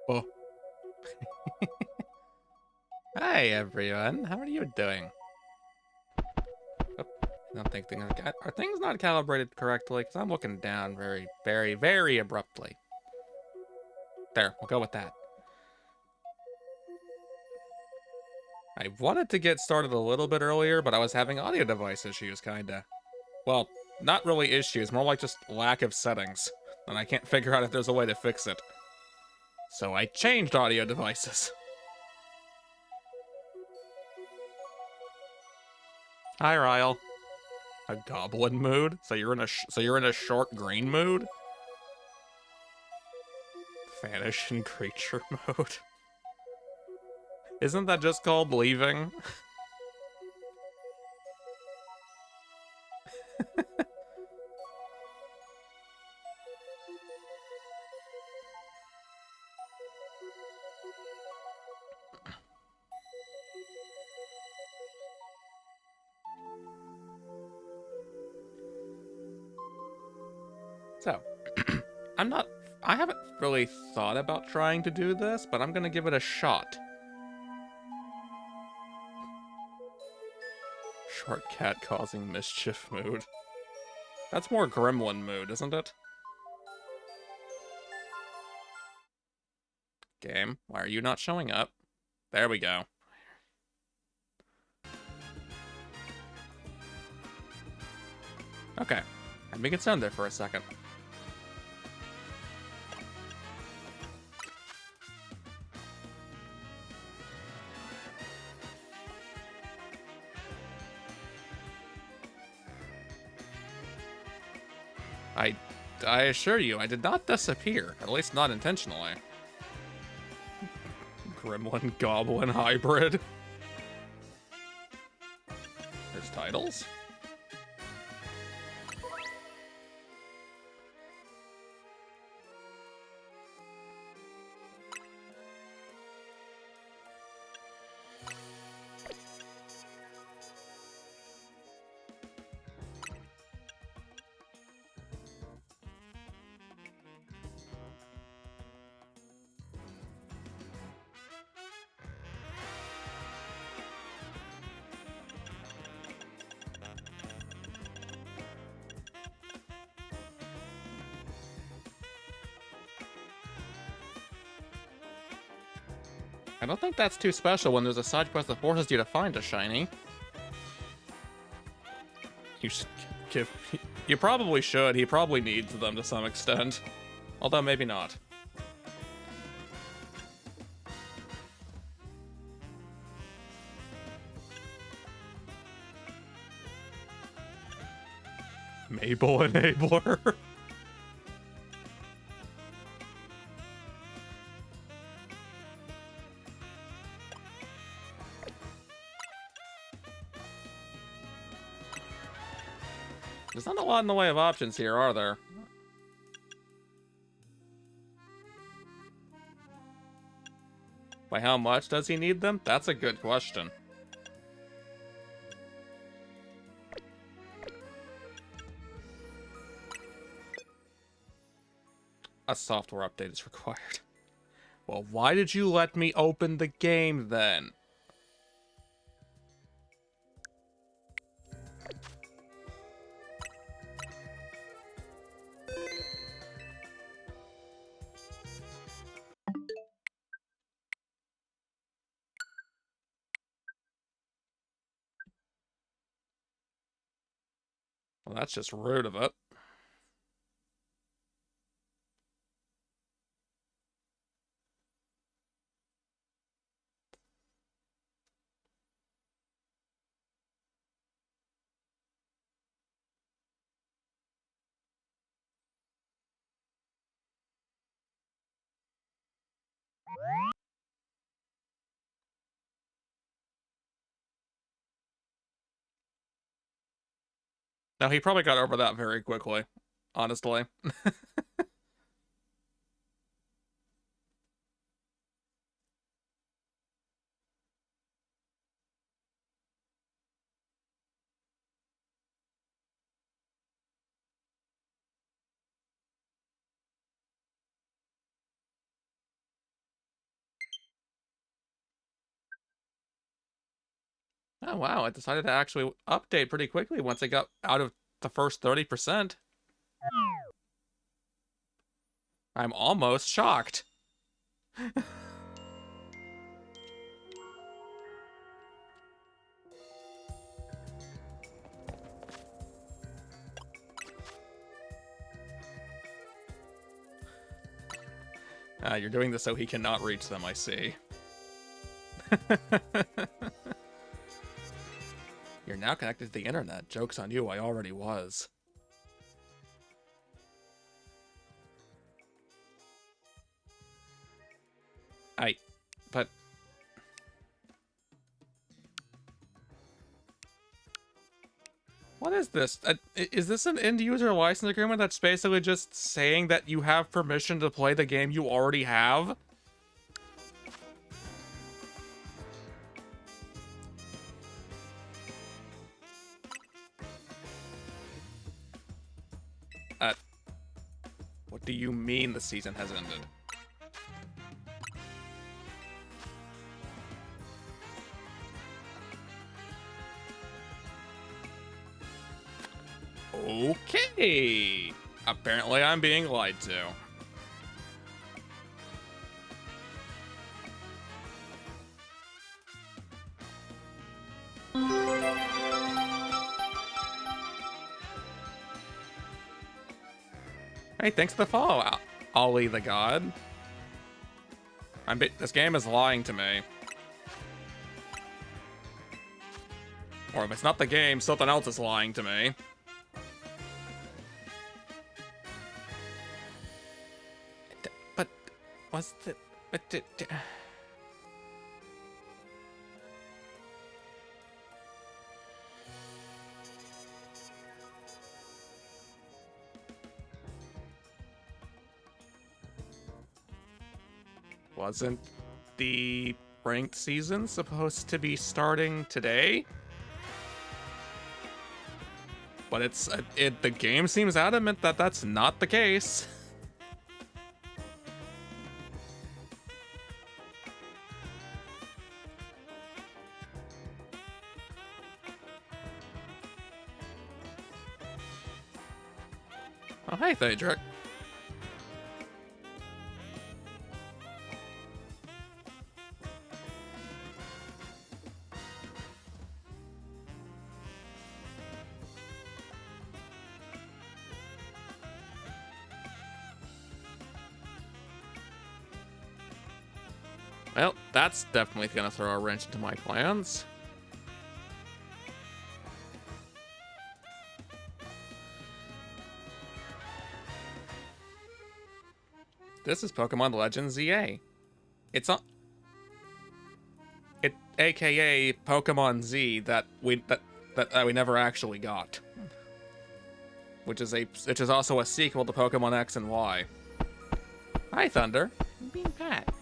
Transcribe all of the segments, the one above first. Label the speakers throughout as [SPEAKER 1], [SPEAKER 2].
[SPEAKER 1] Oh. Hi, everyone. How are you doing? Oh, I don't think things are things not calibrated correctly? Because I'm looking down very, very, very abruptly. There, we'll go with that. I wanted to get started a little bit earlier, but I was having audio device issues, kinda. Well, not really issues, more like just lack of settings. And I can't figure out if there's a way to fix it. So I changed audio devices. Hi, Ryle. A goblin mood? So you're in a short green mood? Vanish in creature mode. Isn't that just called leaving? So, I haven't really thought about trying to do this, but I'm gonna give it a shot. Short cat causing mischief mood. That's more gremlin mood, isn't it? Game, why are you not showing up? There we go. Okay, and we can stand there for a second. I assure you, I did not disappear, at least not intentionally. Gremlin Goblin hybrid. There's titles? I don't think that's too special when there's a side quest that forces you to find a shiny. You should give... You probably should. He probably needs them to some extent. Although maybe not. Mabel Enabler. There's not a lot in the way of options here, are there? By how much does he need them? That's a good question. A software update is required. Well, why did you let me open the game then? Well, that's just rude of it. Now, he probably got over that very quickly, honestly. Oh wow, it decided to actually update pretty quickly once it got out of the first 30%. I'm almost shocked. You're doing this so he cannot reach them, I see. You're now connected to the internet. Joke's on you, I already was. But... What is this? Is this an end-user license agreement that's basically just saying that you have permission to play the game you already have? What do you mean the season has ended? Okay. Apparently I'm being lied to. Hey, thanks for the follow, Ollie the God. This game is lying to me. Or if it's not the game, something else is lying to me. But was the... But did... Wasn't the ranked season supposed to be starting today? But the game seems adamant that that's not the case. Oh, hey, Thaedric. Well, that's definitely gonna throw a wrench into my plans. This is Pokemon Legends ZA. It's on... AKA Pokemon Z that we never actually got. Which is also a sequel to Pokemon X and Y. Hi, Thunder. I'm being Pat.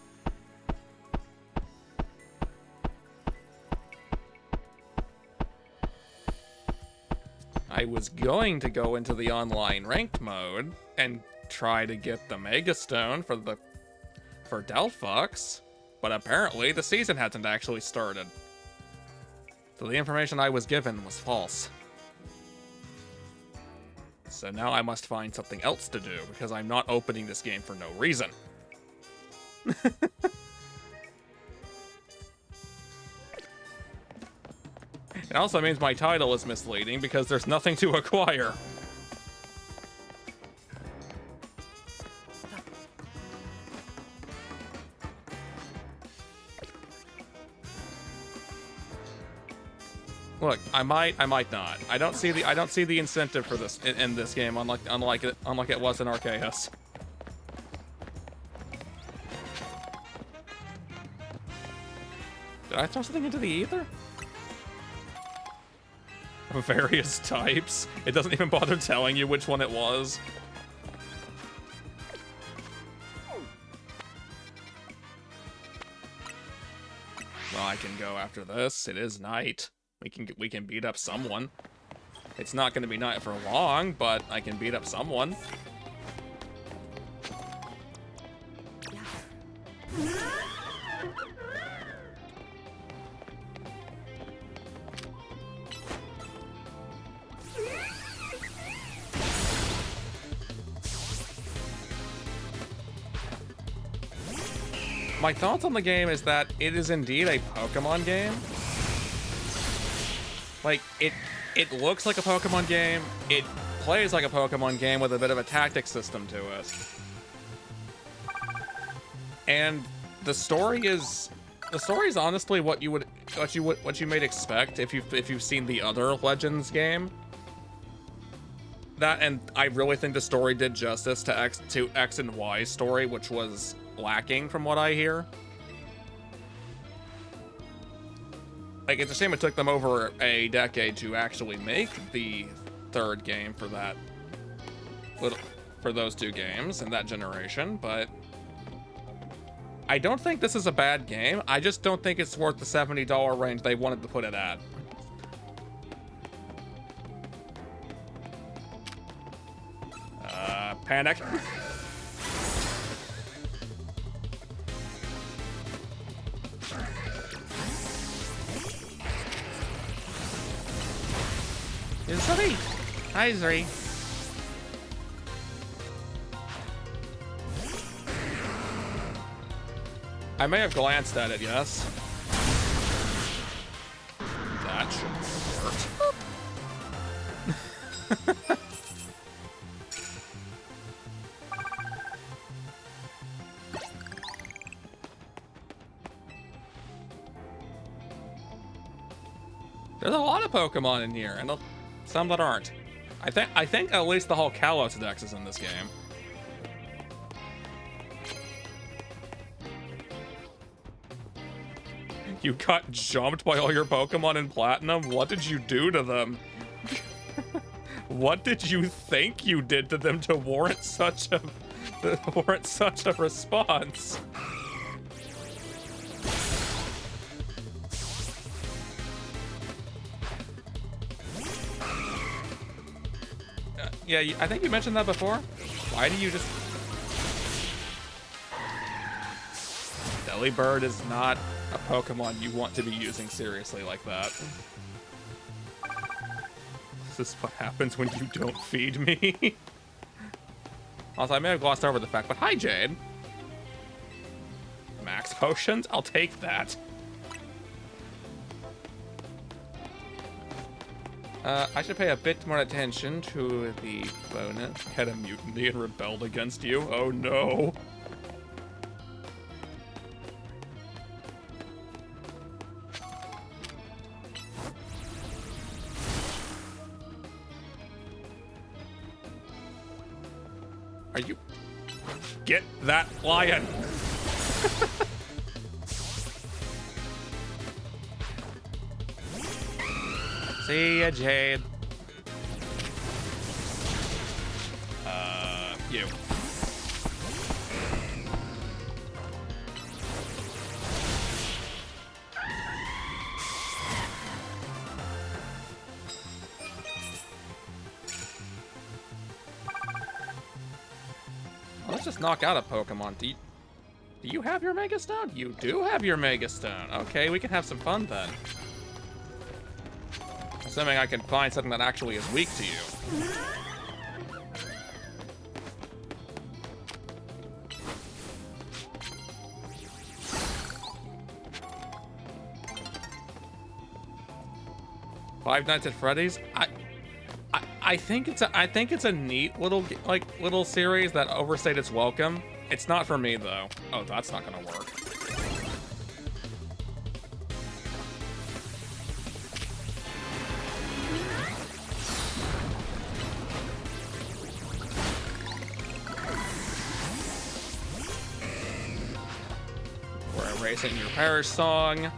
[SPEAKER 1] I was going to go into the online ranked mode and try to get the Mega Stone for Delphox, but apparently the season hasn't actually started. So the information I was given was false. So now I must find something else to do, because I'm not opening this game for no reason. It also means my title is misleading, because there's nothing to acquire. Look, I might not. I don't see the incentive for this in this game, unlike it was in Arceus. Did I throw something into the ether? Various types. It doesn't even bother telling you which one it was. Well, I can go after this. It is night. We can beat up someone. It's not going to be night for long, but I can beat up someone. My thoughts on the game is that it is indeed a Pokemon game. Like, it looks like a Pokemon game. It plays like a Pokemon game with a bit of a tactics system to it. And the story is honestly what you might expect if you've seen the other Legends game. That, and I really think the story did justice to X and Y's story, which was lacking from what I hear. Like, it's a shame it took them over a decade to actually make the third game for those two games in that generation, but I don't think this is a bad game. I just don't think it's worth the $70 range they wanted to put it at. Panic. Zuri! Hi, Zuri. I may have glanced at it, yes. That should have worked. There's a lot of Pokemon in here, and some that aren't. I think at least the whole Kalos Dex is in this game. You got jumped by all your Pokemon in Platinum? What did you do to them? What did you think you did to them to warrant such a response? Yeah, I think you mentioned that before. Why do you just... Delibird is not a Pokemon you want to be using seriously like that. This is what happens when you don't feed me. Also, I may have glossed over the fact, but hi, Jade. Max potions? I'll take that. I should pay a bit more attention to the bonus. Had a mutiny and rebelled against you? Oh no. Are you... Get that lion! See ya, Jade. You. Well, let's just knock out a Pokemon. Do you have your Mega Stone? You do have your Mega Stone. Okay, we can have some fun then. Assuming I can find something that actually is weak to you. Five Nights at Freddy's? I think it's a neat little series that overstayed its welcome. It's not for me though. Oh, that's not gonna work. We're erasing your parish song.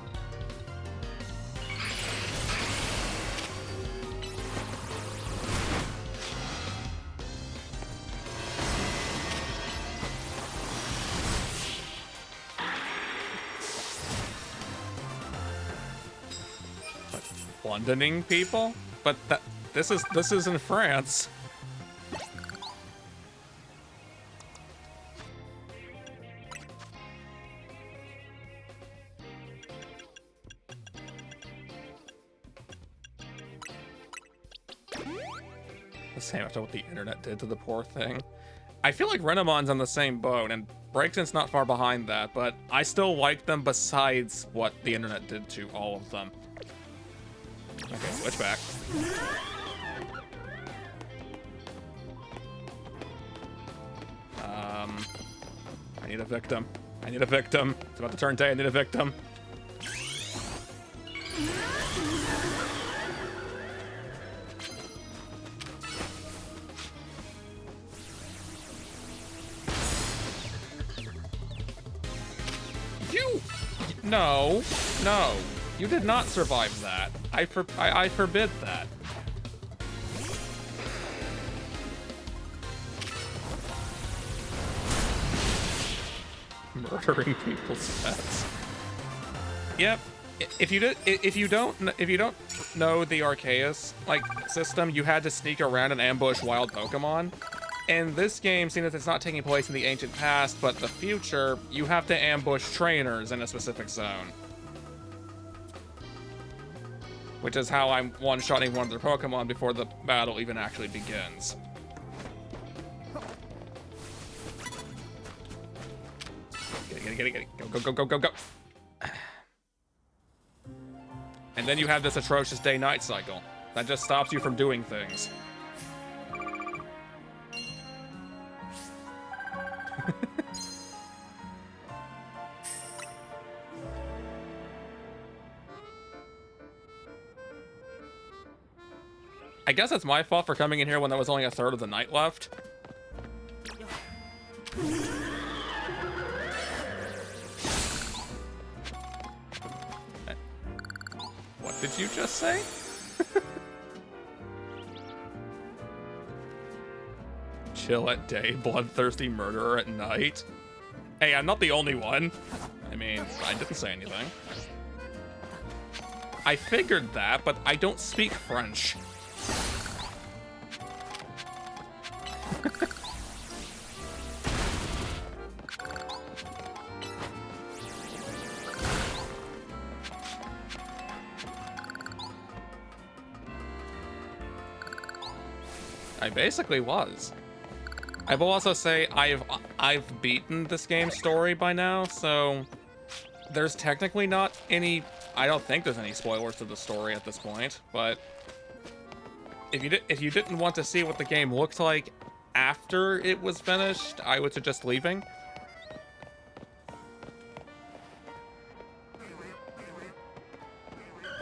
[SPEAKER 1] Londoning people? But this is in France. The same after what the internet did to the poor thing. I feel like Renamon's on the same boat, and Breakton's not far behind that, but I still like them besides what the internet did to all of them. Okay, switch back. I need a victim. I need a victim. It's about to turn day. I need a victim. No, no, you did not survive that. I forbid that. Murdering people's pets. Yep. If you don't know the Arceus like system, you had to sneak around and ambush wild Pokemon. In this game, seeing that it's not taking place in the ancient past, but the future, you have to ambush trainers in a specific zone. Which is how I'm one-shotting one of their Pokemon before the battle even actually begins. Get it. Go. And then you have this atrocious day-night cycle that just stops you from doing things. I guess it's my fault for coming in here when there was only a third of the night left. What did you just say? Chill at day, bloodthirsty murderer at night. Hey, I'm not the only one. I mean, I didn't say anything. I figured that, but I don't speak French. I basically was. I will also say I've beaten this game's story by now, so there's technically not any. I don't think there's any spoilers to the story at this point. But if you didn't want to see what the game looked like after it was finished, I would suggest leaving.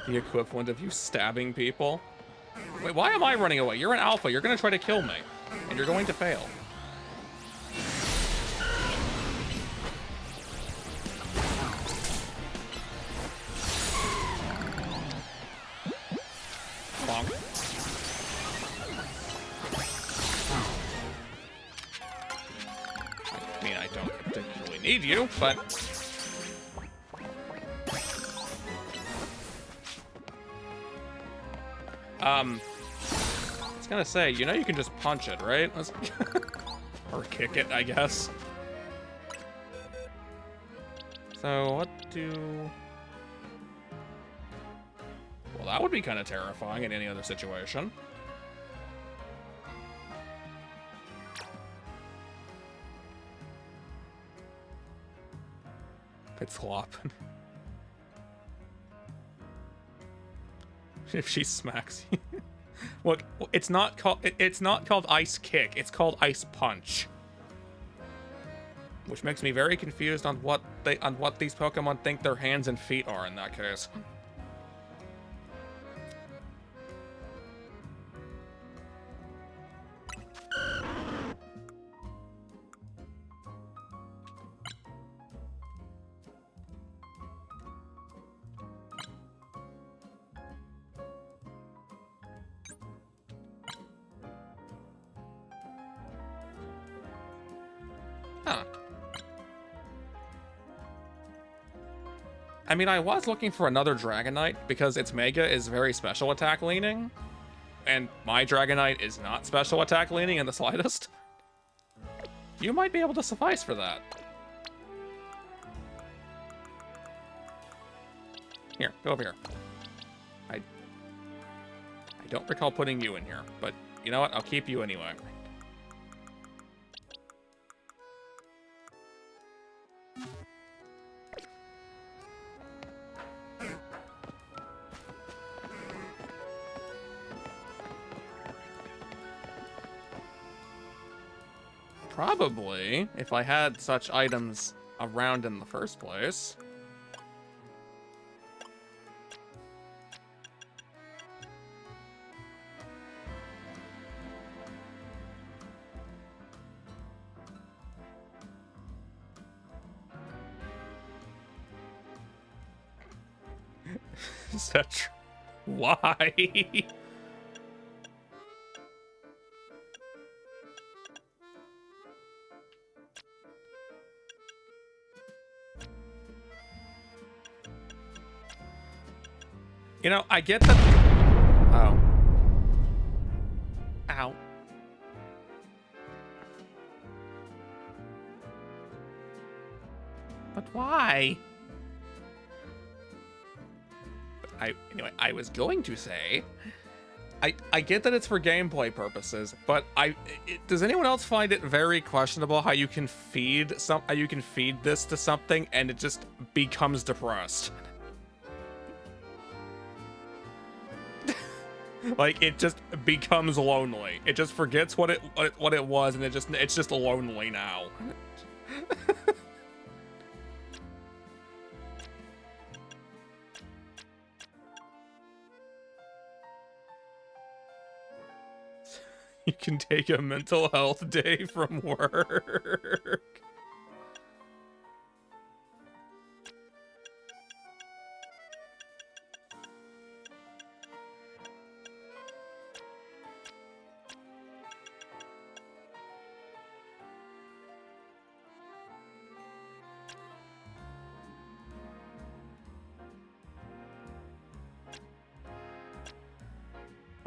[SPEAKER 1] The equivalent of you stabbing people. Wait, why am I running away? You're an alpha. You're gonna try to kill me, and you're going to fail. Bonk. I mean, I don't particularly need you, but... I was gonna say, you know you can just punch it, right? Or kick it, I guess. So, what do... Well, that would be kind of terrifying in any other situation. It's flopping. If she smacks you. Look, it's not called ice kick, it's called ice punch. Which makes me very confused on what these Pokemon think their hands and feet are in that case. Huh. I mean, I was looking for another Dragonite because its Mega is very special attack leaning, and my Dragonite is not special attack leaning in the slightest. You might be able to suffice for that. Here, go over here. I don't recall putting you in here, but you know what? I'll keep you anyway. Probably, if I had such items around in the first place. Is that true? Why? You know, I get that. Oh. Ow. But why? Anyway, I was going to say, I get that it's for gameplay purposes, but does anyone else find it very questionable how you can feed this to something and it just becomes depressed? Like, it just becomes lonely. It just forgets what it was, and it's just lonely now. You can take a mental health day from work.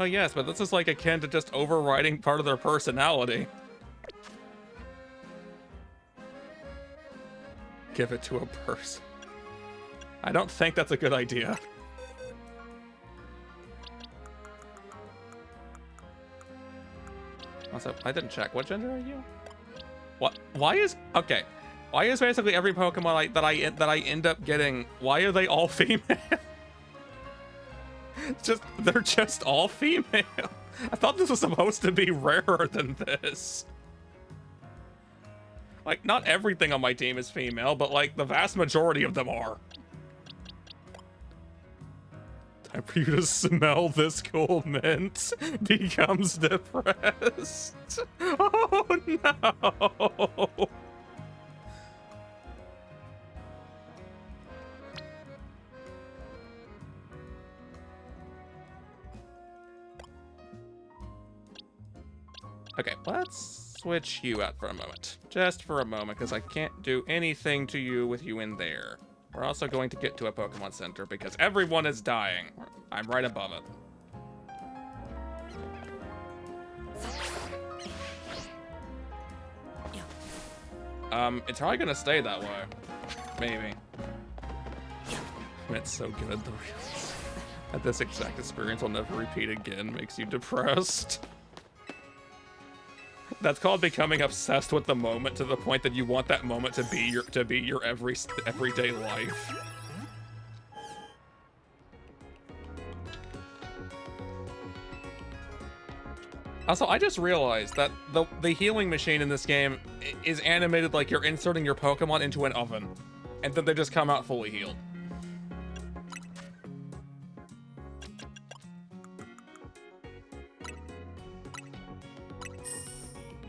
[SPEAKER 1] Oh yes, but this is like akin to just overriding part of their personality. Give it to a person. I don't think that's a good idea. Also, I didn't check. What gender are you? What? Why is okay? Why is basically every Pokemon that I end up getting? Why are they all female? They're just all female. I thought this was supposed to be rarer than this. Like, not everything on my team is female, but like the vast majority of them are. Time for you to smell this cool mint. Becomes depressed. Oh no. Okay, let's switch you out for a moment. Just for a moment, because I can't do anything to you with you in there. We're also going to get to a Pokemon Center, because everyone is dying. I'm right above it. It's probably gonna stay that way. Maybe. It's so good, the real. That this exact experience will never repeat again makes you depressed. That's called becoming obsessed with the moment to the point that you want that moment to be your everyday life. Also, I just realized that the healing machine in this game is animated like you're inserting your Pokemon into an oven, and then they just come out fully healed.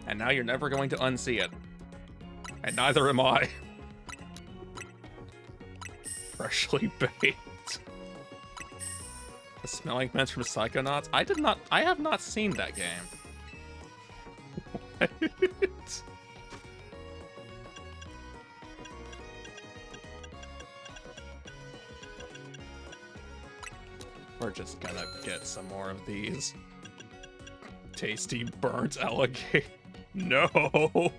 [SPEAKER 1] And now you're never going to unsee it. And neither am I. Freshly baked. The smelling mints from Psychonauts? I have not seen that game. What? We're just gonna get some more of these. Tasty burnt alligator. No.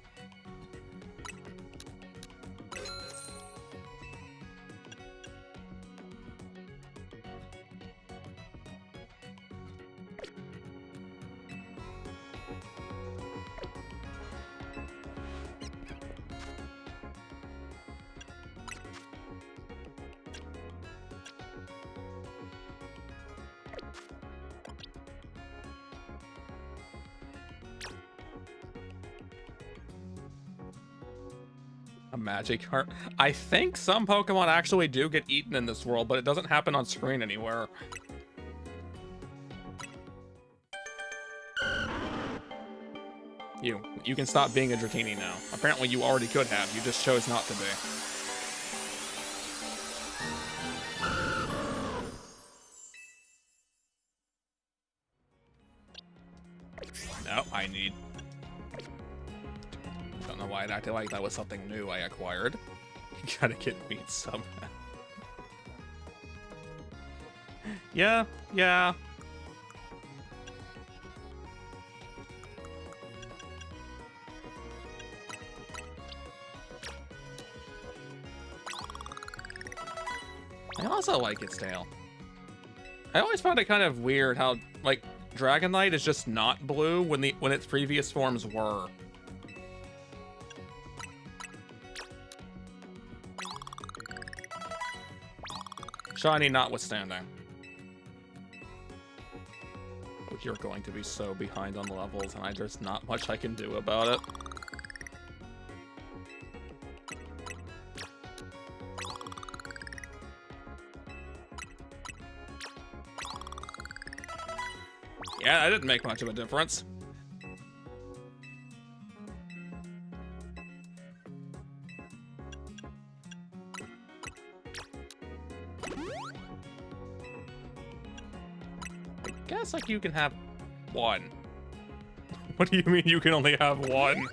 [SPEAKER 1] A magic heart. I think some Pokemon actually do get eaten in this world, but it doesn't happen on screen anywhere. You can stop being a Dratini now. Apparently you already could have, you just chose not to be. No, I need... Don't know why it acted like that was something new I acquired. You gotta get meat somehow. Yeah. I also like its tail. I always found it kind of weird how, like, Dragonite is just not blue when its previous forms were. Shiny notwithstanding. Oh, you're going to be so behind on the levels, and there's not much I can do about it. Yeah, that didn't make much of a difference. I guess, like, you can have one. What do you mean you can only have one?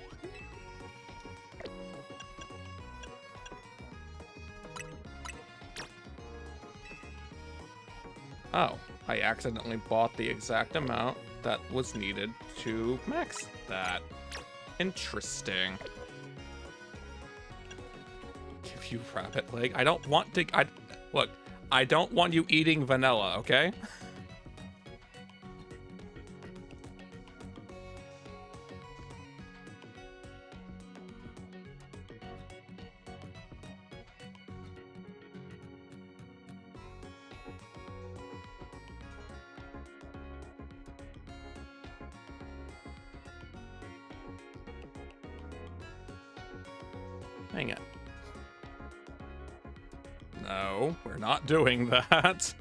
[SPEAKER 1] Oh, I accidentally bought the exact amount that was needed to max that. Interesting. Give you rabbit leg? I don't want to... Look, I don't want you eating vanilla, okay? Hang it. No, we're not doing that.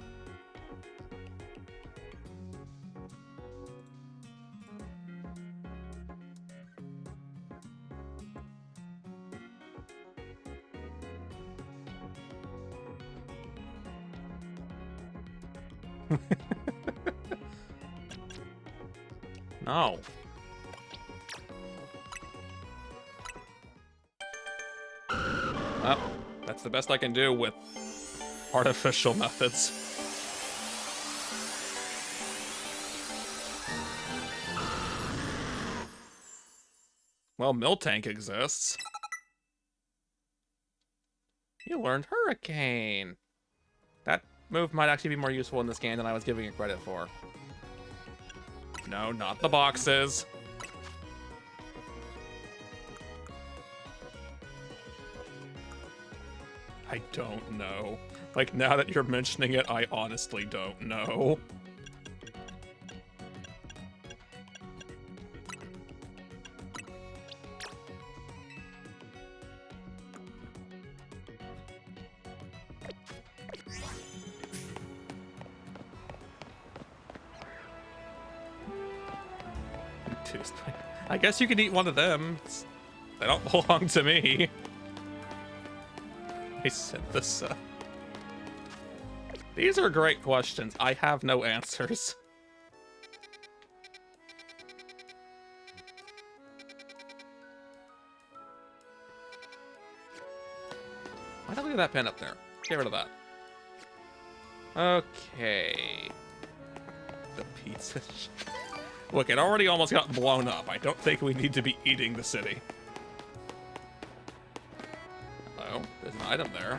[SPEAKER 1] No. Well, that's the best I can do with artificial methods. Well, Miltank exists. You learned Hurricane. That move might actually be more useful in this game than I was giving it credit for. No, not the boxes. I don't know. Like, now that you're mentioning it, I honestly don't know. I guess you could eat one of them. They don't belong to me. I said this. These are great questions. I have no answers. Why don't we leave that pen up there? Get rid of that. Okay. The pizza. Look, it already almost got blown up. I don't think we need to be eating the city. Oh, there's an item there.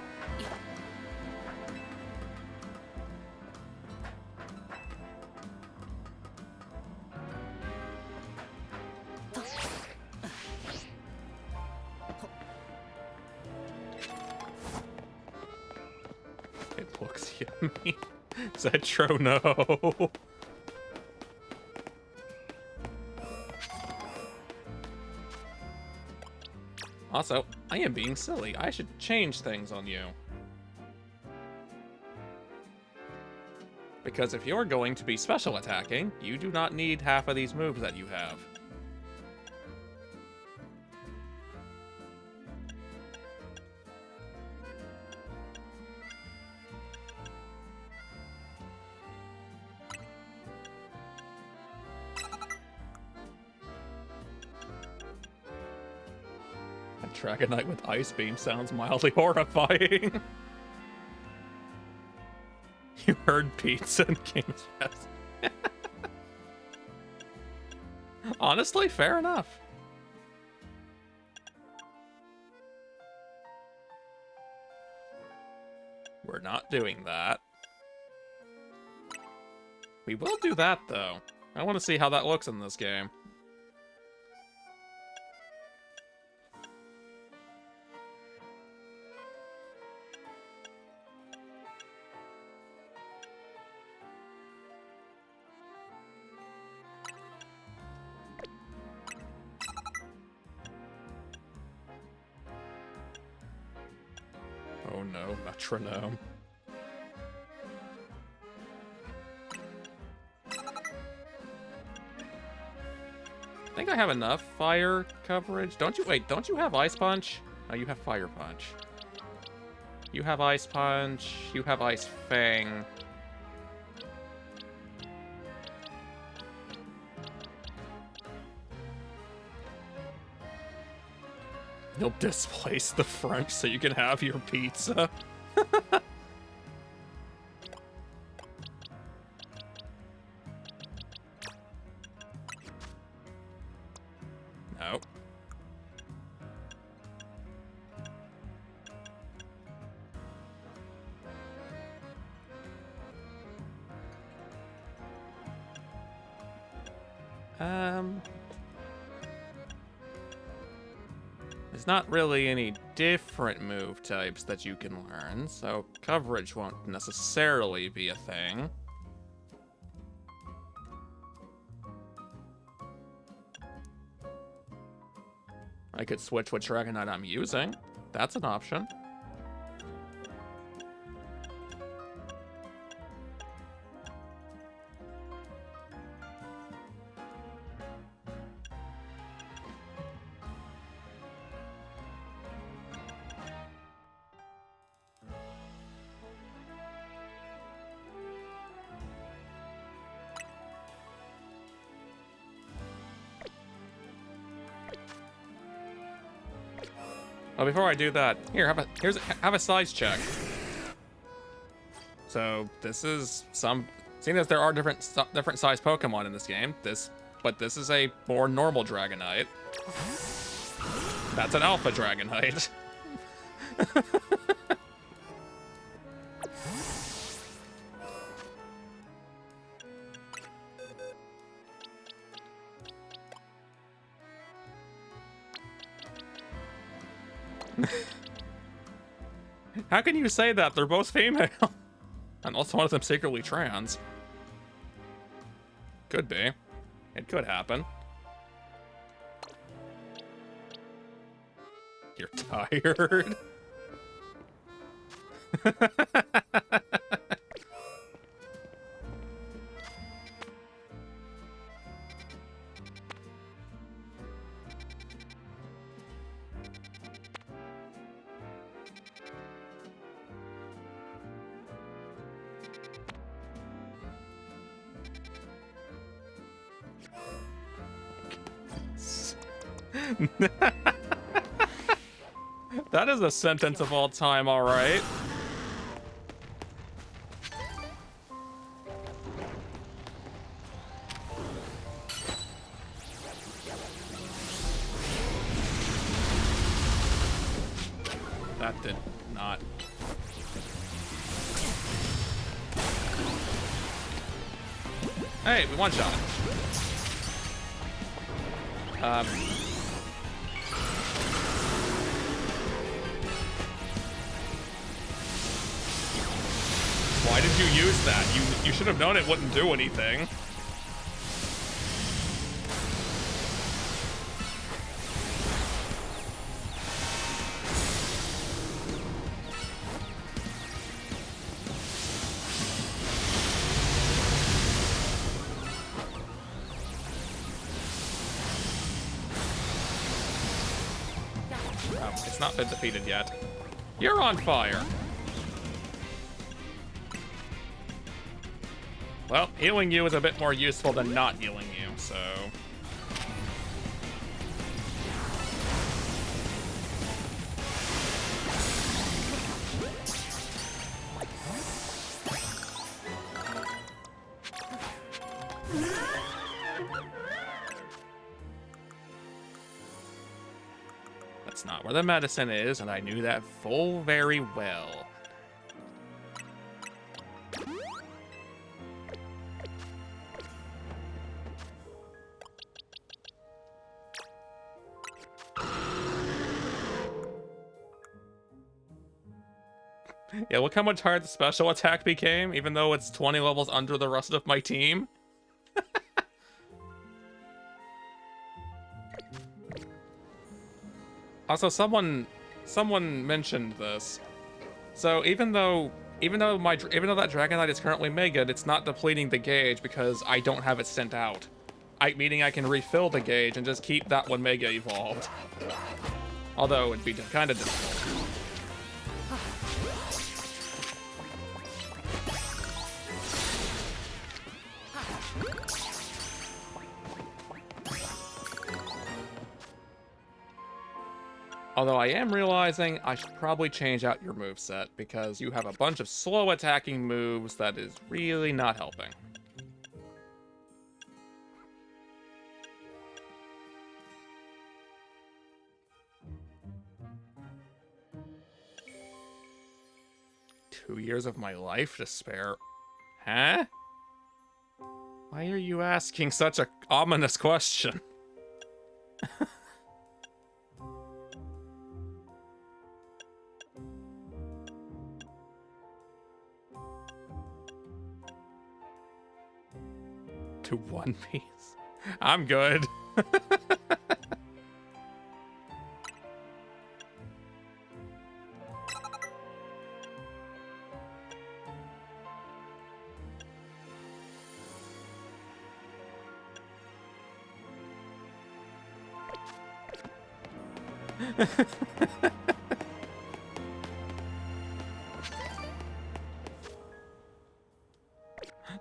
[SPEAKER 1] It looks yummy. Zetro, no. Also, I am being silly. I should change things on you. Because if you're going to be special attacking, you do not need half of these moves that you have. A Dragonite with Ice Beam sounds mildly horrifying. You heard pizza and King's Fest. Honestly, fair enough. We're not doing that. We will do that, though. I want to see how that looks in this game. Oh no, metronome. I think I have enough fire coverage. Don't you have Ice Punch? Oh, you have Fire Punch. You have Ice Punch. You have Ice Fang. You'll displace the French so you can have your pizza. No. There's not really any different move types that you can learn, so coverage won't necessarily be a thing. I could switch what Dragonite I'm using. That's an option. Oh, before I do that, here, have a size check. So this is seeing as there are different size Pokemon in this game, but this is a more normal Dragonite. That's an Alpha Dragonite. How can you say that? They're both female. Unless one of them secretly trans. Could be. It could happen. You're tired. That is a sentence of all time, all right. That did not. Hey, we one shot. Why did you use that? You should have known it wouldn't do anything. It's not been defeated yet. You're on fire! Well, healing you is a bit more useful than not healing you, so... That's not where the medicine is, and I knew that full very well. Yeah, look how much harder the special attack became, even though it's 20 levels under the rest of my team. Also, someone mentioned this. So even though that Dragonite is currently mega, it's not depleting the gauge because I don't have it sent out. Meaning I can refill the gauge and just keep that one mega evolved. Although it'd be kind of difficult. Although I am realizing I should probably change out your moveset because you have a bunch of slow attacking moves that is really not helping. Two years of my life to spare? Huh? Why are you asking such a ominous question? To One Piece? I'm good.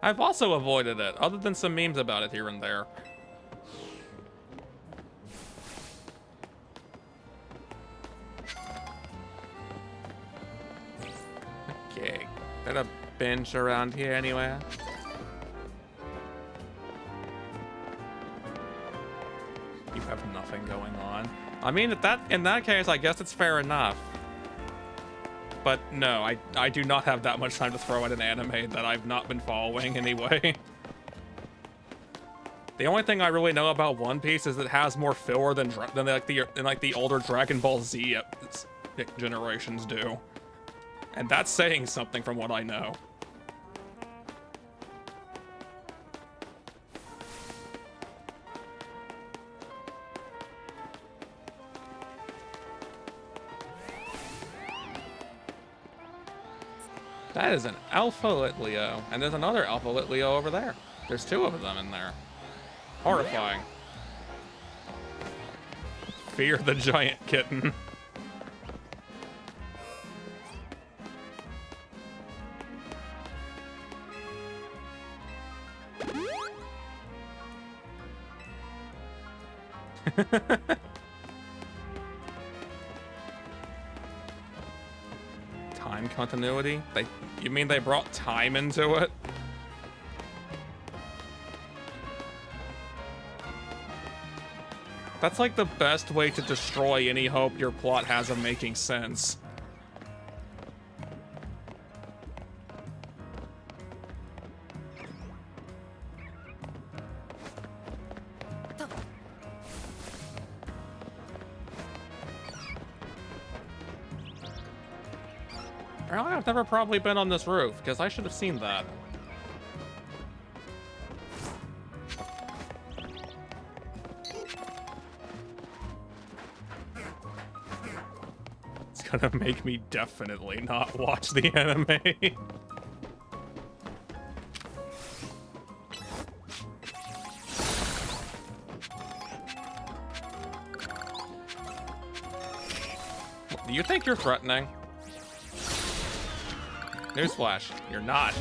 [SPEAKER 1] I've also avoided it, other than some memes about it here and there. Okay, got a bench around here anywhere? You have nothing going on. I mean, in that case, I guess it's fair enough. But no, I do not have that much time to throw at an anime that I've not been following anyway. The only thing I really know about One Piece is it has more filler than like the older Dragon Ball Z generations do, and that's saying something from what I know. That is an Alpha Litleo, and there's another Alpha Litleo over there. There's two of them in there. Horrifying. Fear the giant kitten. Time continuity? You mean they brought time into it? That's like the best way to destroy any hope your plot has of making sense. Apparently I've never probably been on this roof, because I should have seen that. It's gonna make me definitely not watch the anime. Do you think you're threatening? Newsflash, you're not.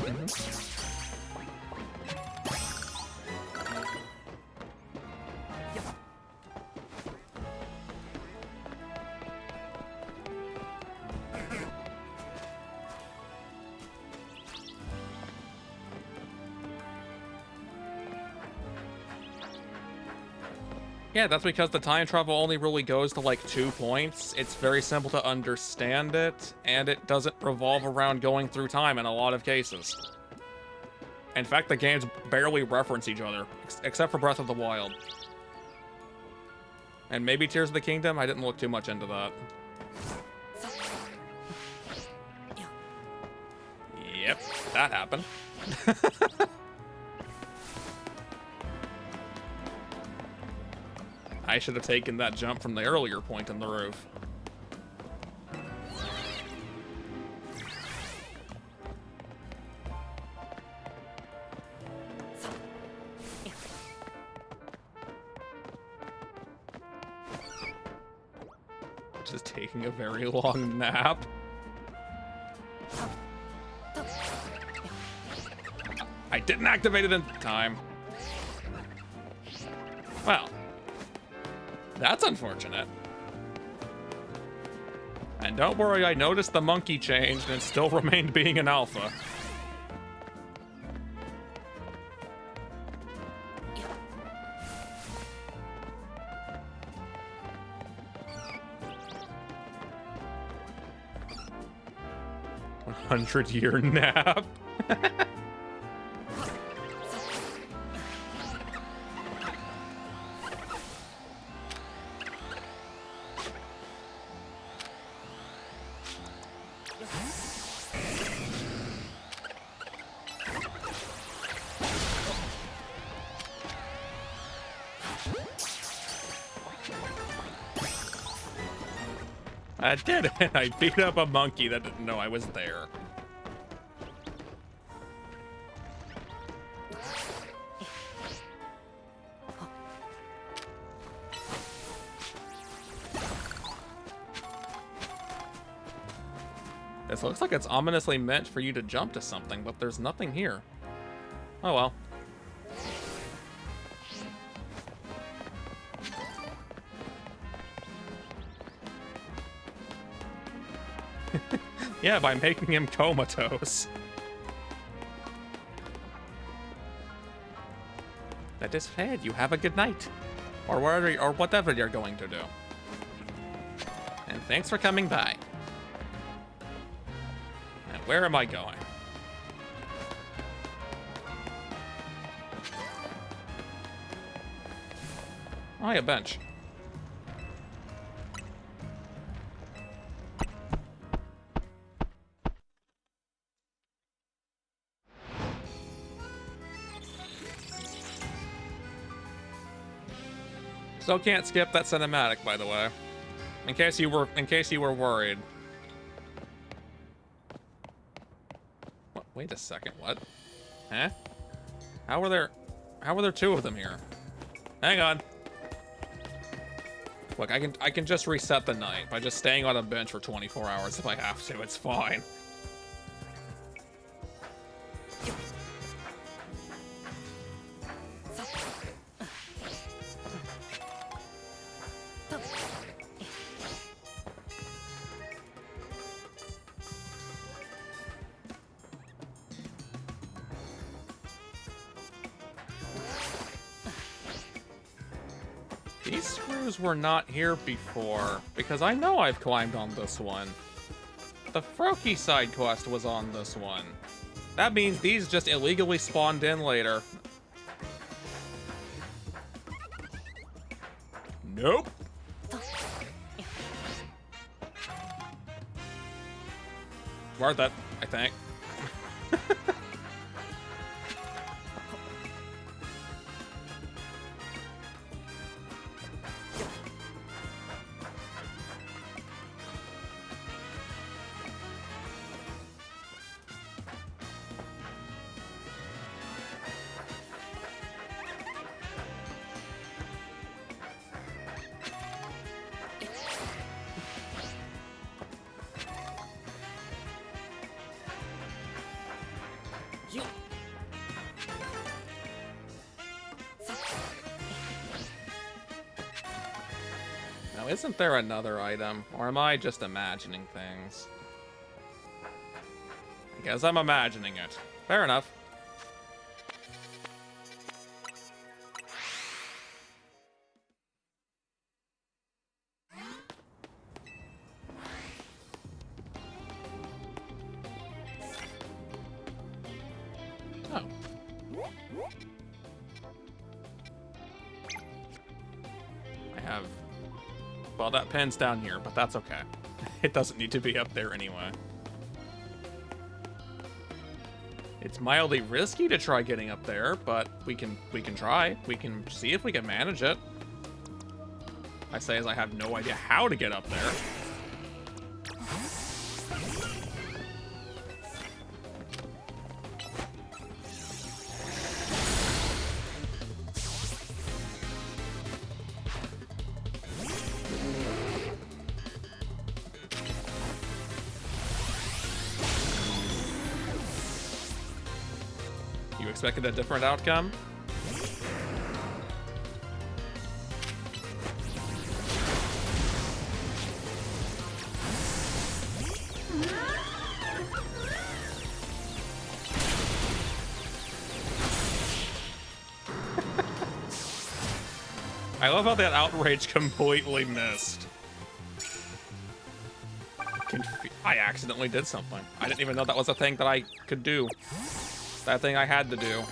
[SPEAKER 1] Yeah, that's because the time travel only really goes to like 2 points. It's very simple to understand it, and it doesn't revolve around going through time in a lot of cases. In fact, the games barely reference each other, except for Breath of the Wild. And maybe Tears of the Kingdom? I didn't look too much into that. Yep, that happened. I should have taken that jump from the earlier point in the roof. Just taking a very long nap. I didn't activate it in time. Well, that's unfortunate. And don't worry, I noticed the monkey changed and still remained being an alpha. $100-year nap. I did it. I beat up a monkey that didn't know I was there. This looks like it's ominously meant for you to jump to something, but there's nothing here. Oh well. Yeah, by making him comatose. That is fair. You have a good night. Or whatever you're going to do. And thanks for coming by. And where am I going? Oh, yeah, bench. Still can't skip that cinematic, by the way. In case you were worried. What? Wait a second. What? Huh? How were there 2 of them here? Hang on. Look, I can just reset the night by just staying on a bench for 24 hours if I have to. It's fine. These screws were not here before, because I know I've climbed on this one. The Froakie side quest was on this one. That means these just illegally spawned in later. Nope. Worth it, I think. Now, isn't there another item? Or am I just imagining things? I guess I'm imagining it. Fair enough. Oh. I have... Well, that pin's down here, but that's okay. It doesn't need to be up there anyway. It's mildly risky to try getting up there, but we can try. We can see if we can manage it. I say as I have no idea how to get up there. You expected a different outcome? I love how that outrage completely missed. I accidentally did something. I didn't even know that was a thing that I could do. That thing I had to do.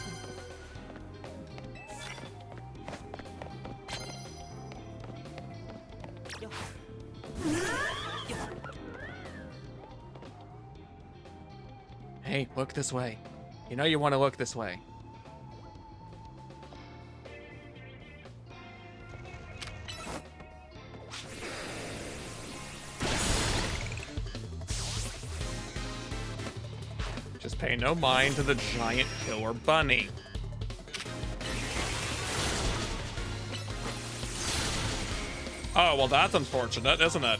[SPEAKER 1] Hey, look this way. You know you want to look this way. Just pay no mind to the giant killer bunny. Oh, well, that's unfortunate, isn't it?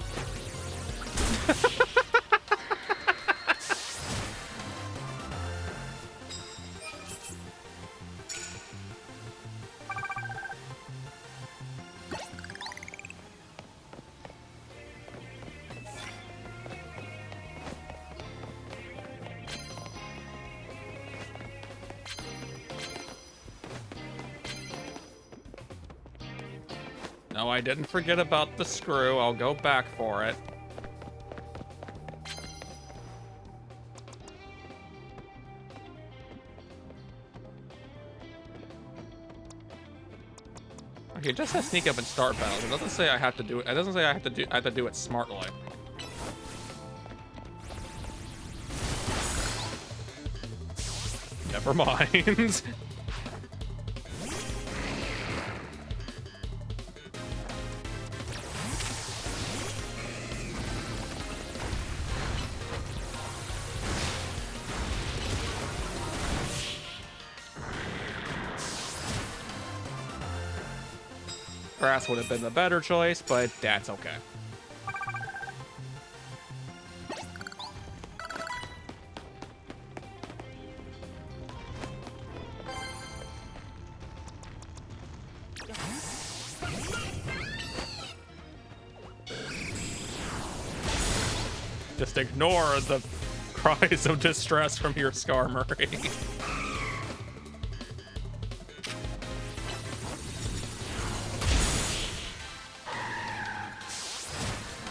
[SPEAKER 1] No, I didn't forget about the screw. I'll go back for it. Okay, it just says sneak up and start battles. It doesn't say I have to do it. It doesn't say I have to do it smartly. Never mind. Grass would have been the better choice, but that's okay. Just ignore the cries of distress from your Skarmory.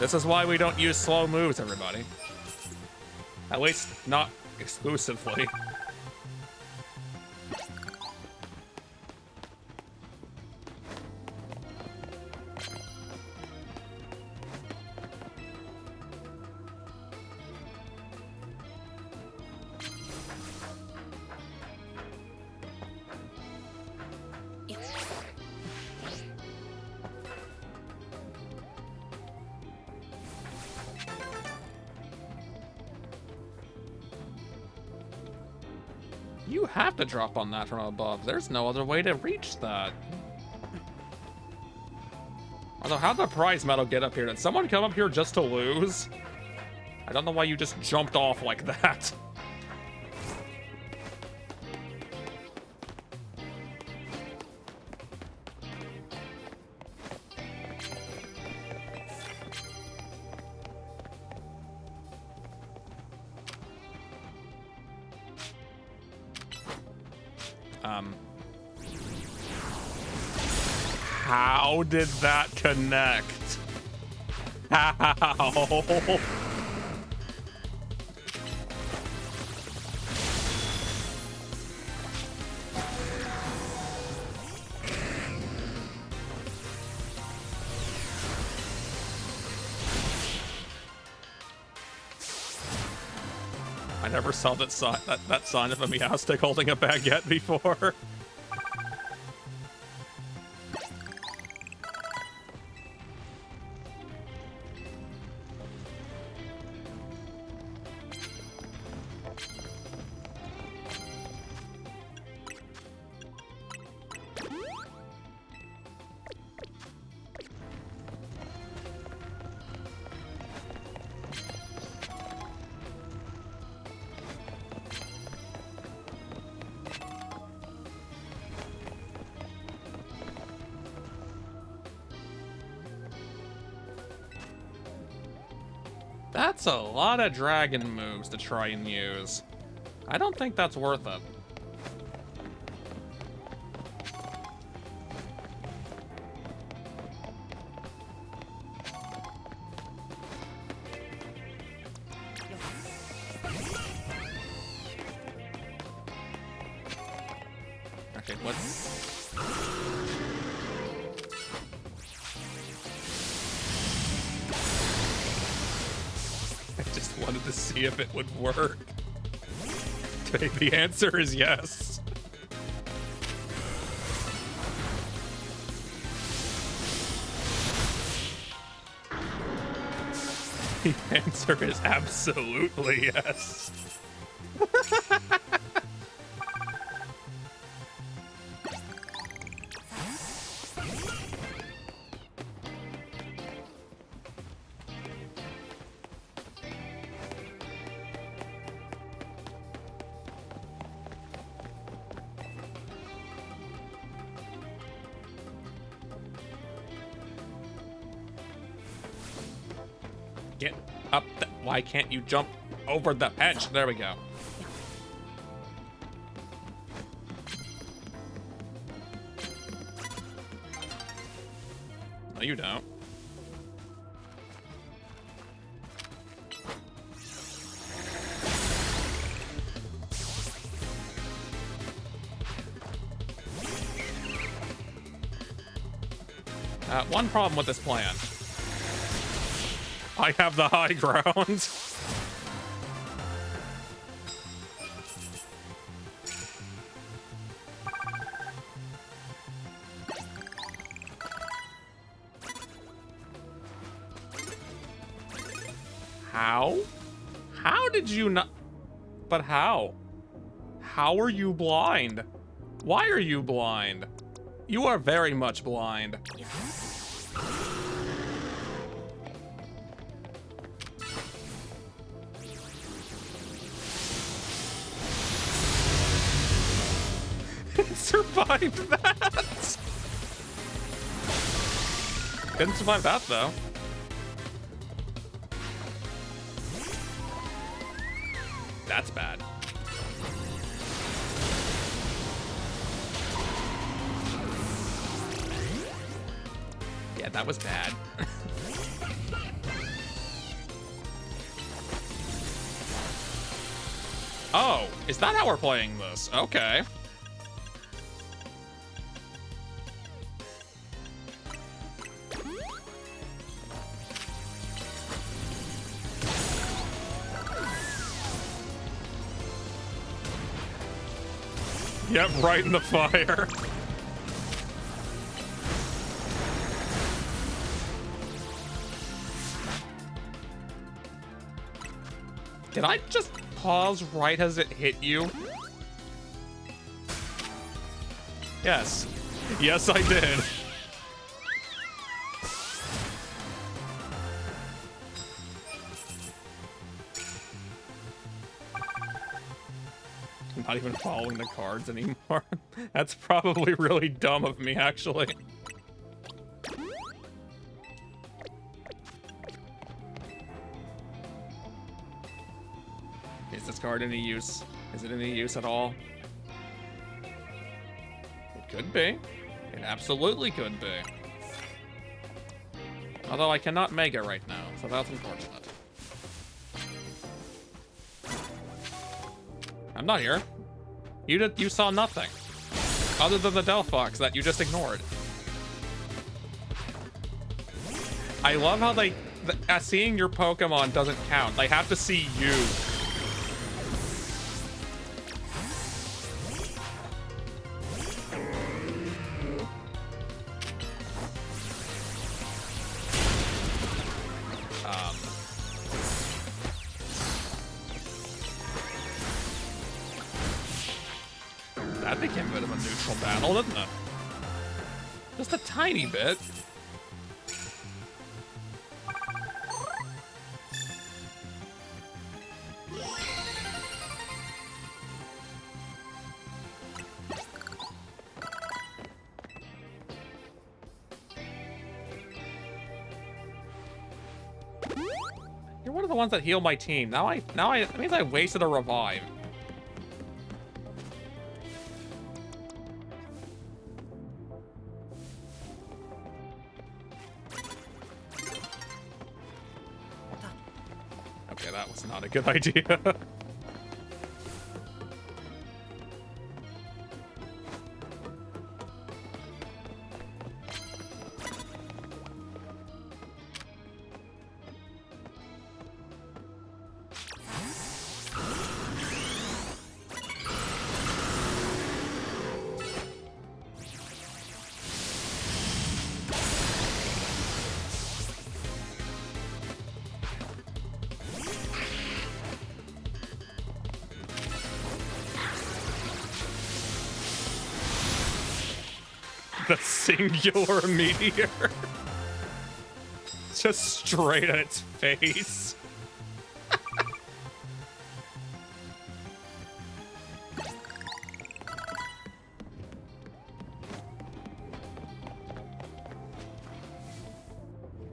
[SPEAKER 1] This is why we don't use slow moves, everybody. At least not exclusively. You have to drop on that from above. There's no other way to reach that. Although, how'd the prize medal get up here? Did someone come up here just to lose? I don't know why you just jumped off like that. How did that connect? How? I never saw that sign of a Meowstic holding a baguette before. That's a lot of dragon moves to try and use. I don't think that's worth it. Okay, what's... I just wanted to see if it would work. The answer is yes. The answer is absolutely yes. Get up the... Why can't you jump over the edge? There we go. No, you don't. One problem with this plan. I have the high ground. How? How did you not? But how? How are you blind? Why are you blind? You are very much blind. Survived that. Couldn't survive that though. That's bad. Yeah, that was bad. Oh, is that how we're playing this? Okay. Yep, right in the fire. Did I just pause right as it hit you? Yes. Yes, I did. I'm not even following the cards anymore. That's probably really dumb of me, actually. Is this card any use? Is it any use at all? could be. It absolutely could be. Although I cannot Mega right now, so that's unfortunate. I'm not here. You saw nothing. Other than the Delphox that you just ignored. I love how seeing your Pokemon doesn't count. They have to see you. That became a bit of a neutral battle, didn't it? Just a tiny bit. You're one of the ones that heal my team. That means I wasted a revive. Okay, that was not a good idea. The singular meteor. Just straight at its face.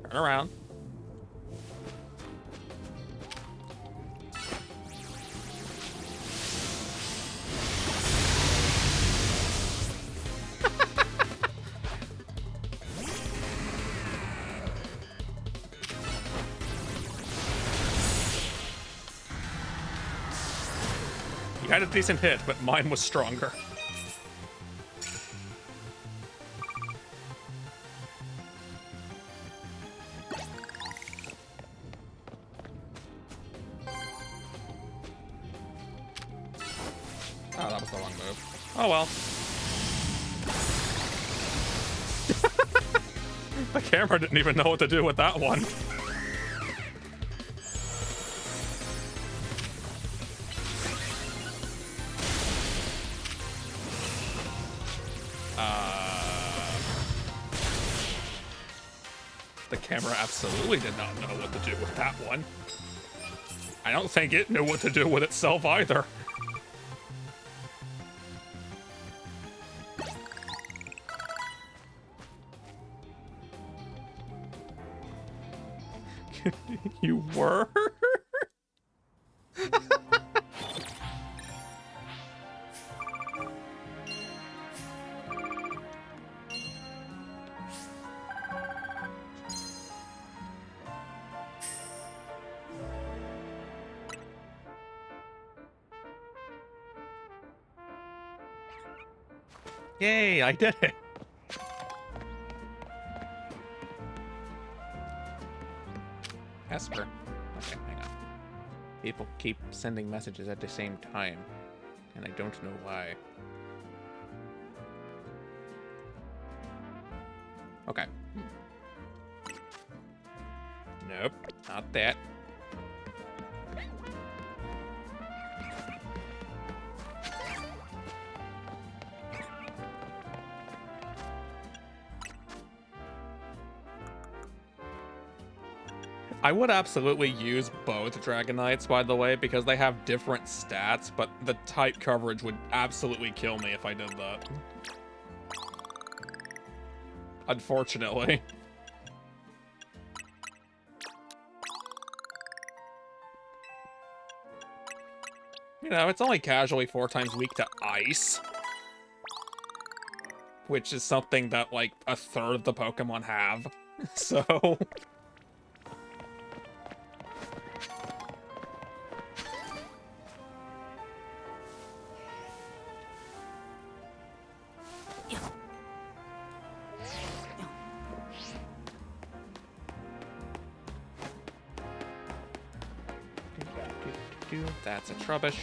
[SPEAKER 1] Turn around. You had a decent hit, but mine was stronger. Oh, that was the wrong move. Oh well. The camera didn't even know what to do with that one. The camera absolutely did not know what to do with that one. I don't think it knew what to do with itself either. You were? Yay, I did it. Esper. Okay, hang on. People keep sending messages at the same time, and I don't know why. Okay. Nope, not that. I would absolutely use both Dragonites, by the way, because they have different stats, but the type coverage would absolutely kill me if I did that. Unfortunately. You know, it's only casually 4 times weak to ice. which is something that, like, a third of the Pokemon have. So... That's a Trubbish.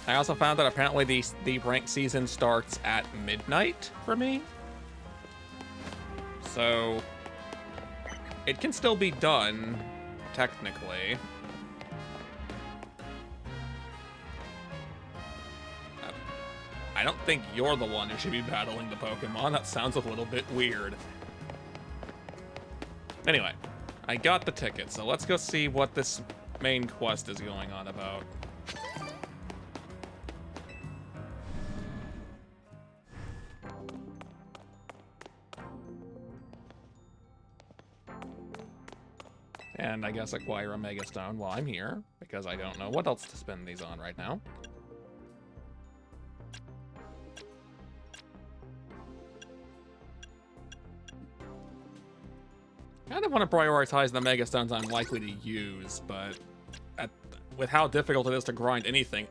[SPEAKER 1] I also found that apparently the ranked season starts at midnight for me. So it can still be done, technically. I don't think you're the one who should be battling the Pokemon. That sounds a little bit weird. Anyway, I got the ticket, so let's go see what this main quest is going on about. And I guess acquire a Mega Stone while I'm here, because I don't know what else to spend these on right now. I kind of want to prioritize the Mega Stones I'm likely to use, but with how difficult it is to grind anything,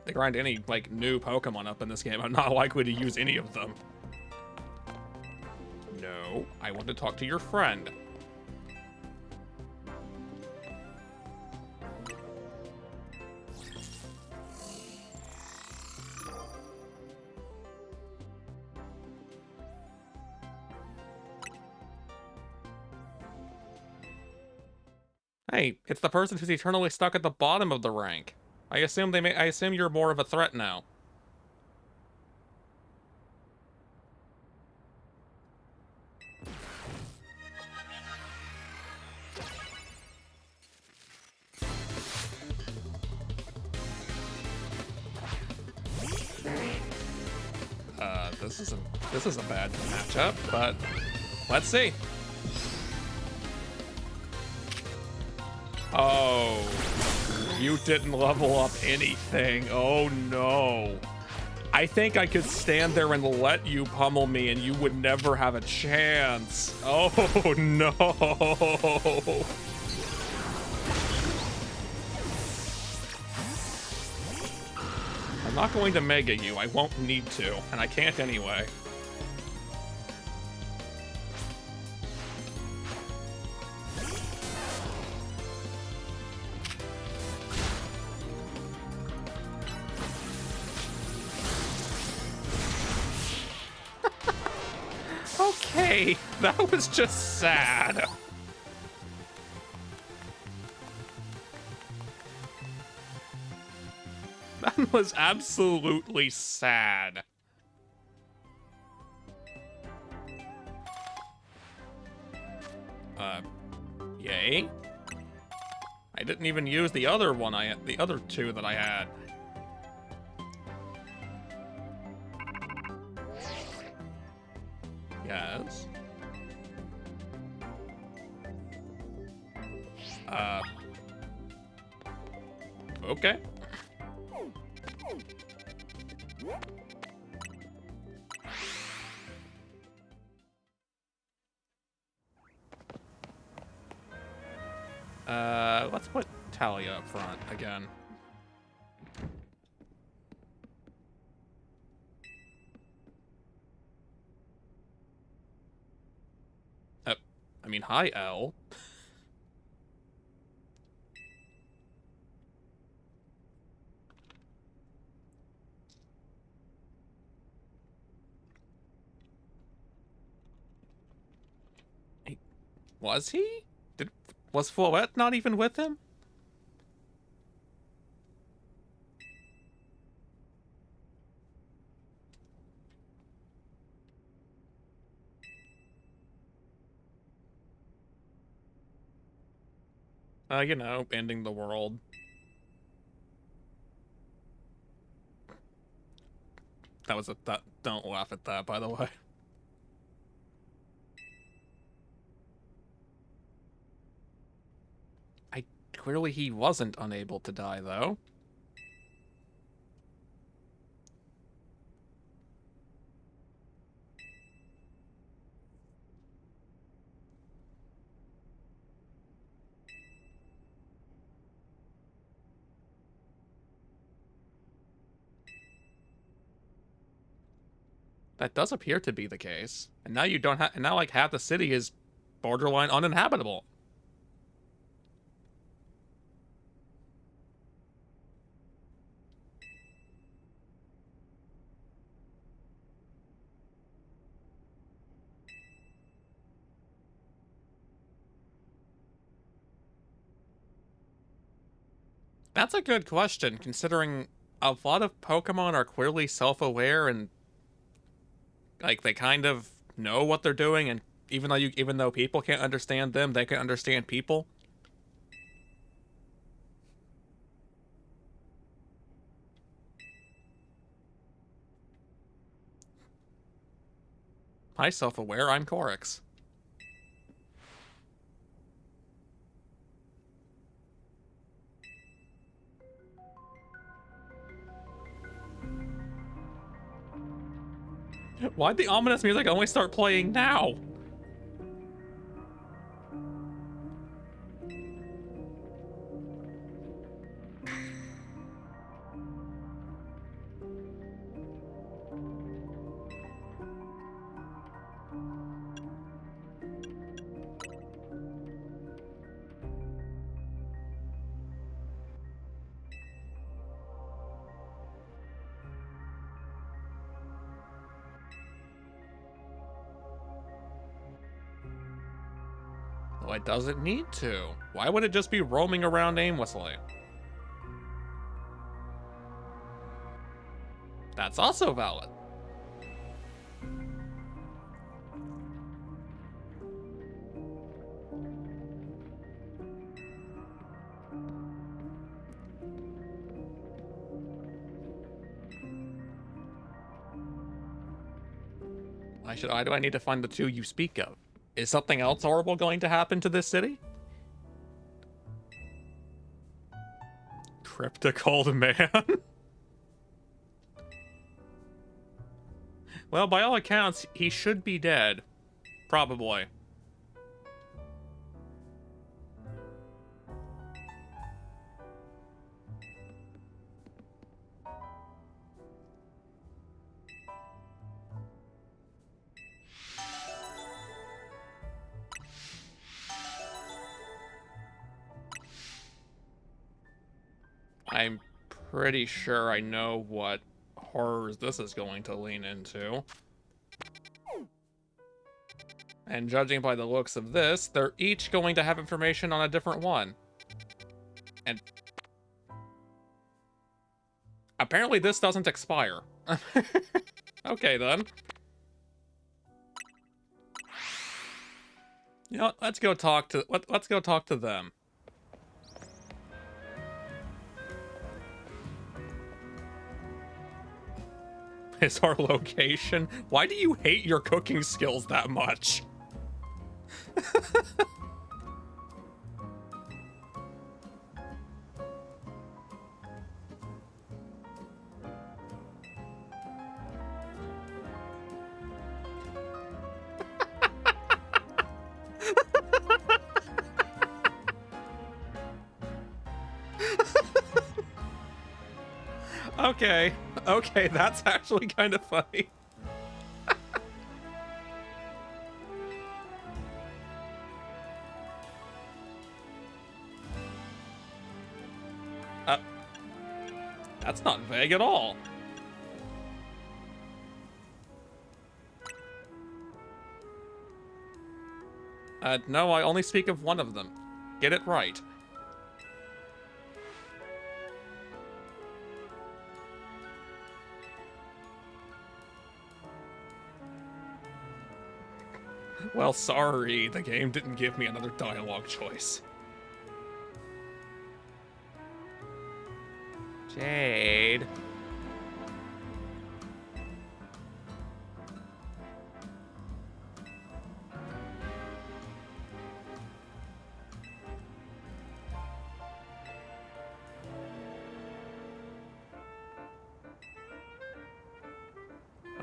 [SPEAKER 1] like, new Pokemon up in this game, I'm not likely to use any of them. No, I want to talk to your friend. Hey, it's the person who's eternally stuck at the bottom of the rank. I assume you're more of a threat now. This is a bad matchup, but let's see. Oh, you didn't level up anything. Oh no. I think I could stand there and let you pummel me and you would never have a chance. Oh no. I'm not going to Mega you. I won't need to, and I can't anyway. Okay, that was just sad. That was absolutely sad. Yay? I didn't even use the other one the other two that I had. Yes. Okay. Let's put Talia up front again. I mean, hi, L. Was he? Was Floette not even with him? You know, ending the world. That was don't laugh at that, by the way. I Clearly he wasn't unable to die, though. That does appear to be the case. And now you don't have, and now like half the city is borderline uninhabitable. That's a good question, considering a lot of Pokemon are clearly self-aware and like they kind of know what they're doing, and even though people can't understand them, they can understand people. Hi, self-aware, I'm Corix. Why'd the ominous music only start playing now? Well, it doesn't need to. Why would it just be roaming around aimlessly? That's also valid. Why do I need to find the two you speak of? Is something else horrible going to happen to this city? Cryptic old man? Well, by all accounts, he should be dead. Probably. I'm pretty sure I know what horrors this is going to lean into. And judging by the looks of this, they're each going to have information on a different one. And apparently this doesn't expire. Okay, then. You know what? Let's go talk to them. Is our location? Why do you hate your cooking skills that much? Okay. Okay, that's actually kind of funny. That's not vague at all. No, I only speak of one of them. Get it right. Well, sorry, the game didn't give me another dialogue choice. Jade.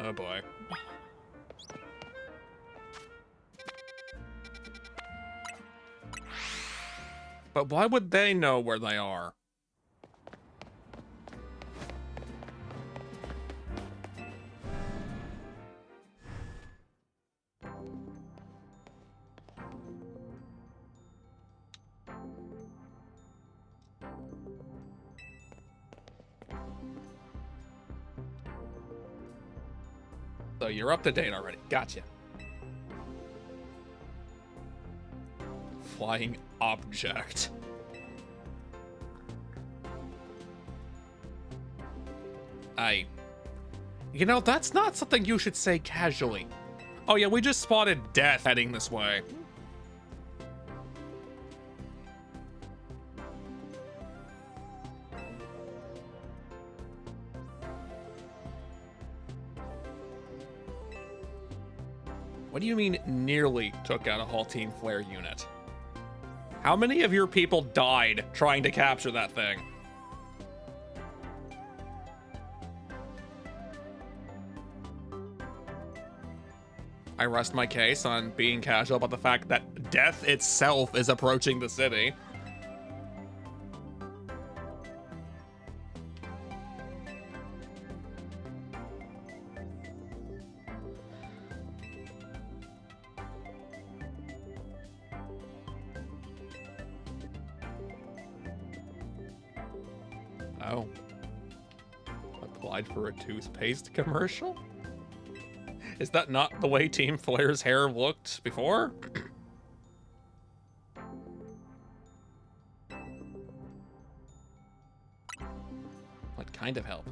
[SPEAKER 1] Oh boy. But why would they know where they are? So you're up to date already. Gotcha. Flying object. You know, that's not something you should say casually. Oh yeah, we just spotted death heading this way. What do you mean nearly took out a whole Team Flare unit? How many of your people died trying to capture that thing? I rest my case on being casual about the fact that death itself is approaching the city. Oh. Applied for a toothpaste commercial? Is that not the way Team Flare's hair looked before? What kind of help?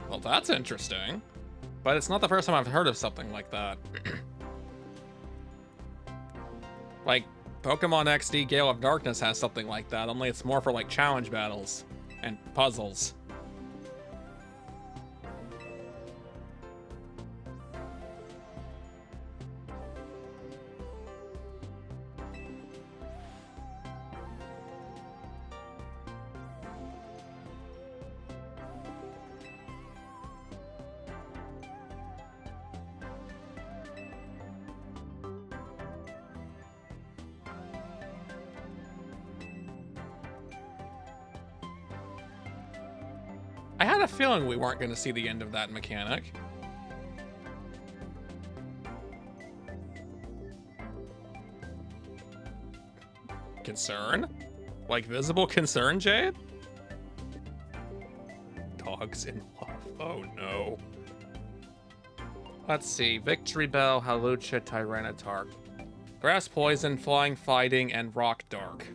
[SPEAKER 1] Well, that's interesting. But it's not the first time I've heard of something like that. Like, Pokemon XD Gale of Darkness has something like that, only it's more for, like, challenge battles and puzzles. I had a feeling we weren't going to see the end of that mechanic. Concern? Like visible concern, Jade? Dogs in love. Oh no. Let's see. Victory Bell, Halucha, Tyranitar. Grass Poison, Flying Fighting, and Rock Dark.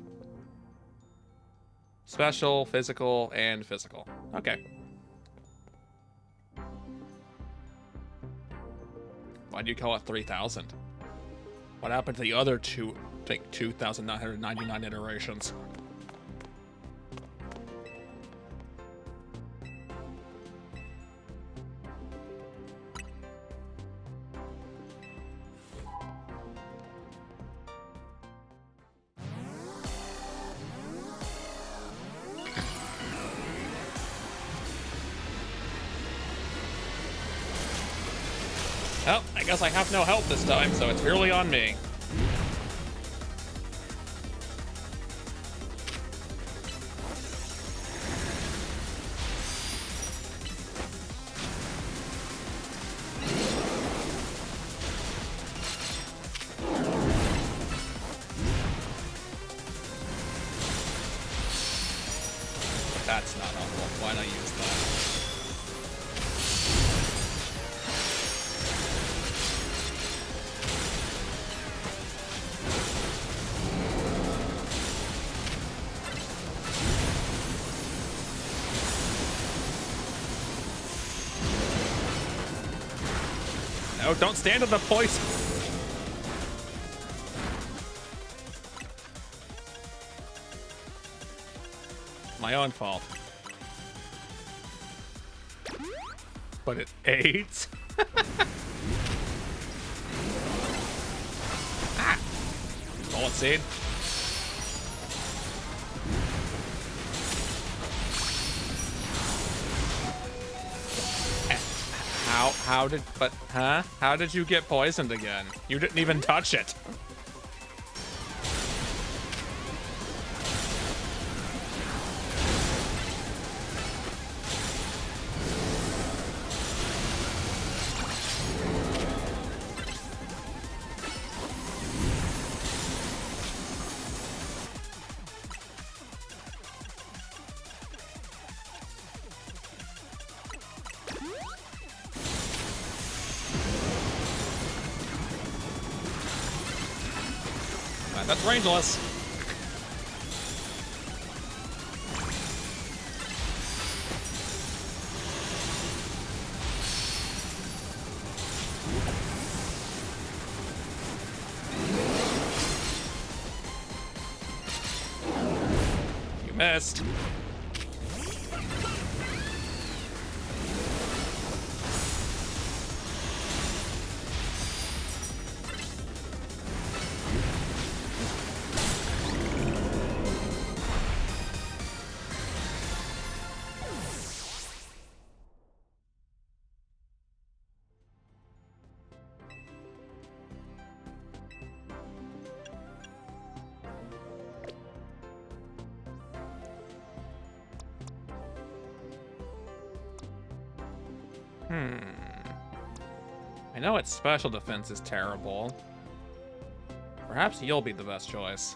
[SPEAKER 1] Special, physical, and physical. Okay. Why do you call it 3,000? What happened to the other two, I think 2,999 iterations? Well, I guess I have no help this time, so it's purely on me. That's not helpful. Why not use that? No, don't stand in the poison. My own fault. But it ate. Ah. Bullet seed. How did you get poisoned again? You didn't even touch it. That's rangeless. You missed. I know its special defense is terrible. Perhaps you'll be the best choice.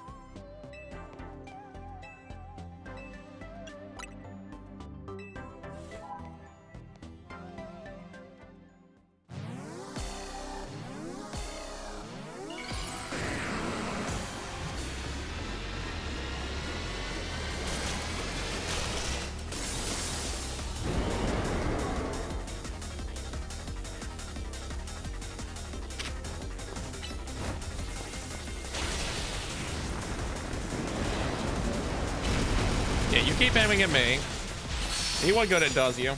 [SPEAKER 1] Yeah, you keep aiming at me. See what good it does you.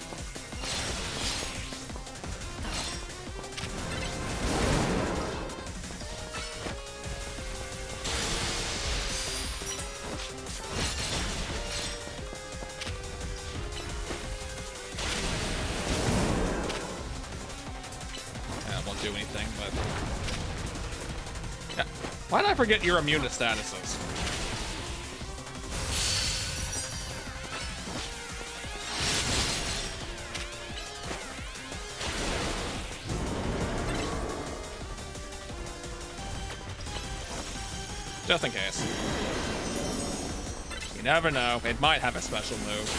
[SPEAKER 1] That won't do anything, but... Yeah. Why did I forget you're immune to statuses? Just in case. You never know. It might have a special move.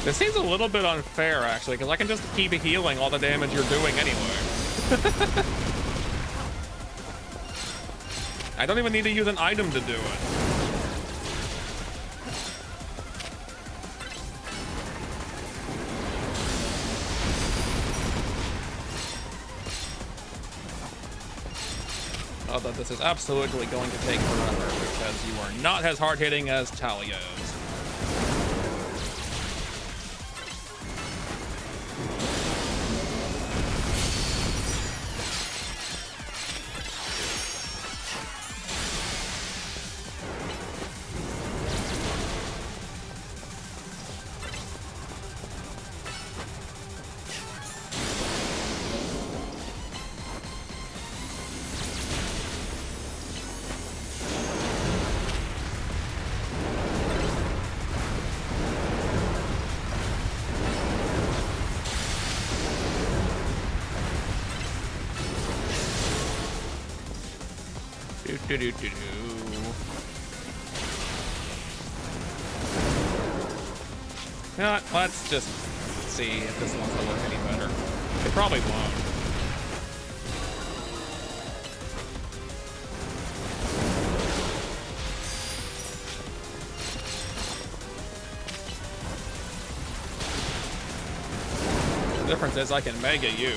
[SPEAKER 1] This seems a little bit unfair, actually, because I can just keep healing all the damage you're doing anyway. I don't even need to use an item to do it. Although this is absolutely going to take forever because you are not as hard-hitting as Talia's. You know what? Let's just see if this one's gonna work any better. It probably won't. The difference is I can mega you.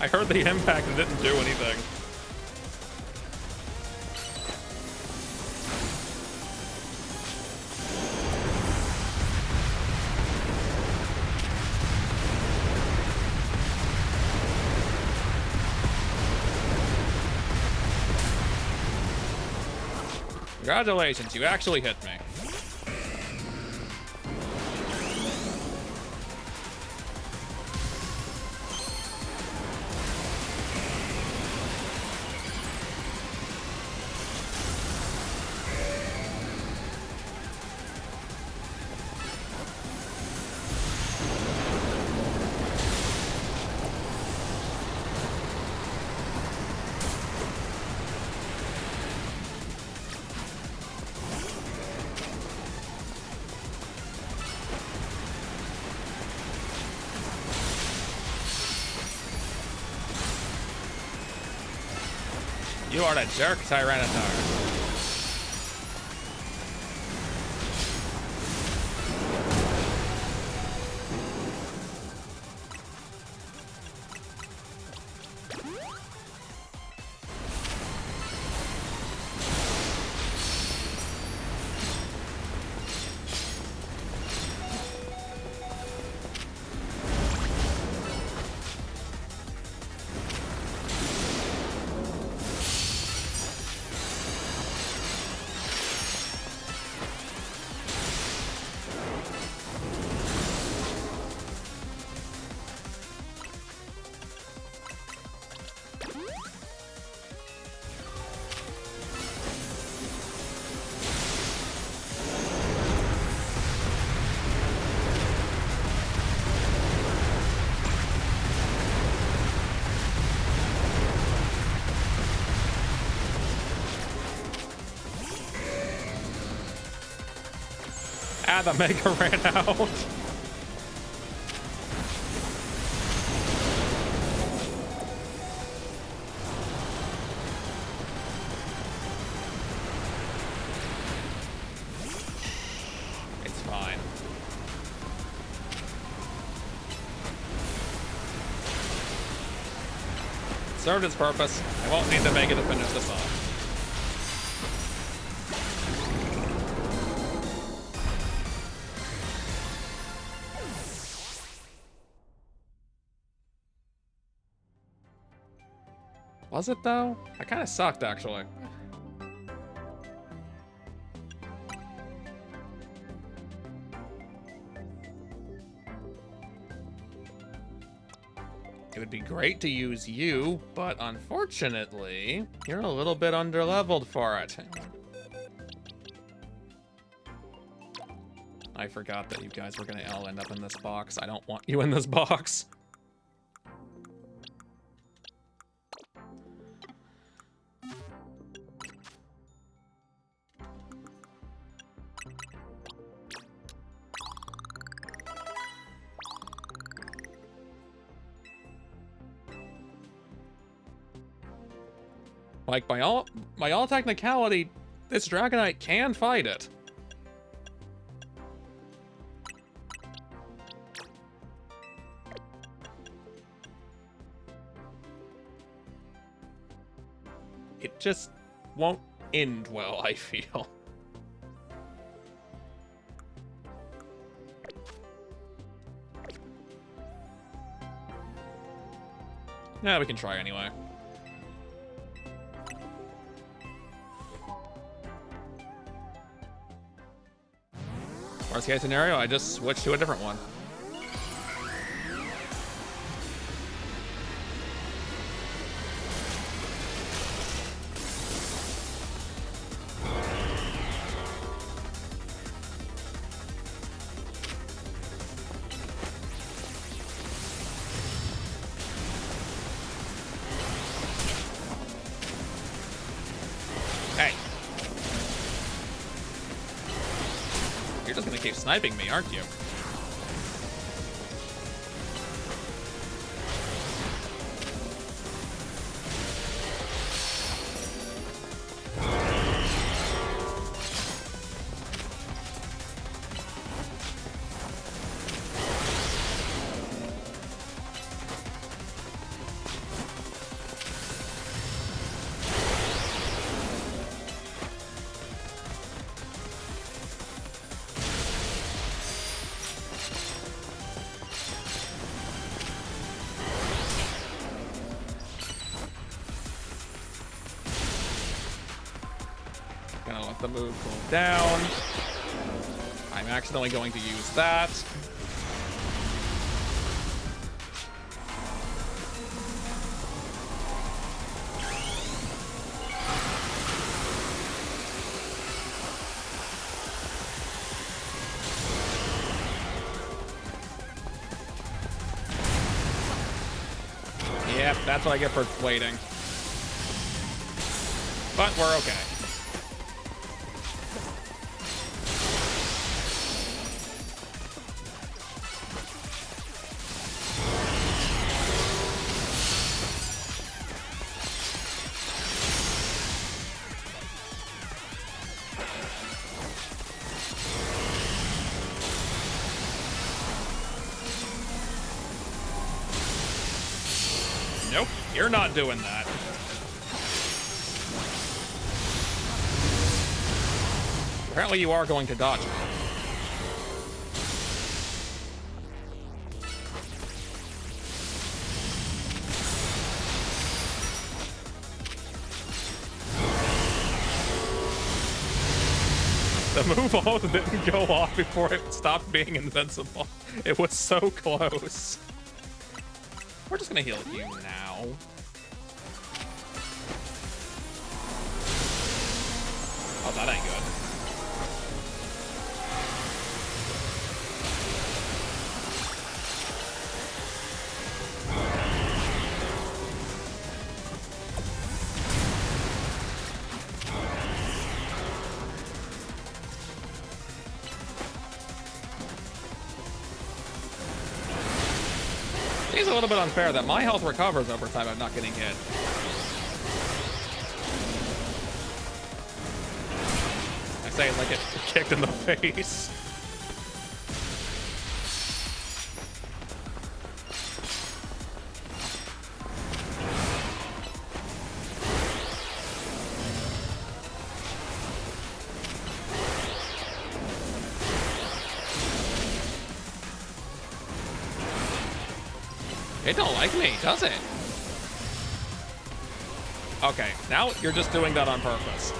[SPEAKER 1] I heard the impact and didn't do anything. Congratulations, you actually hit me. You are a jerk, Tyranitar. Ah, the Mega ran out. It's fine. It served its purpose. I won't need the Mega to finish this off. Was it though? I kind of sucked actually. It would be great to use you, but unfortunately, you're a little bit underleveled for it. I forgot that you guys were gonna all end up in this box. I don't want you in this box. Like, by all technicality, this Dragonite can fight it. It just won't end well, I feel. Yeah, we can try anyway. Worst case scenario, I just switch to a different one. Hey. You're just gonna keep sniping me, aren't you? Gonna let the move cool down. I'm accidentally going to use that. Yep, that's what I get for waiting. But we're okay. Nope, you're not doing that. Apparently you are going to dodge me. The move almost didn't go off before it stopped being invincible. It was so close. We're just gonna heal you now. Oh, that ain't good. It's a little bit unfair that my health recovers over time. I'm not getting hit. I say it like it kicked in the face. It don't like me, does it? Okay, now you're just doing that on purpose.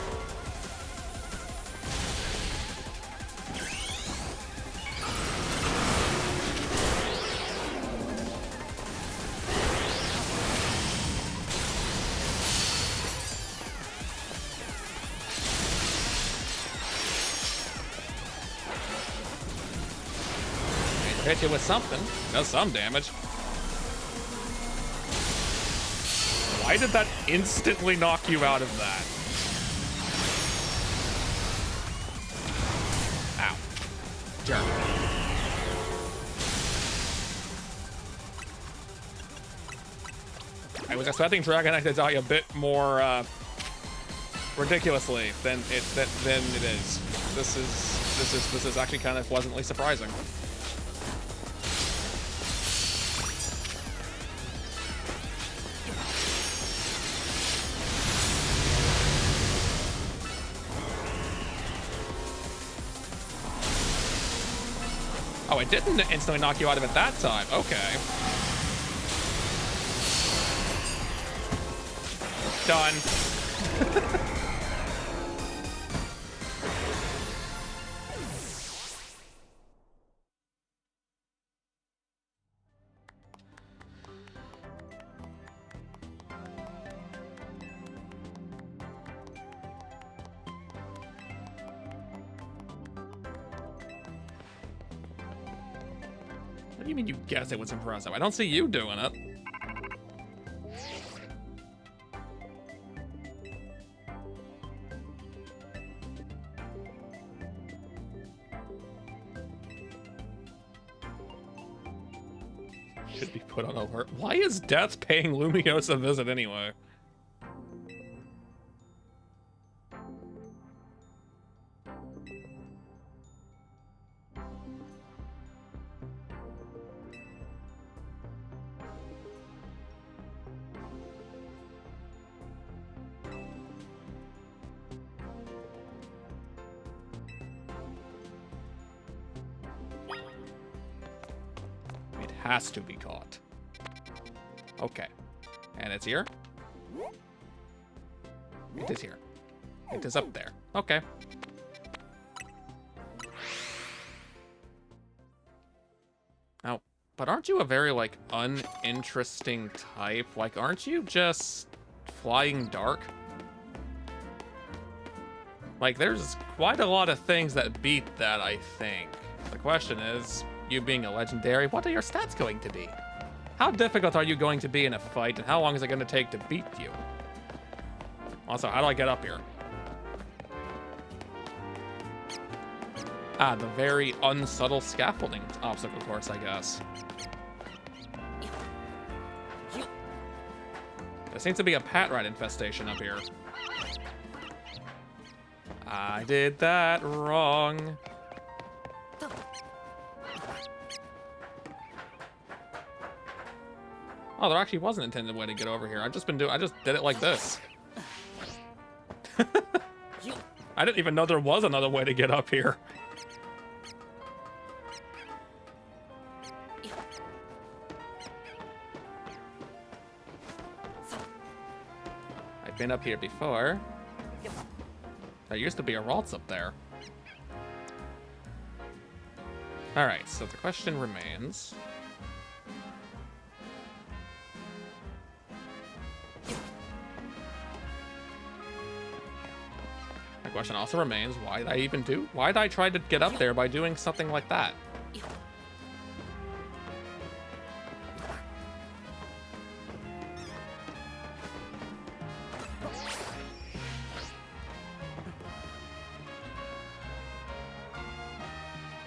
[SPEAKER 1] Hit you with something. Does some damage. Why did that instantly knock you out of that? Ow. Jerk. I was expecting Dragonite to die a bit more ridiculously than it is. This is actually kind of pleasantly surprising. Oh, it didn't instantly knock you out of it that time. Okay. Done. What do you mean you guessed it was impressive? I don't see you doing it. Should be put on alert. Why is Death paying Lumiose a visit anyway? Has to be caught. Okay. And it's here? It is here. It is up there. Okay. Now, but aren't you a very, like, uninteresting type? Like, aren't you just flying dark? Like, there's quite a lot of things that beat that, I think. The question is, you being a legendary, what are your stats going to be? How difficult are you going to be in a fight, and how long is it going to take to beat you? Also, how do I get up here? Ah, the very unsubtle scaffolding obstacle course, I guess. There seems to be a pat rat infestation up here. I did that wrong. Oh, there actually was an intended way to get over here. I just did it like this. I didn't even know there was another way to get up here. I've been up here before. There used to be a Ralts up there. Alright, so the question remains. The question also remains, why did I try to get up there by doing something like that?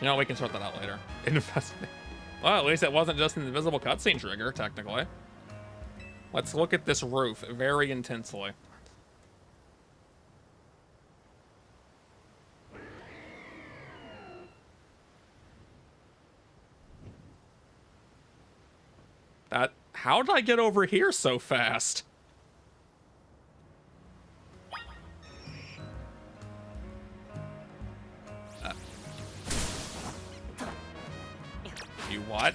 [SPEAKER 1] You know, we can sort that out later. Well, at least it wasn't just an invisible cutscene trigger, technically. Let's look at this roof very intensely. How did I get over here so fast? You what?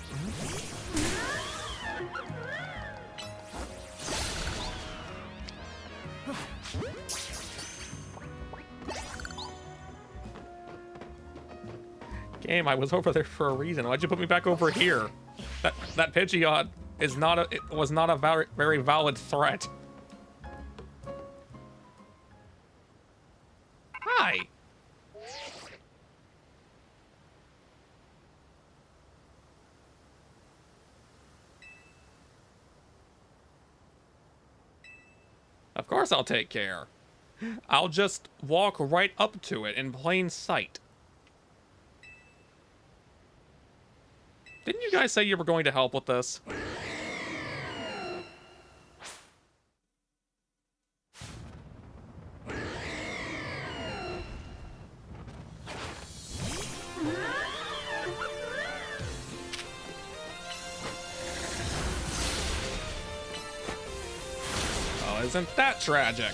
[SPEAKER 1] Game, I was over there for a reason. Why'd you put me back over here? That Pidgeot was not a very valid threat. Hi. Of course I'll take care. I'll just walk right up to it in plain sight. Didn't you guys say you were going to help with this? Oh, isn't that tragic?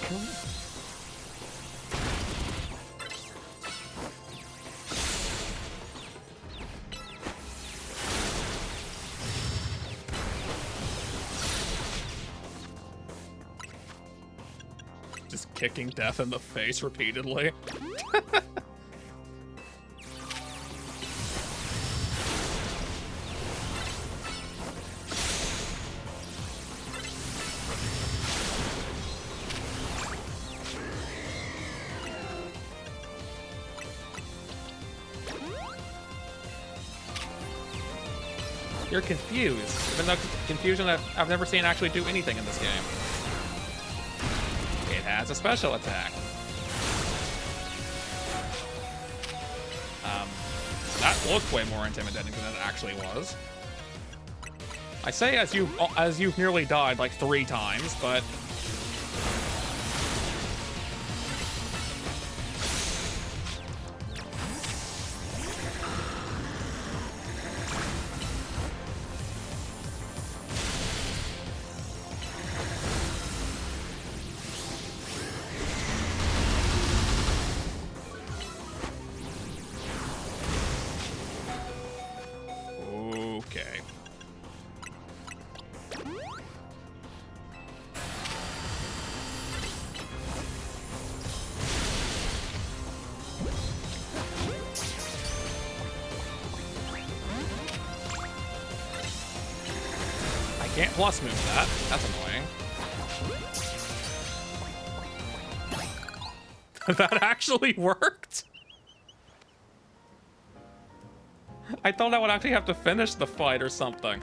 [SPEAKER 1] Just kicking death in the face repeatedly. You're confused, even though confusion I've never seen actually do anything in this game. It has a special attack. That looked way more intimidating than it actually was. I say as you've nearly died like 3 times, but Can't plus move that. That's annoying. That actually worked? I thought I would actually have to finish the fight or something.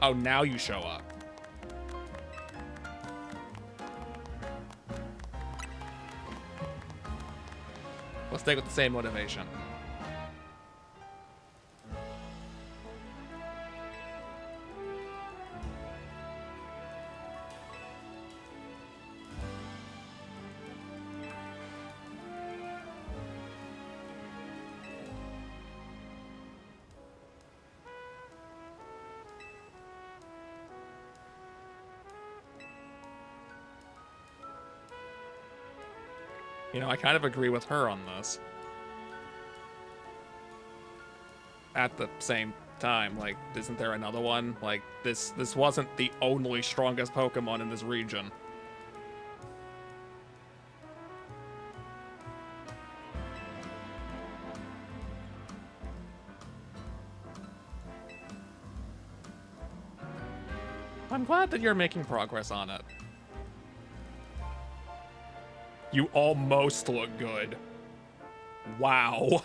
[SPEAKER 1] Oh, now you show up. Let's stick with the same motivation. You know, I kind of agree with her on this. At the same time, like, isn't there another one? Like, this wasn't the only strongest Pokemon in this region. I'm glad that you're making progress on it. You almost look good. Wow.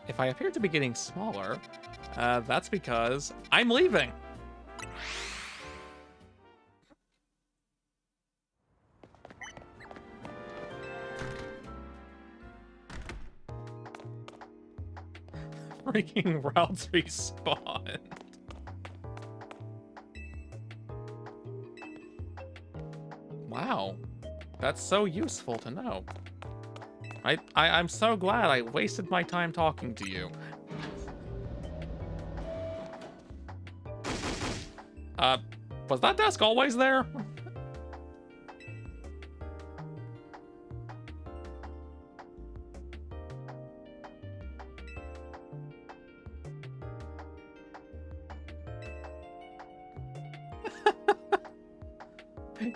[SPEAKER 1] If I appear to be getting smaller, that's because I'm leaving. Freaking routes respawned. Wow. That's so useful to know. I'm so glad I wasted my time talking to you. Was that desk always there?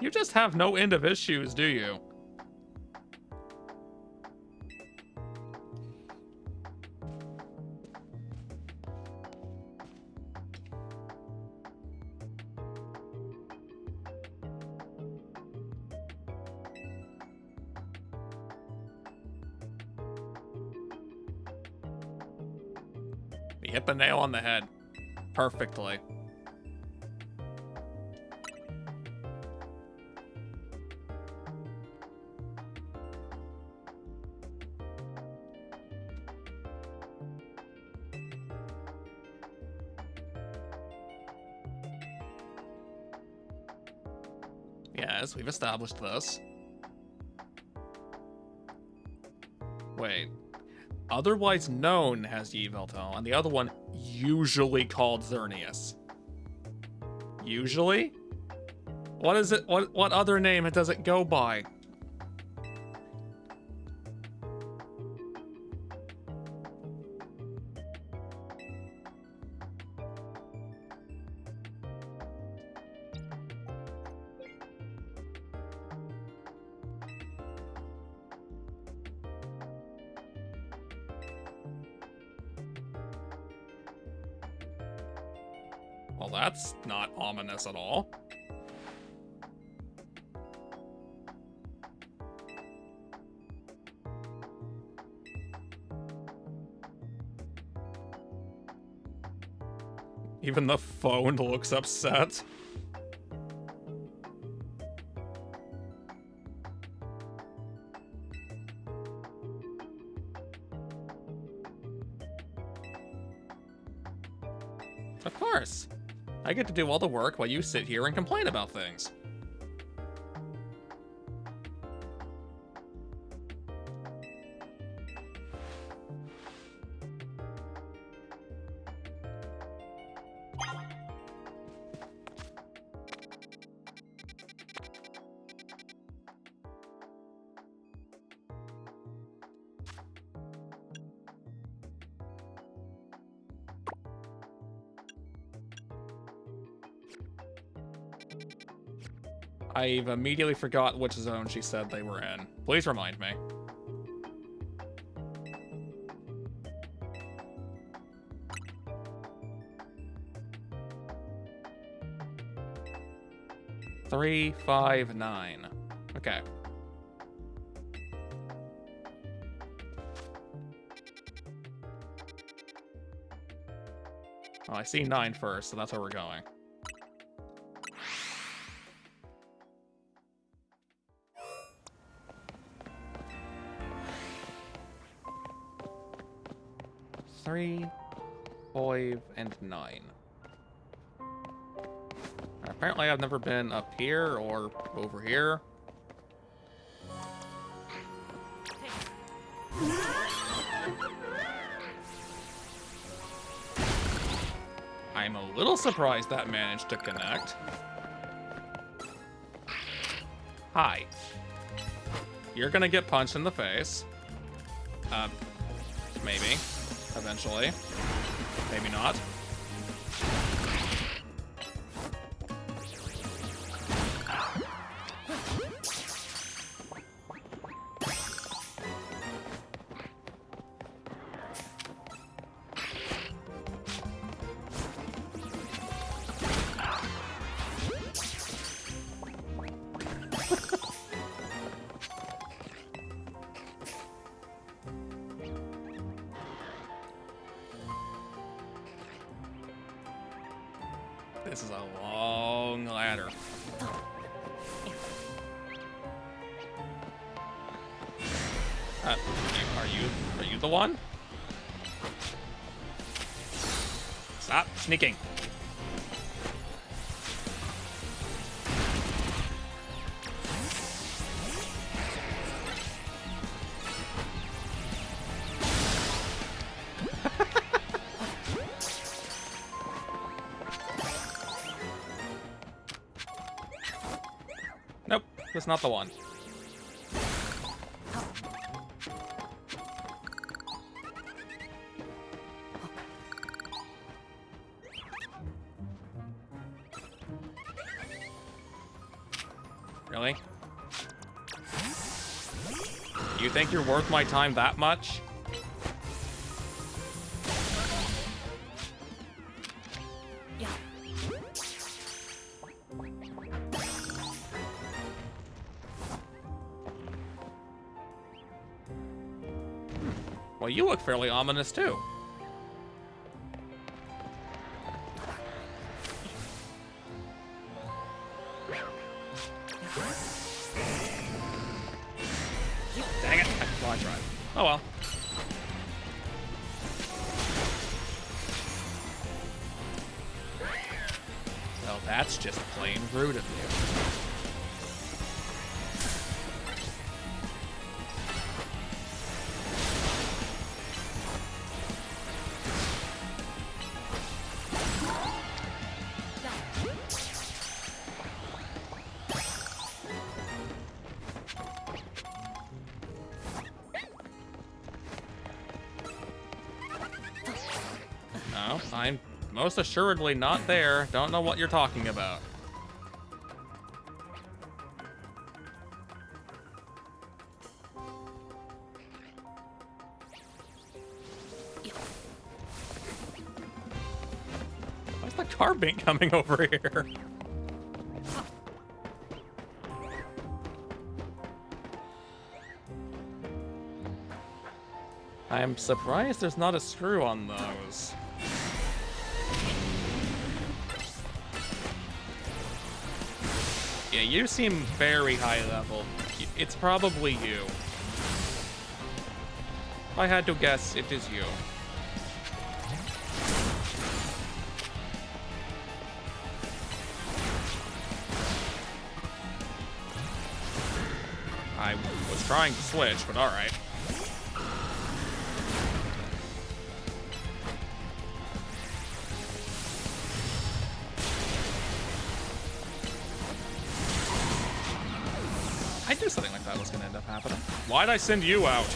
[SPEAKER 1] You just have no end of issues, do you? You hit the nail on the head. Perfectly. Yes, we've established this. Wait. Otherwise known as Yveltal, and the other one usually called Xerneas. Usually? What is it? What other name does it go by? Well, that's not ominous at all. Even the phone looks upset. Of course. I get to do all the work while you sit here and complain about things. I've immediately forgot which zone she said they were in. Please remind me. Three, 5, 9. Okay. Well, I see 9 first, so that's where we're going. Three, 5, and 9. Apparently I've never been up here or over here. I'm a little surprised that managed to connect. Hi. You're gonna get punched in the face. Maybe. Eventually. Maybe not. This is a long ladder. Are you the one? Stop sneaking. Nope, that's not the one. Really? You think you're worth my time that much?
[SPEAKER 2] Yeah.
[SPEAKER 1] Well, you look fairly ominous too. Dang it. Well, I tried. Oh well. Well, that's just plain rude of you. No, I'm most assuredly not there. Don't know what you're talking about. Why's the car bank coming over here? I'm surprised there's not a screw on those. Yeah, you seem very high level. It's probably you. If I had to guess, it is you. I was trying to switch, but alright. I knew something like that was going to end up happening. Why'd I send you out?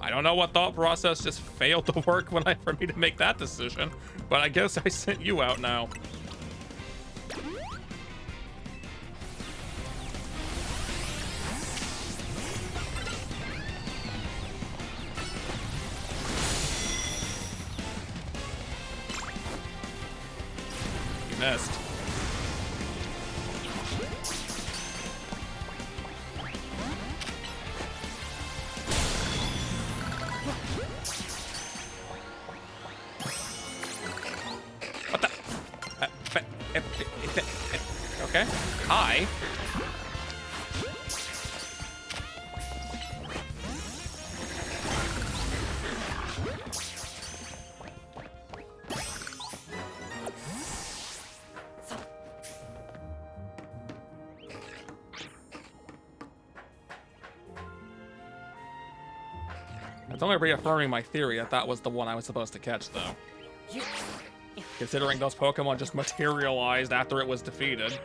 [SPEAKER 1] I don't know what thought process just failed to work for me to make that decision, but I guess I sent you out now. You missed. What the? Okay. Hi. It's only reaffirming my theory that that was the one I was supposed to catch, though. Considering those Pokemon just materialized after it was defeated.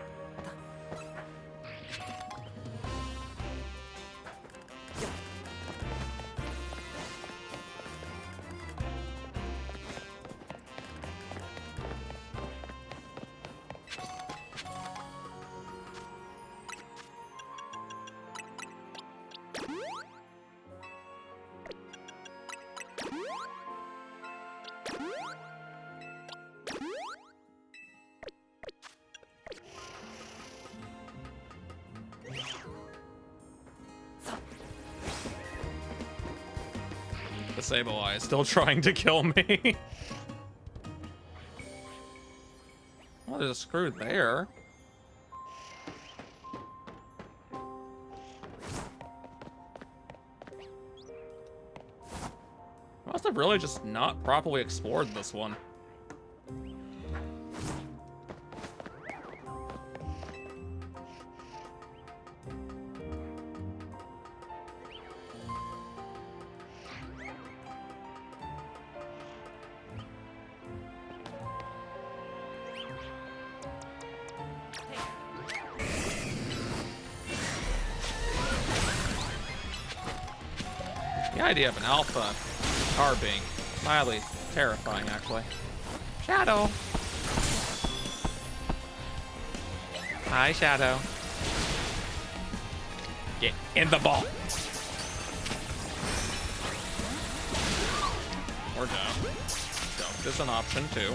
[SPEAKER 1] The Sableye is still trying to kill me. Oh, there's a screw there. I must have really just not properly explored this one. The idea of an alpha car being mildly terrifying, actually. Shadow! Hi, Shadow. Get in the ball! Or don't. Don't is an option, too.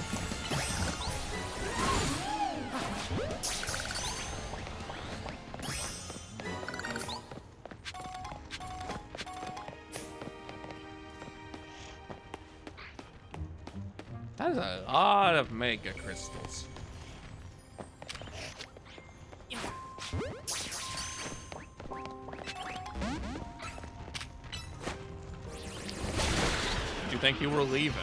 [SPEAKER 1] That is a lot of Mega Crystals. Did you think you were leaving?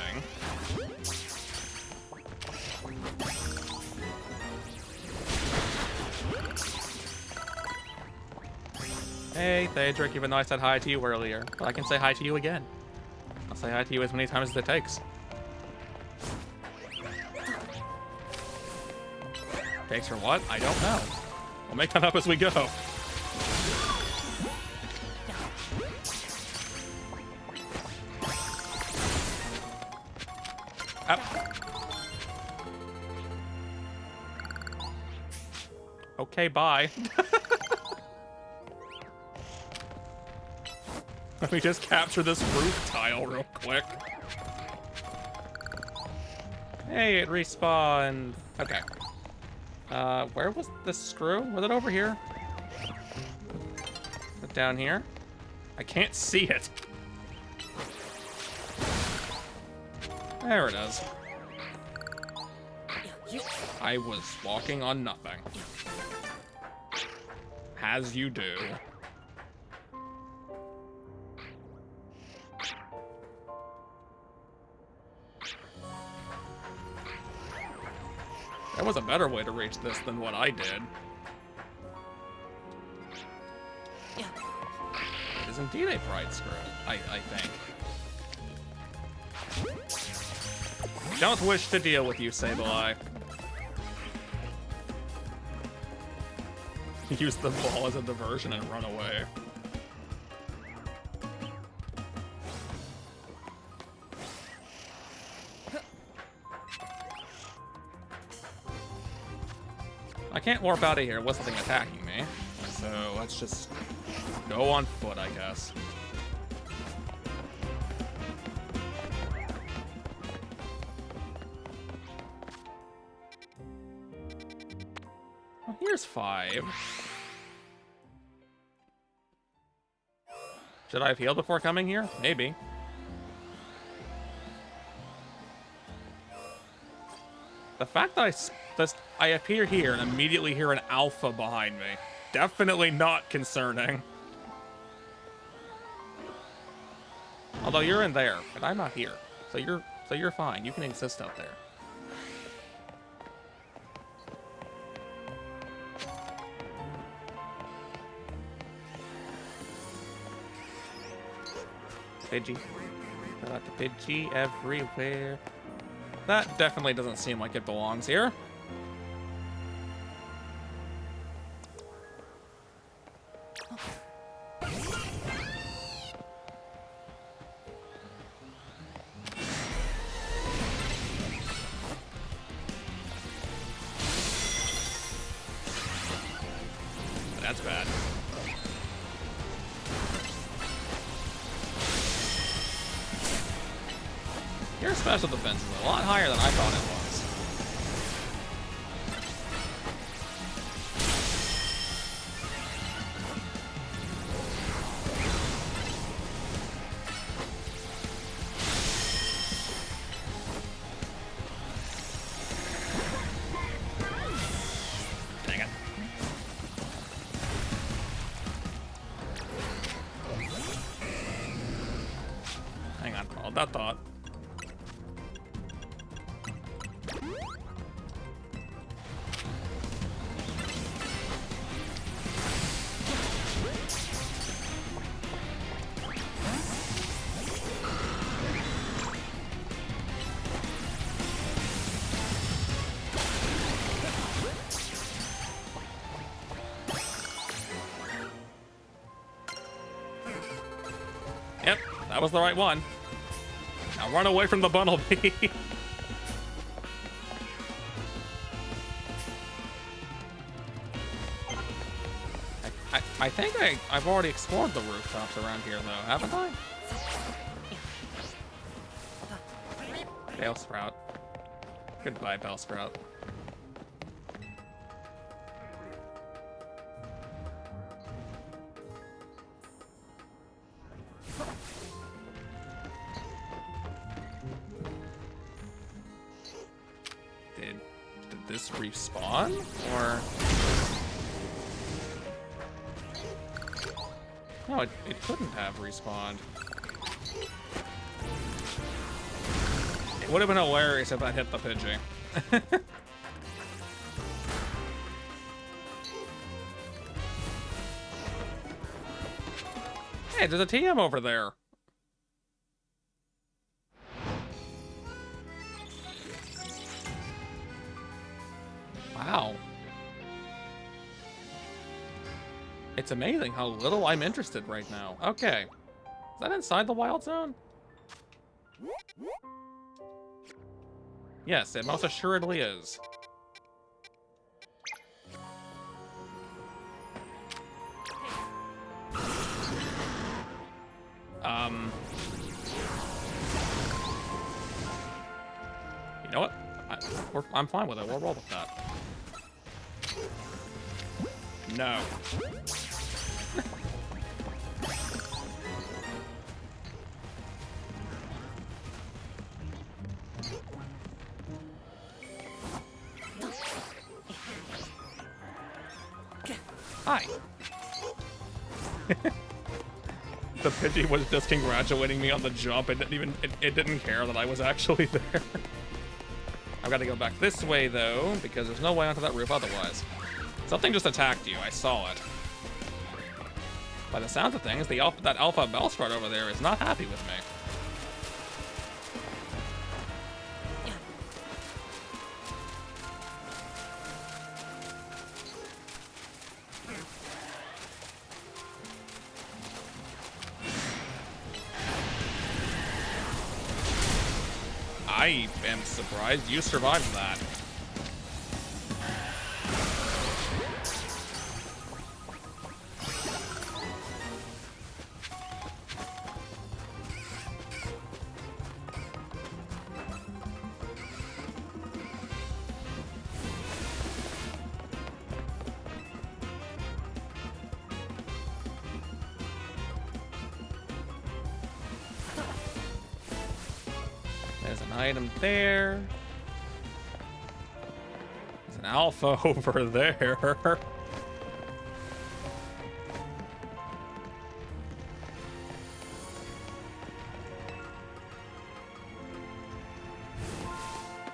[SPEAKER 1] Hey, Theodric, even though I said hi to you earlier, but I can say hi to you again. I'll say hi to you as many times as it takes. Takes for what? I don't know. We'll make that up as we go. Up. Okay, bye. Let me just capture this roof tile real quick. Hey, it respawned. Okay. Where was the screw? Was it over here? Is it down here? I can't see it. There it is. I was walking on nothing. As you do. There was a better way to reach this than what I did. It is indeed a pride screw, I think. Don't wish to deal with you, Sableye. Use the ball as a diversion and run away. I can't warp out of here with something attacking me, so let's just go on foot, I guess. Here's 5. Should I have healed before coming here? Maybe. The fact that I appear here and immediately hear an alpha behind me, definitely not concerning. Although you're in there, and I'm not here, so you're fine. You can exist out there. Pidgey. Got the Pidgey everywhere. That definitely doesn't seem like it belongs here. That's bad. Your special defense is a lot higher than I thought it was. Dang it. Hang on, hold that thought. Yep, that was the right one. Now run away from the Bunnelby. I think I've already explored the rooftops around here, though, haven't I? Bellsprout. Goodbye, Bellsprout. Did this respawn? Or... No, it couldn't have respawned. It would have been hilarious if I hit the Pidgey. Hey, there's a TM over there. Wow. It's amazing how little I'm interested right now. Okay. Is that inside the wild zone? Yes, it most assuredly is. You know what? I'm fine with it. We'll roll with that. No. Hi. The Pidgey was just congratulating me on the jump. It didn't care that I was actually there. I've got to go back this way though, because there's no way onto that roof otherwise. Something just attacked you. I saw it. By the sounds of things, that Alpha Bellsprout over there is not happy with me. I am surprised you survived that. An item there. There's an alpha over there.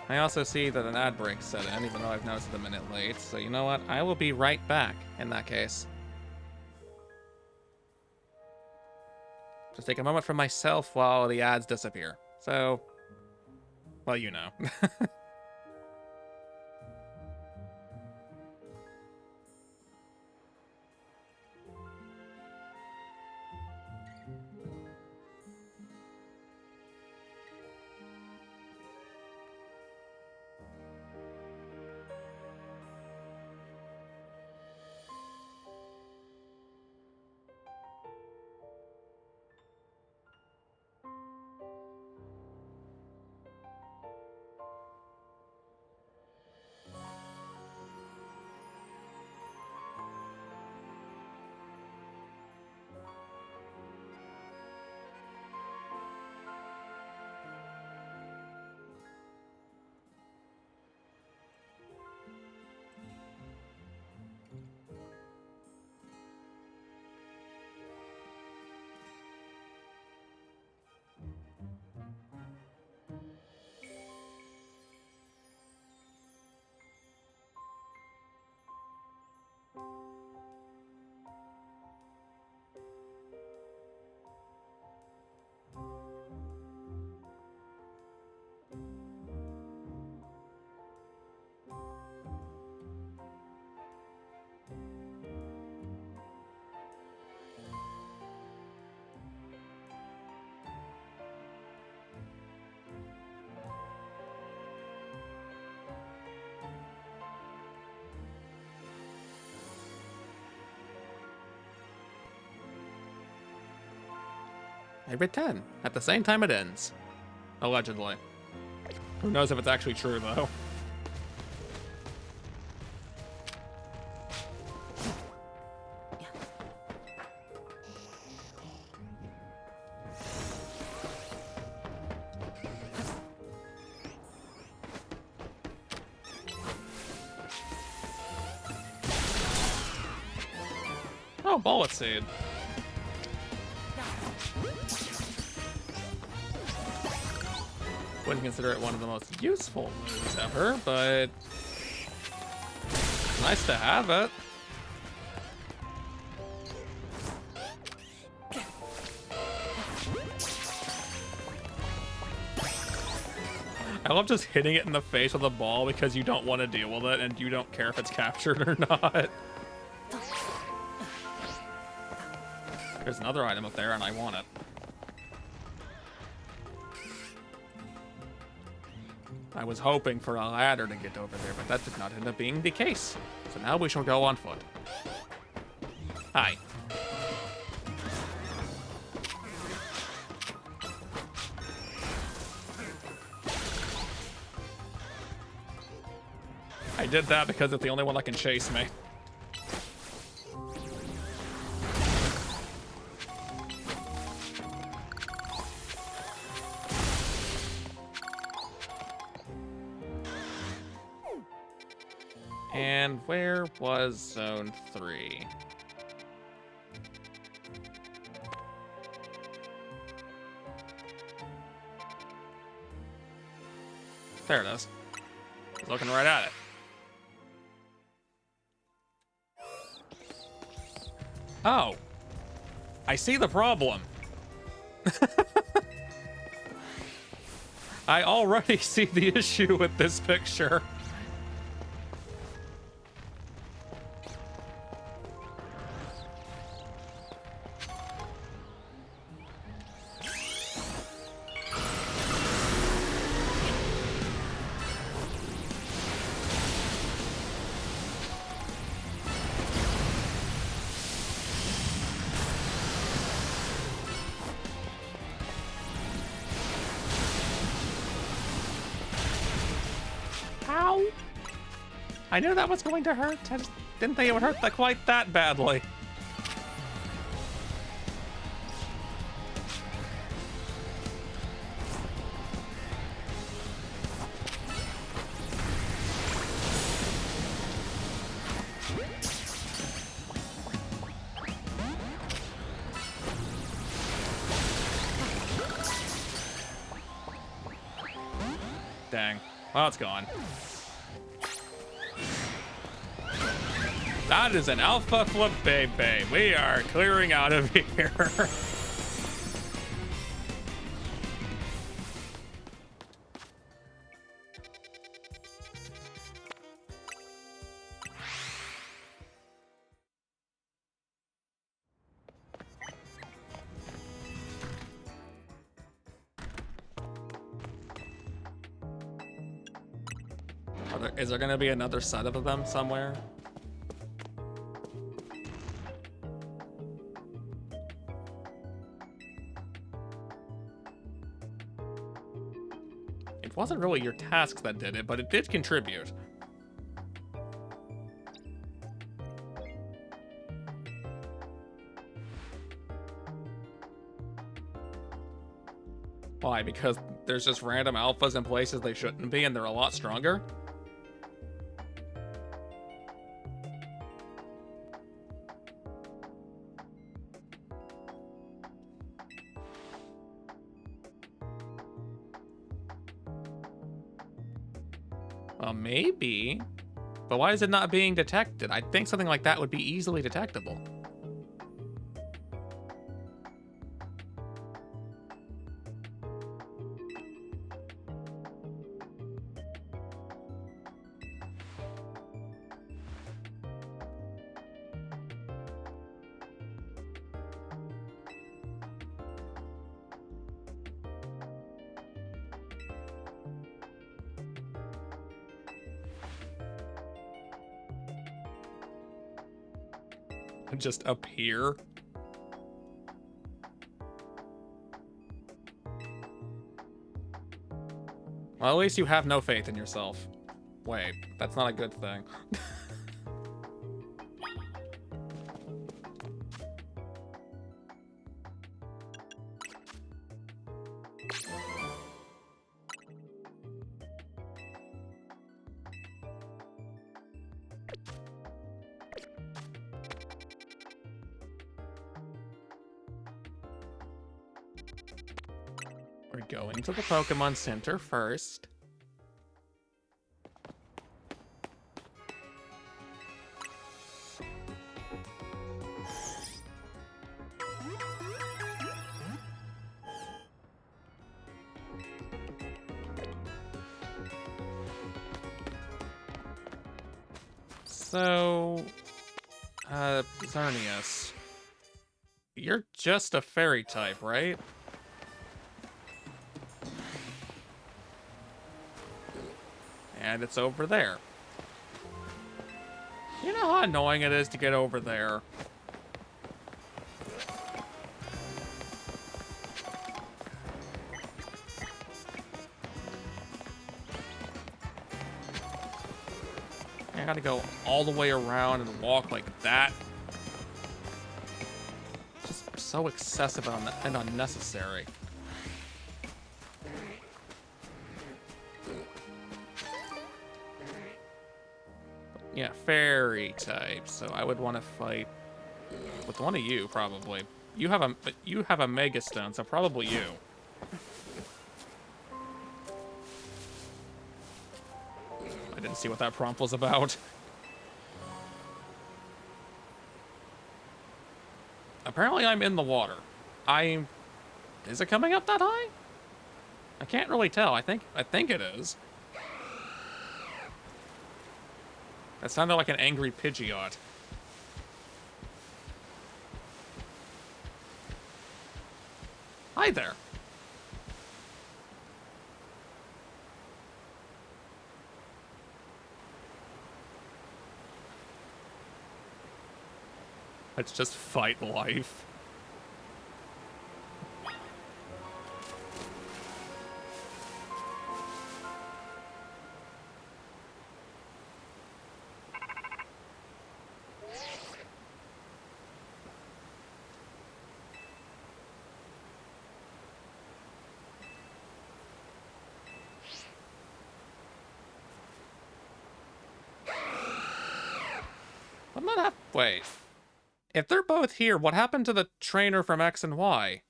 [SPEAKER 1] I also see that an ad break set in, even though I've noticed it a minute late. So you know what? I will be right back in that case. Just take a moment for myself while the ads disappear. So, well, you know. Every 10, at the same time it ends. Allegedly. Who knows if it's actually true, though. Oh, bullet seed. Wouldn't consider it one of the most useful moves ever, but it's nice to have it. I love just hitting it in the face with a ball because you don't want to deal with it and you don't care if it's captured or not. There's another item up there and I want it. I was hoping for a ladder to get over there, but that did not end up being the case. So now we shall go on foot. Hi. I did that because it's the only one that can chase me. And where was Zone 3? There it is. I was looking right at it. Oh. I see the problem. I already see the issue with this picture. I knew that was going to hurt. I just didn't think it would hurt quite that badly. Dang. Well, it's gone. That is an alpha flip, baby. We are clearing out of here. Is there gonna be another set of them somewhere? It wasn't really your tasks that did it, but it did contribute. Why? Because there's just random alphas in places they shouldn't be, and they're a lot stronger? Well, maybe. But why is it not being detected? I think something like that would be easily detectable. Just appear. Well, at least you have no faith in yourself. Wait, that's not a good thing. We're going to the Pokemon Center first. So, Xerneas, you're just a fairy type, right? And it's over there. You know how annoying it is to get over there? I gotta go all the way around and walk like that. Just so excessive and unnecessary. Yeah, fairy type. So I would want to fight with one of you, probably. You have a Mega Stone, so probably you. I didn't see what that prompt was about. Apparently I'm in the water. Is it coming up that high? I can't really tell. I think it is. That sounded like an angry Pidgeot. Hi there. Let's just fight life. I'm not wait. If they're both here, what happened to the trainer from X and Y?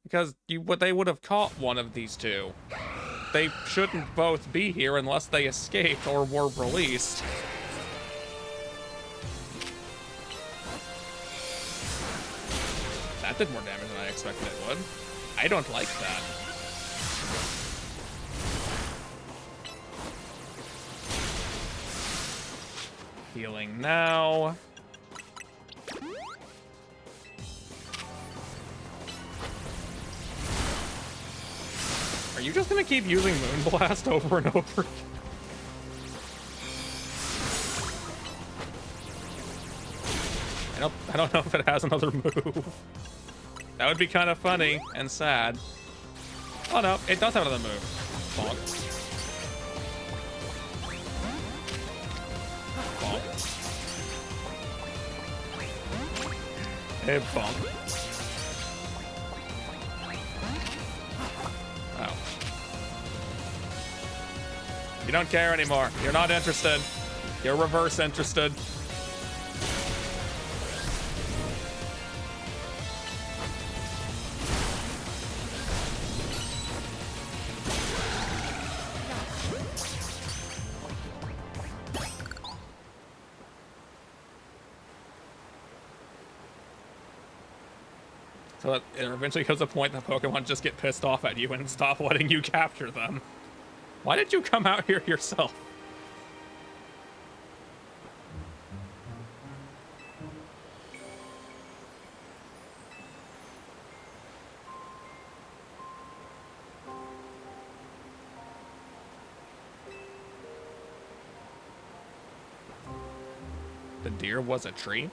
[SPEAKER 1] Because they would have caught one of these two. they shouldn't both be here unless they escaped or were released. That did more damage than I expected it would. I don't like that. Healing now. Are you just gonna keep using Moonblast over and over? I don't know if it has another move. That would be kind of funny and sad. Oh no, it does have another move. Bonk. Bonk. Hey, bonk. Oh. You don't care anymore. You're not interested. You're reverse interested. So that it eventually comes a point that Pokemon just get pissed off at you and stop letting you capture them. Why did you come out here yourself? The deer was a tree?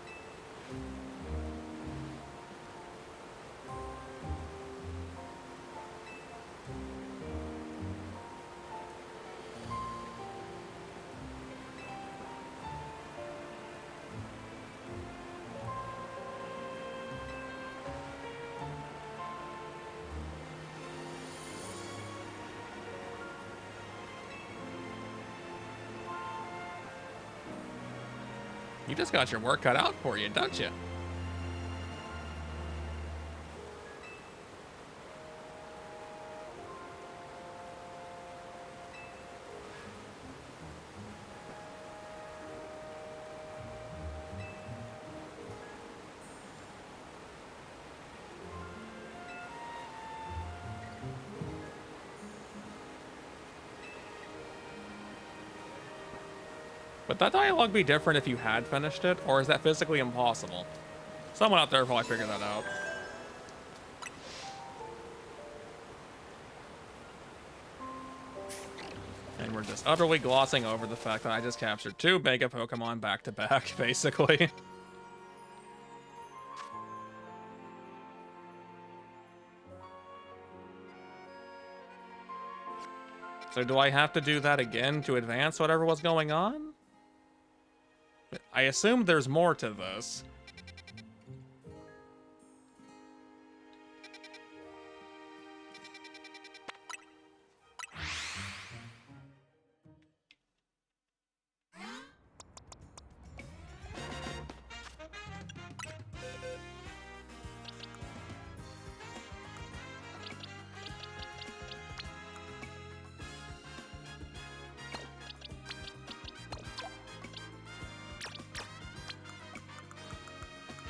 [SPEAKER 1] You just got your work cut out for you, don't you? Would that dialogue be different if you had finished it, or is that physically impossible? Someone out there probably figured that out. And we're just utterly glossing over the fact that I just captured 2 Mega Pokemon back to back, basically. So do I have to do that again to advance whatever was going on? I assume there's more to this.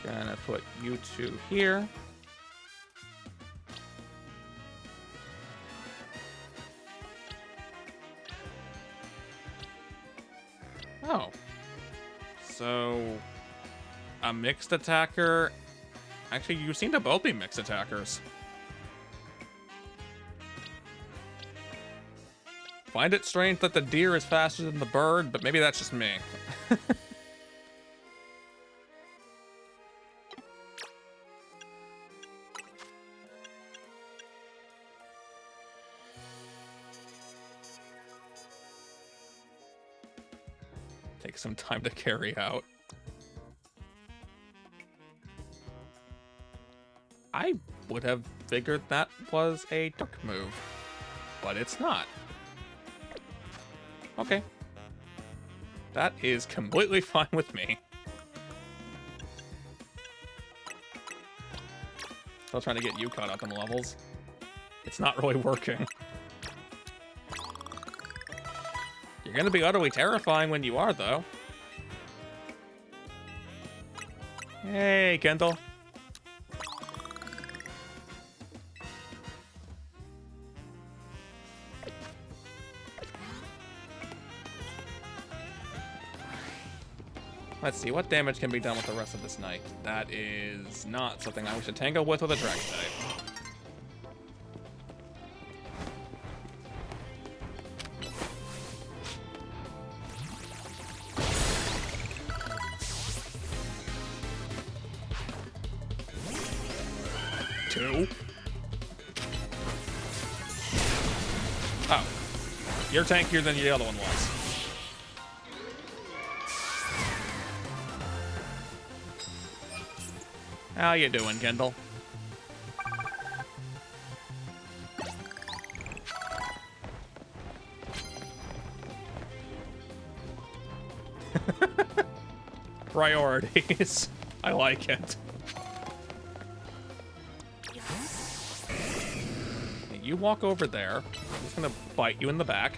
[SPEAKER 1] Gonna put you 2 here. Oh. So, a mixed attacker. Actually, you seem to both be mixed attackers. Find it strange that the deer is faster than the bird, but maybe that's just me. Take some time to carry out. I would have figured that was a duck move, but it's not. Okay. That is completely fine with me. Still trying to get you caught up in levels. It's not really working. You're gonna be utterly terrifying when you are, though. Hey, Kendall. Let's see, what damage can be done with the rest of this knight? That is not something I wish to tangle with a dragon type. Two. Oh. You're tankier than the other one was. How you doing, Kendall? Priorities. I like it. You walk over there. I'm just gonna bite you in the back.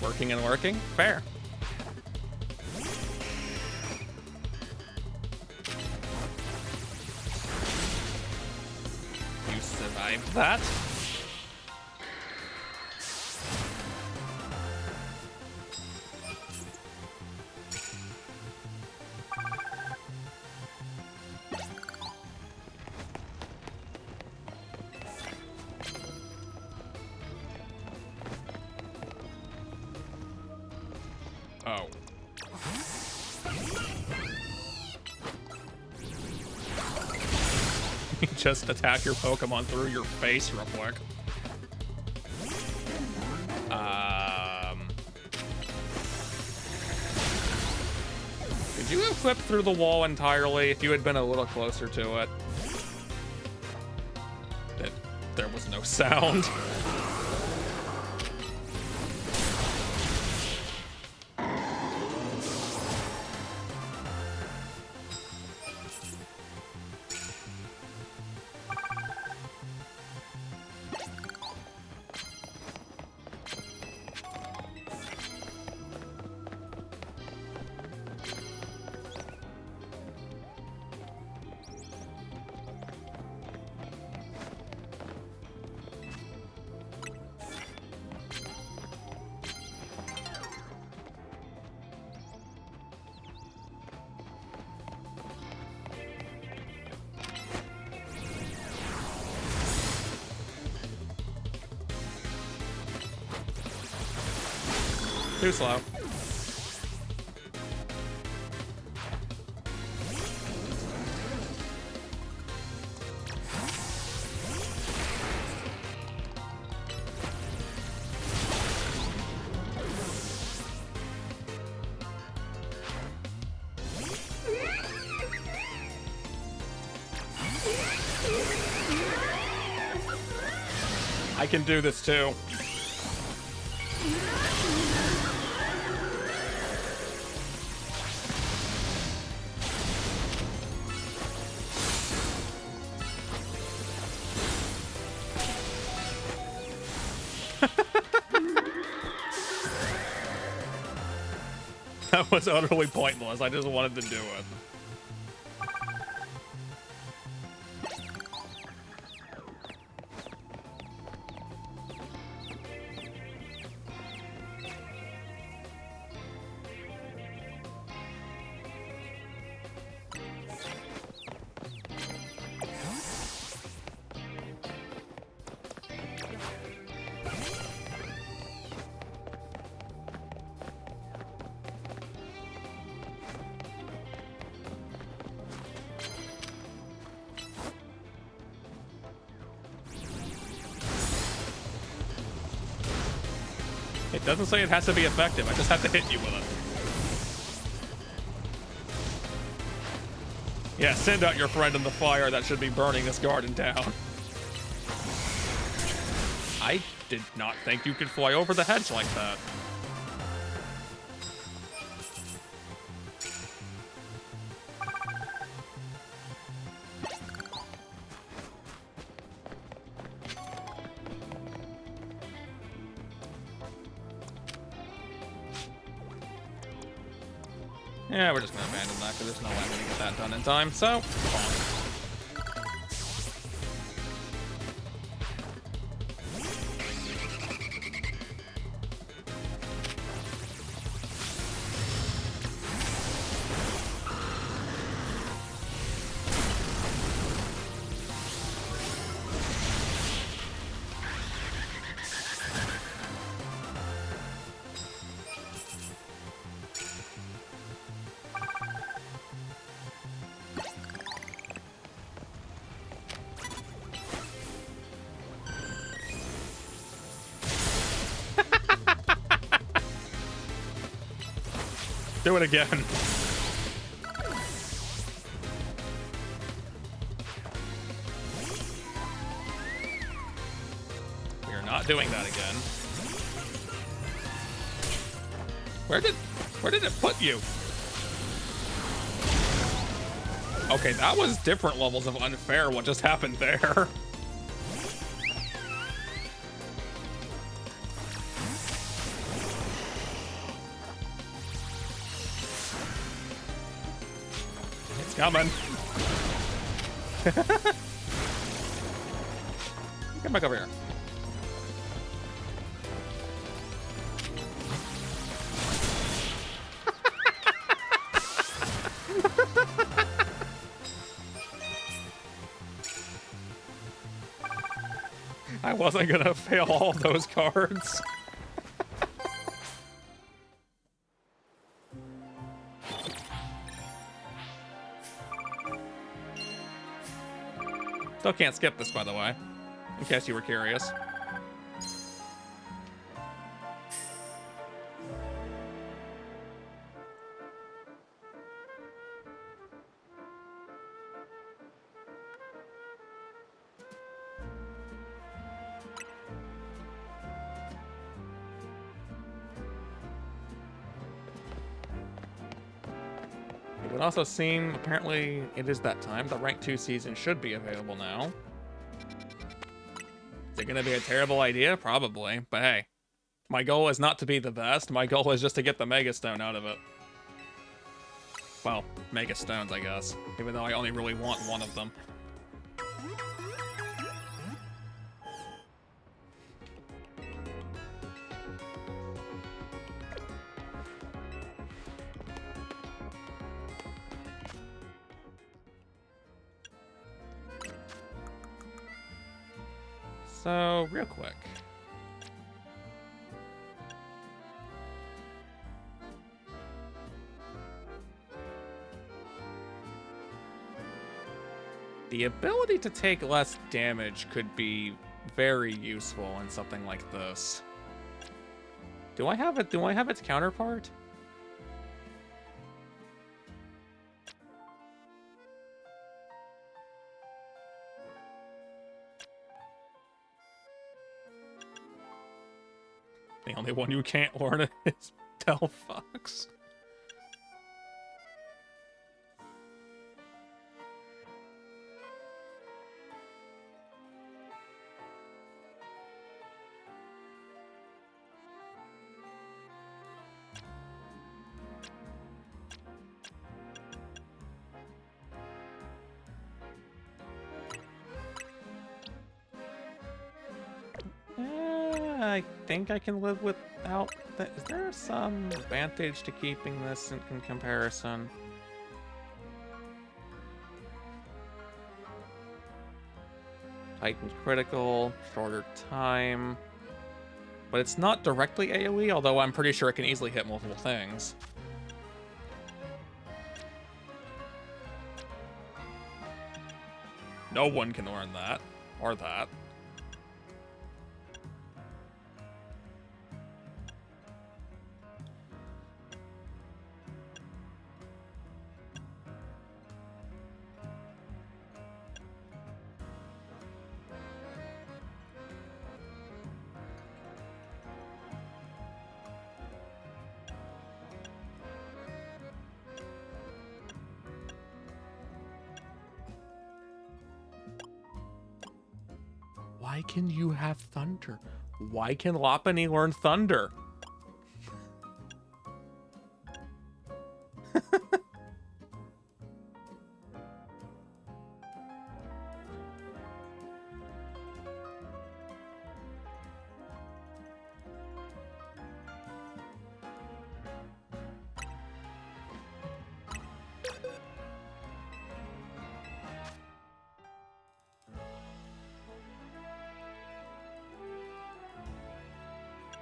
[SPEAKER 1] Working and working? Fair. You survived that. Oh. Just attack your Pokemon through your face real quick. Could you have flipped through the wall entirely if you had been a little closer to it? There was no sound. Too slow. I can do this too. That was utterly pointless. I just wanted to do it. It doesn't say it has to be effective. I just have to hit you with it. Yeah, send out your friend in the fire that should be burning this garden down. I did not think you could fly over the hedge like that. Yeah, we're just gonna abandon that because there's no way I'm gonna get that done in time, so... Do it again. We are not doing that again. Where did it put you? Okay, that was different levels of unfair what just happened there. Coming. Come back over here. I wasn't gonna fail all those cards. Still can't skip this, by the way, in case you were curious. It would also seem, apparently, it is that time. The Rank 2 season should be available now. Is it going to be a terrible idea? Probably. But hey, my goal is not to be the best. My goal is just to get the Mega Stone out of it. Well, Mega Stones, I guess. Even though I only really want one of them. So, real quick. The ability to take less damage could be very useful in something like this. Do I have it? Do I have its counterpart? The only one you can't learn is Delphox. I think I can live without that. Is there some advantage to keeping this in comparison? Titan's critical, shorter time. But it's not directly AoE, although I'm pretty sure it can easily hit multiple things. No one can learn that, or that. Why can you have thunder? Why can Lopunny learn thunder?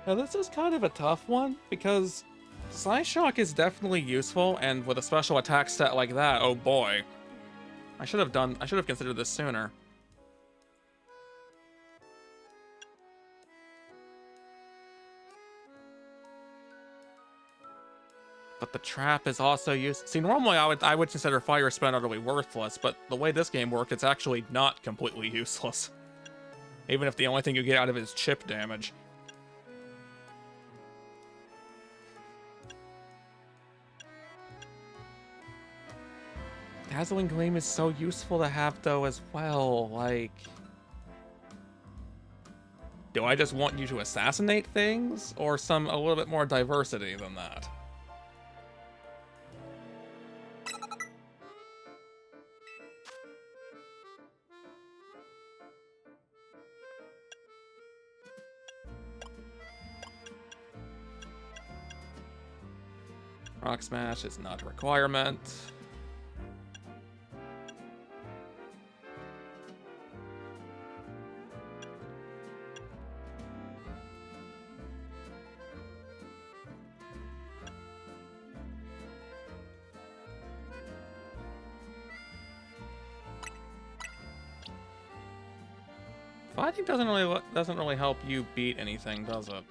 [SPEAKER 1] Now this is kind of a tough one, because Psyshock is definitely useful, and with a special attack stat like that, oh boy. I should have considered this sooner. But the trap is also used. See, normally I would consider Fire Spin utterly worthless, but the way this game worked, it's actually not completely useless. Even if the only thing you get out of it is chip damage. Dazzling Gleam is so useful to have, though, as well. Like, do I just want you to assassinate things, or a little bit more diversity than that? Rock Smash is not a requirement. Fighting doesn't really help you beat anything, does it?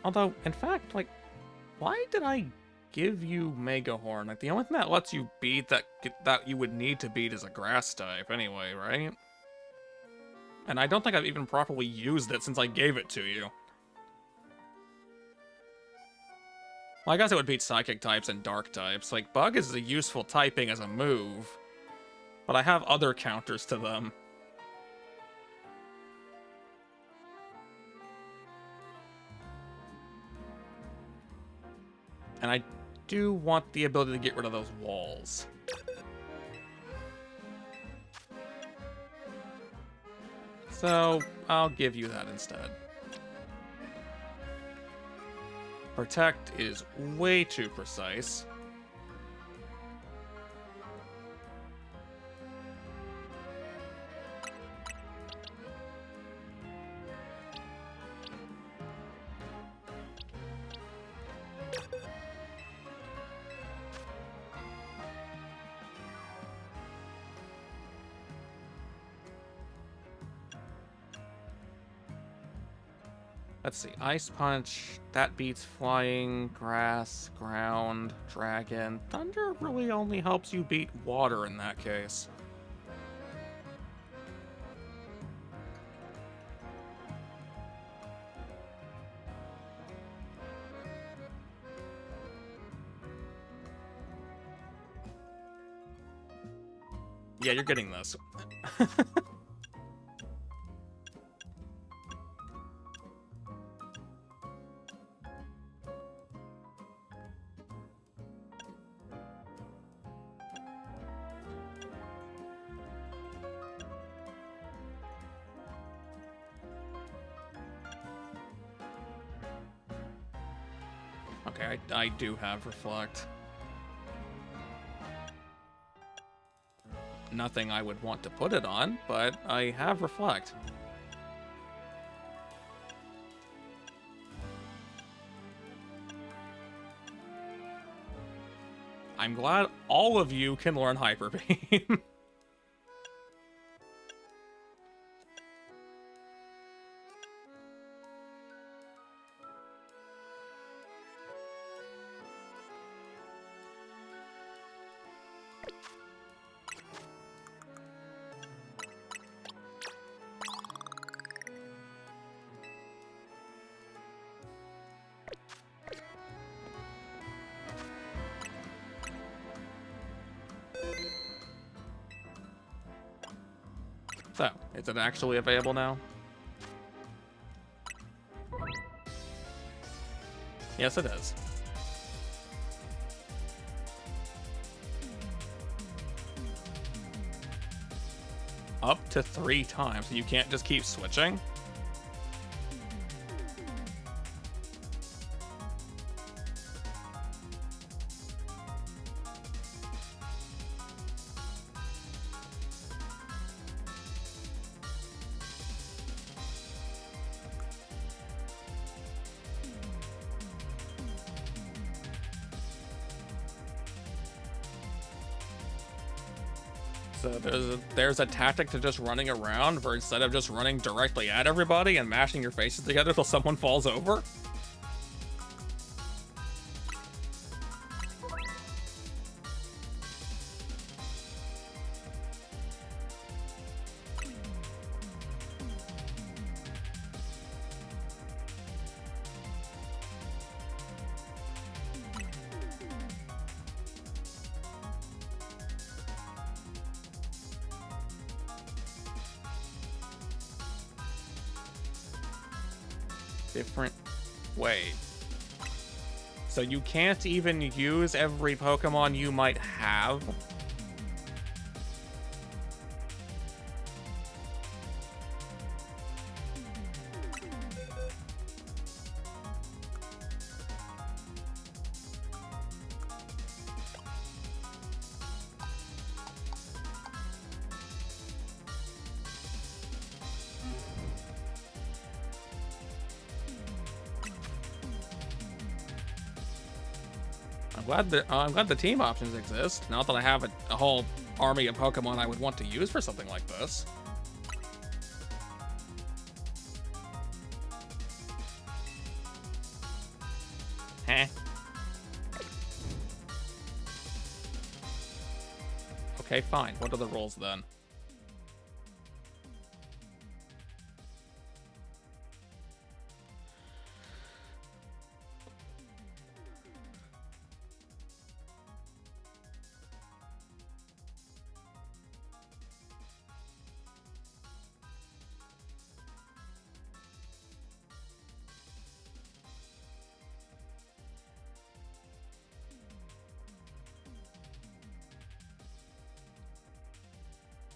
[SPEAKER 1] Although, in fact, like, why did I give you Mega Horn? Like, the only thing that lets you beat that you would need to beat is a grass type anyway, right? And I don't think I've even properly used it since I gave it to you. Well, I guess it would beat Psychic types and Dark types. Like, Bug is a useful typing as a move, but I have other counters to them. And I do want the ability to get rid of those walls. So, I'll give you that instead. Protect is way too precise. Let's see, Ice Punch, that beats Flying, Grass, Ground, Dragon. Thunder really only helps you beat Water in that case. Yeah, you're getting this. Okay, I do have Reflect. Nothing I would want to put it on, but I have Reflect. I'm glad all of you can learn Hyper Beam. So, is it actually available now? Yes, it is. Up to 3 times. You can't just keep switching? So there's a tactic to just running around, where instead of just running directly at everybody and mashing your faces together till someone falls over. Different way. So you can't even use every Pokemon you might have? I'm glad the team options exist. Not that I have a whole army of Pokemon I would want to use for something like this. Heh. Okay, fine. What are the rules then?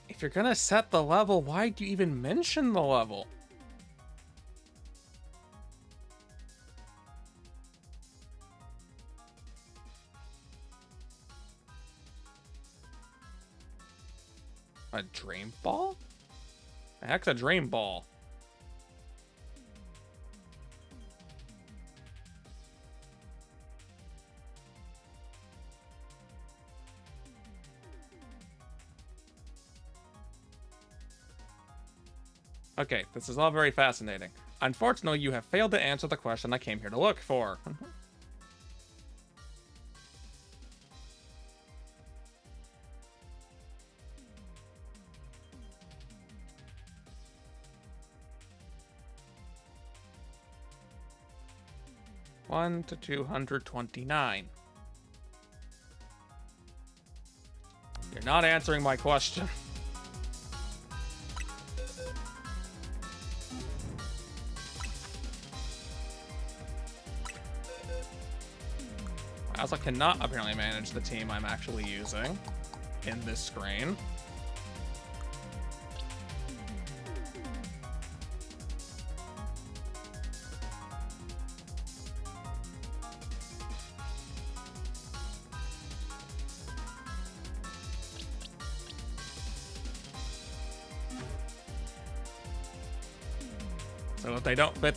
[SPEAKER 1] If you're gonna set the level, why do you even mention the level? A Dream Ball? The heck's a Dream Ball? Okay, this is all very fascinating. Unfortunately, you have failed to answer the question I came here to look for. One to 229. You're not answering my question. I also cannot apparently manage the team I'm actually using in this screen. So if they don't fit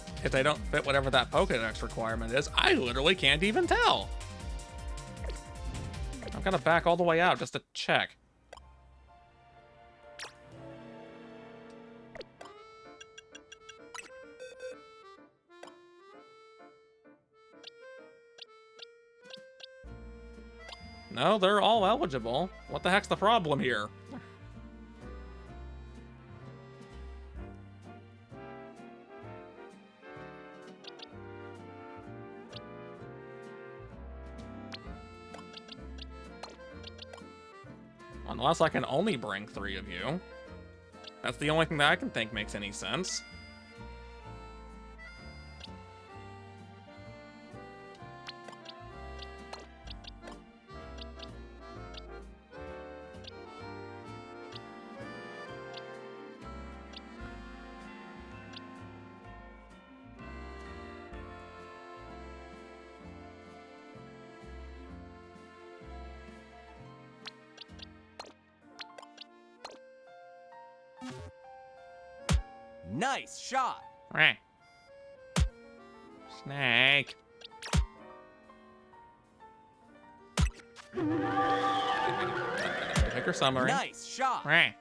[SPEAKER 1] whatever that Pokédex requirement is, I literally can't even tell. I'm gonna back all the way out just to check. No, they're all eligible. What the heck's the problem here? Unless I can only bring 3 of you. That's the only thing that I can think makes any sense.
[SPEAKER 2] Nice shot.
[SPEAKER 1] Snake. If your summary.
[SPEAKER 2] Nice shot.
[SPEAKER 1] Right.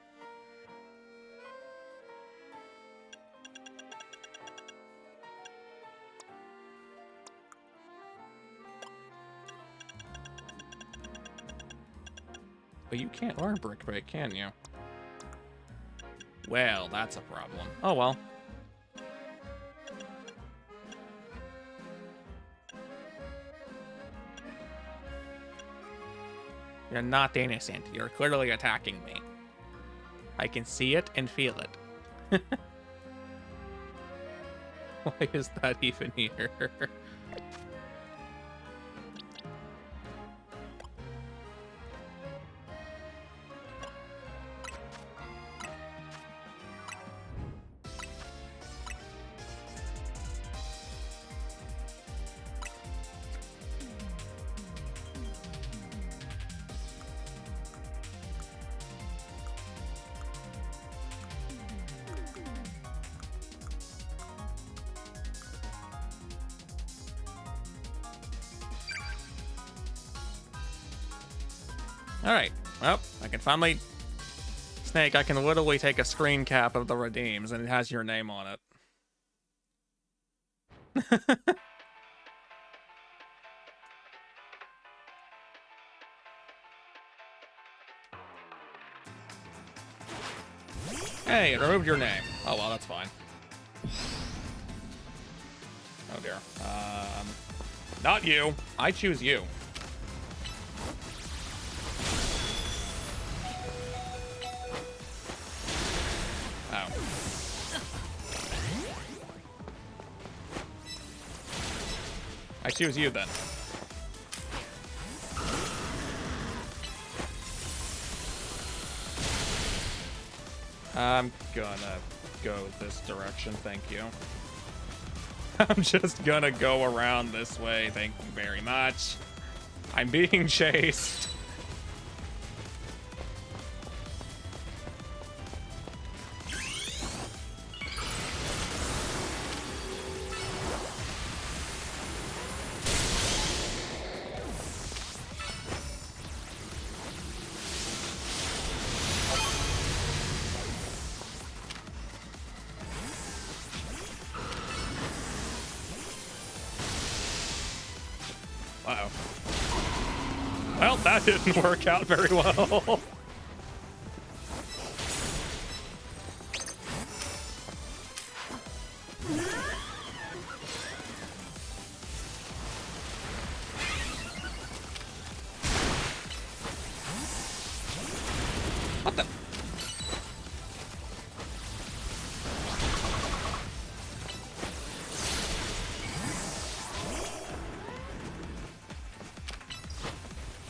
[SPEAKER 1] But you can't learn brick break, can you? Well, that's a problem. Oh well. You're not innocent. You're clearly attacking me. I can see it and feel it. Why is that even here? Alright, well, I can finally... Snake, I can literally take a screen cap of the redeems, and it has your name on it. Hey, it removed your name. Oh well, that's fine. Oh dear. Not you. I choose you. Oh. I choose you then. I'm gonna go this direction, thank you. I'm just gonna go around this way, thank you very much. I'm being chased. Wow. Well, that didn't work out very well. What the?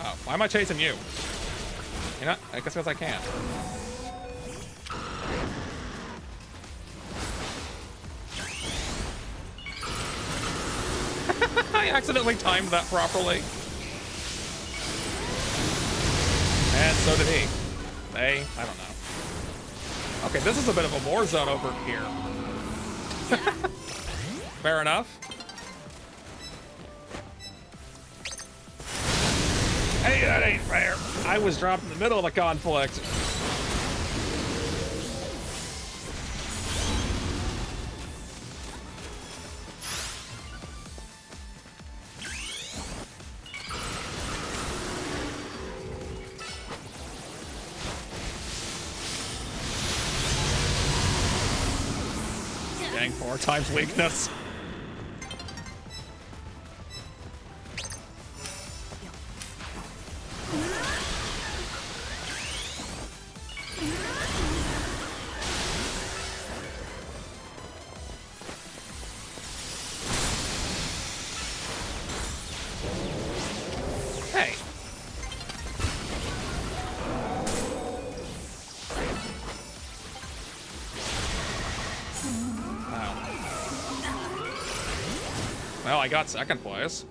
[SPEAKER 1] Oh, why am I chasing you? You know, I guess because I can. I accidentally timed that properly. And so did he. They, I don't know. Okay, this is a bit of a war zone over here. Fair enough. Hey, that ain't fair. I was dropped in the middle of a conflict. Dang, 4 times weakness. Hey. Well, I got second place.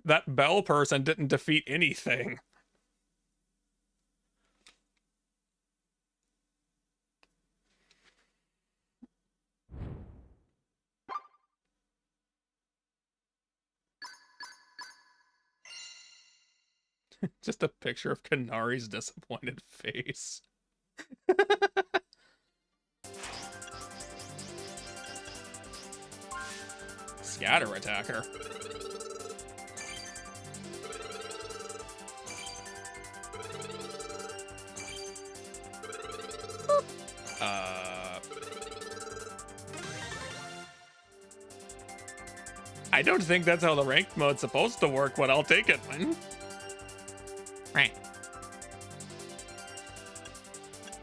[SPEAKER 1] That bell person didn't defeat anything. Just a picture of Kanari's disappointed face. Scatter attacker. I don't think that's how the ranked mode's supposed to work, but I'll take it.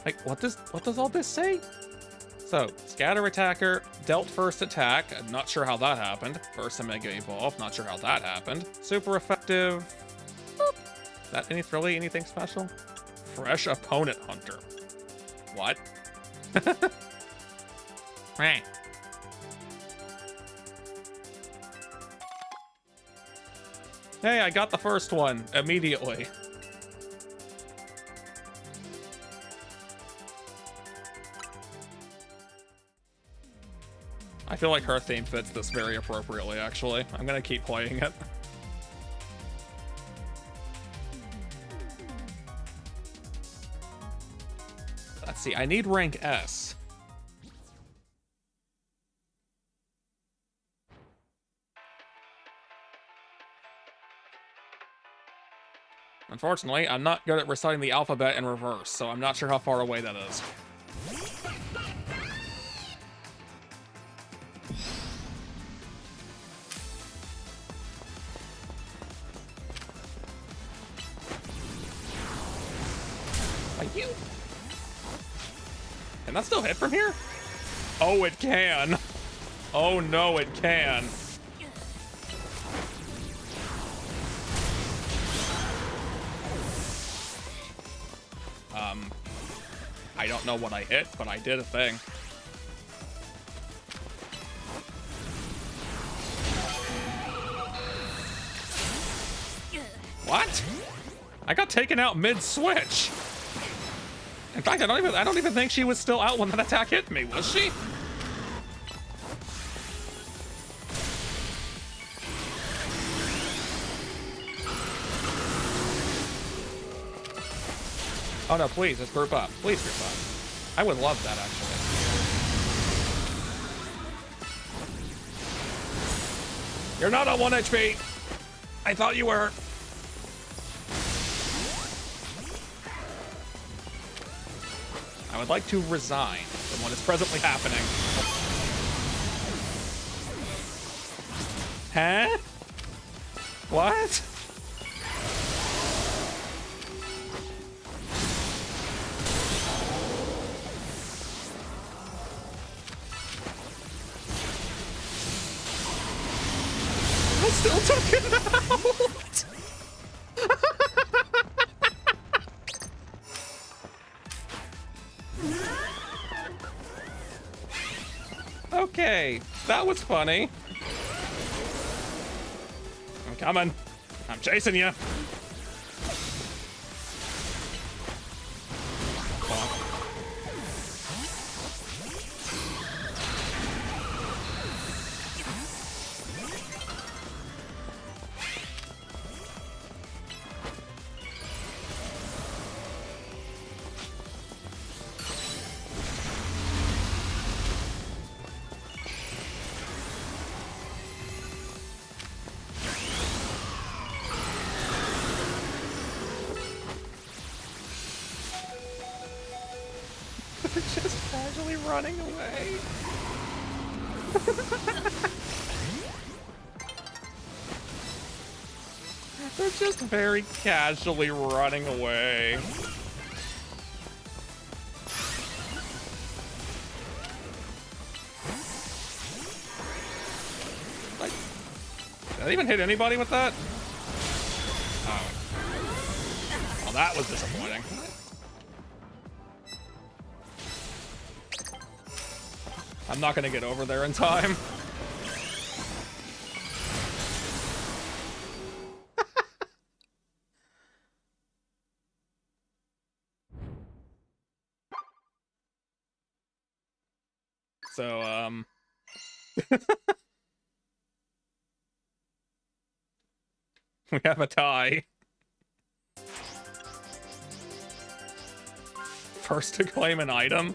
[SPEAKER 1] Like, what does all this say? So, scatter attacker, dealt first attack. I'm not sure how that happened. First Omega Evolve, not sure how that happened. Super effective. Boop. Is that really anything special? Fresh opponent hunter. What? Hey, I got the first one immediately. I feel like her theme fits this very appropriately, actually. I'm gonna keep playing it. Let's see, I need rank S. Unfortunately, I'm not good at reciting the alphabet in reverse, so I'm not sure how far away that is. You. Can that still hit from here? Oh, it can. Oh no, it can. I don't know what I hit, but I did a thing. What? I got taken out mid-switch. In fact, I don't even think she was still out when that attack hit me, was she? Oh no, please, just group up. Please group up. I would love that, actually. You're not on 1 HP. I thought you were. I would like to resign from what is presently happening. Huh? What? I still took it out! Okay, that was funny. I'm coming. I'm chasing you. Just casually running away. They're just very casually running away. Like, did that even hit anybody with that? Oh. Well, that was disappointing. I'm not gonna get over there in time. So, we have a tie. first to claim an item.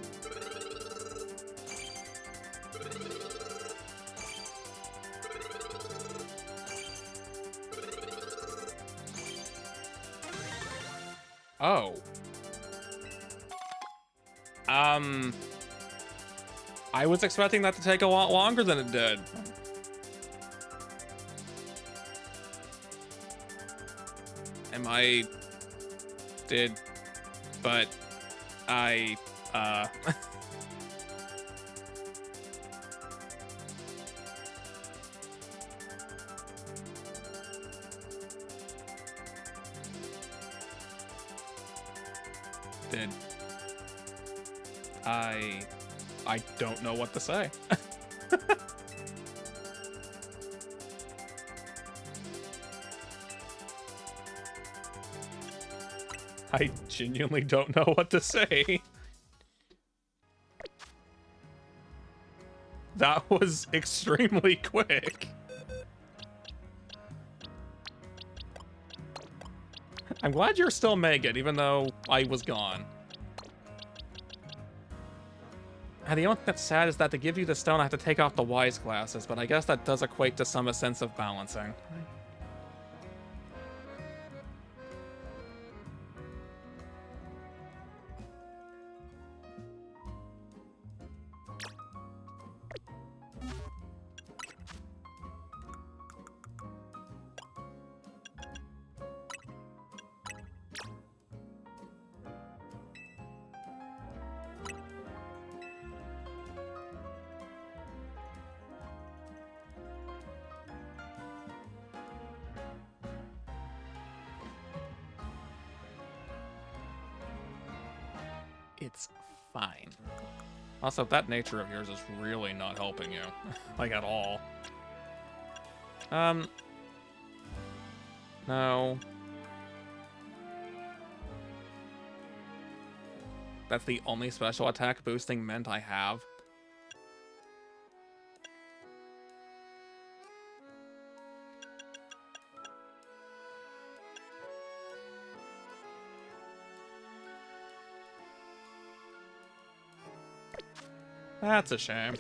[SPEAKER 1] Oh. I was expecting that to take a lot longer than it did. But I, I don't know what to say. I genuinely don't know what to say. That was extremely quick. I'm glad you're still Megan, even though I was gone. And the only thing that's sad is that to give you the stone, I have to take off the wise glasses, but I guess that does equate to some sense of balancing. It's fine. Also, that nature of yours is really not helping you. Like, at all. No. That's the only special attack boosting mint I have. That's a shame.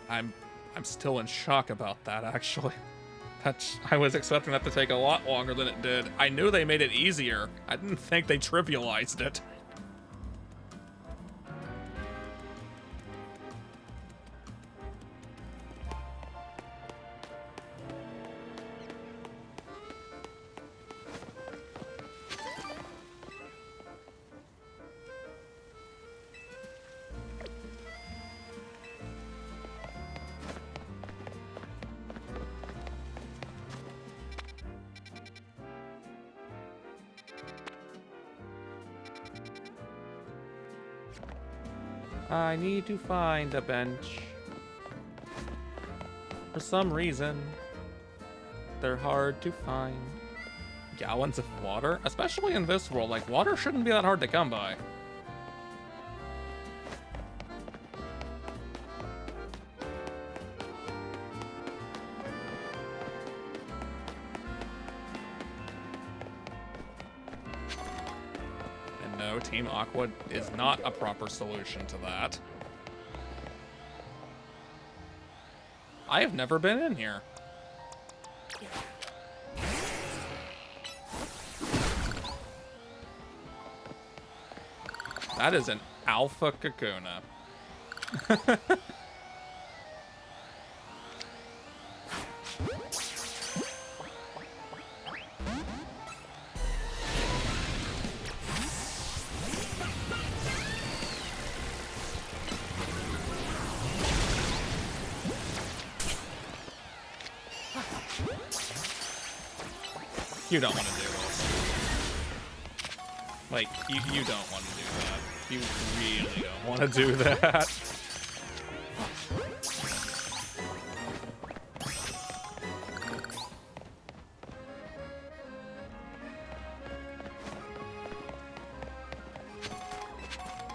[SPEAKER 1] I'm still in shock about that, actually. I was expecting that to take a lot longer than it did. I knew they made it easier. I didn't think they trivialized it. I need to find a bench. For some reason, they're hard to find. Gallons of water? Especially in this world, like, water shouldn't be that hard to come by. Team Aqua is not a proper solution to that. I have never been in here. That is an alpha Kakuna. You don't want to do this. Like, you don't want to do that. You really don't want to do that.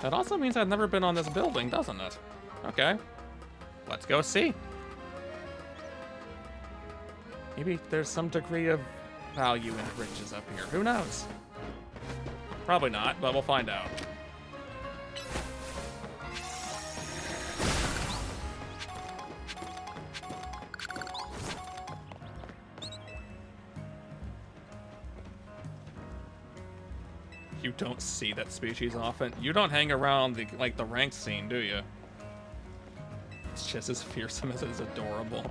[SPEAKER 1] That also means I've never been on this building, doesn't it? Okay. Let's go see. Maybe there's some degree of value in riches up here? Who knows? Probably not, but we'll find out. You don't see that species often. You don't hang around the ranked scene, do you? It's just as fearsome as it's adorable.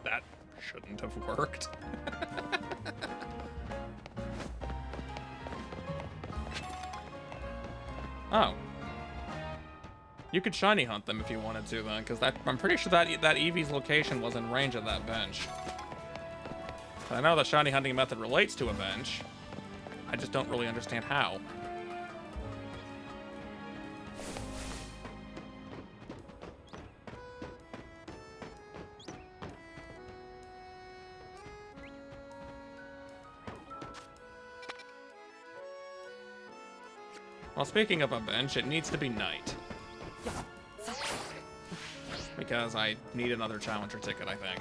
[SPEAKER 1] That shouldn't have worked. Oh. You could shiny hunt them if you wanted to, then, because I'm pretty sure that Eevee's location was in range of that bench. I know the shiny hunting method relates to a bench. I just don't really understand how. Well, speaking of a bench, it needs to be night. Because I need another challenger ticket, I think.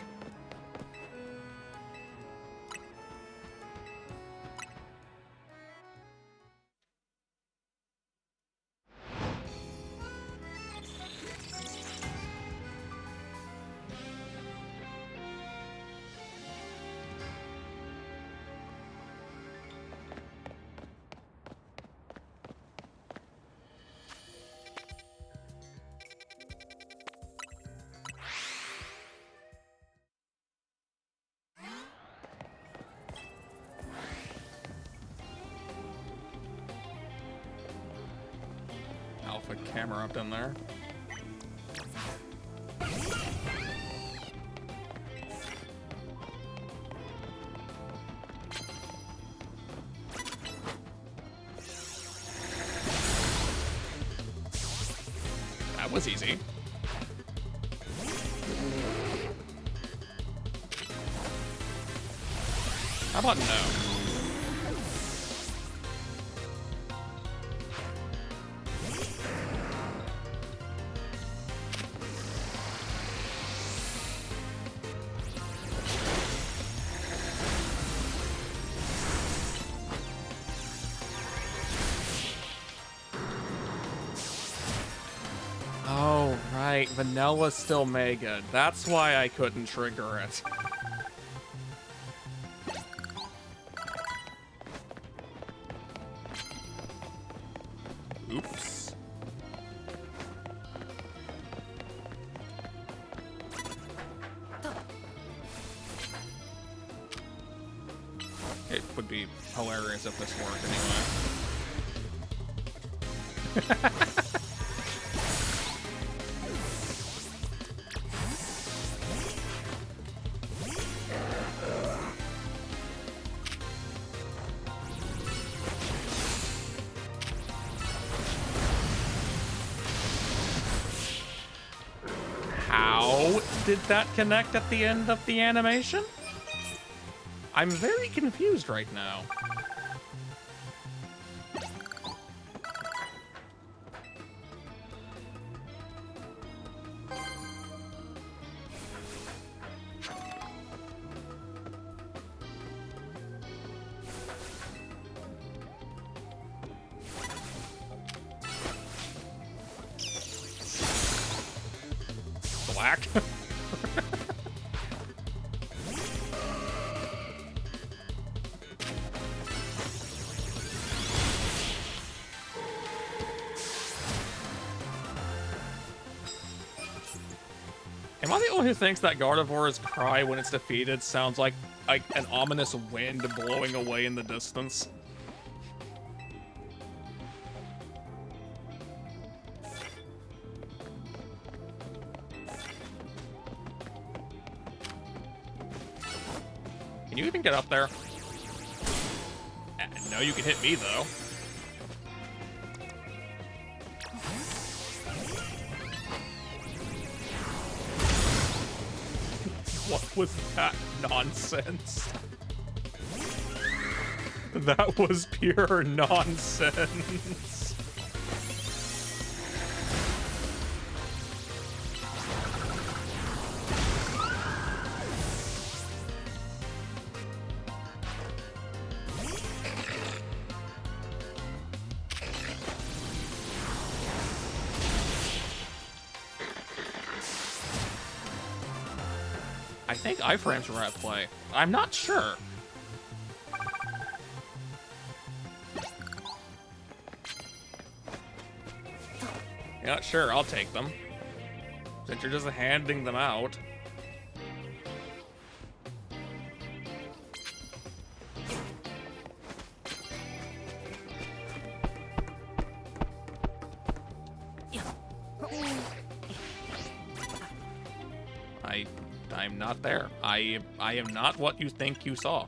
[SPEAKER 1] Alpha camera up in there. That was easy. How about no? Oh, right. Vanilla's still mega. That's why I couldn't trigger it. Oops. It would be hilarious if this worked anyway. How did that connect at the end of the animation? I'm very confused right now. Black? Am I the only one who thinks that Gardevoir's cry when it's defeated sounds like an ominous wind blowing away in the distance? Can you even get up there? No, you can hit me, though. What was that nonsense? That was pure nonsense. I think iframes were at play. I'm not sure. Yeah, sure, I'll take them. Since you're just handing them out. I'm not there. I am not what you think you saw.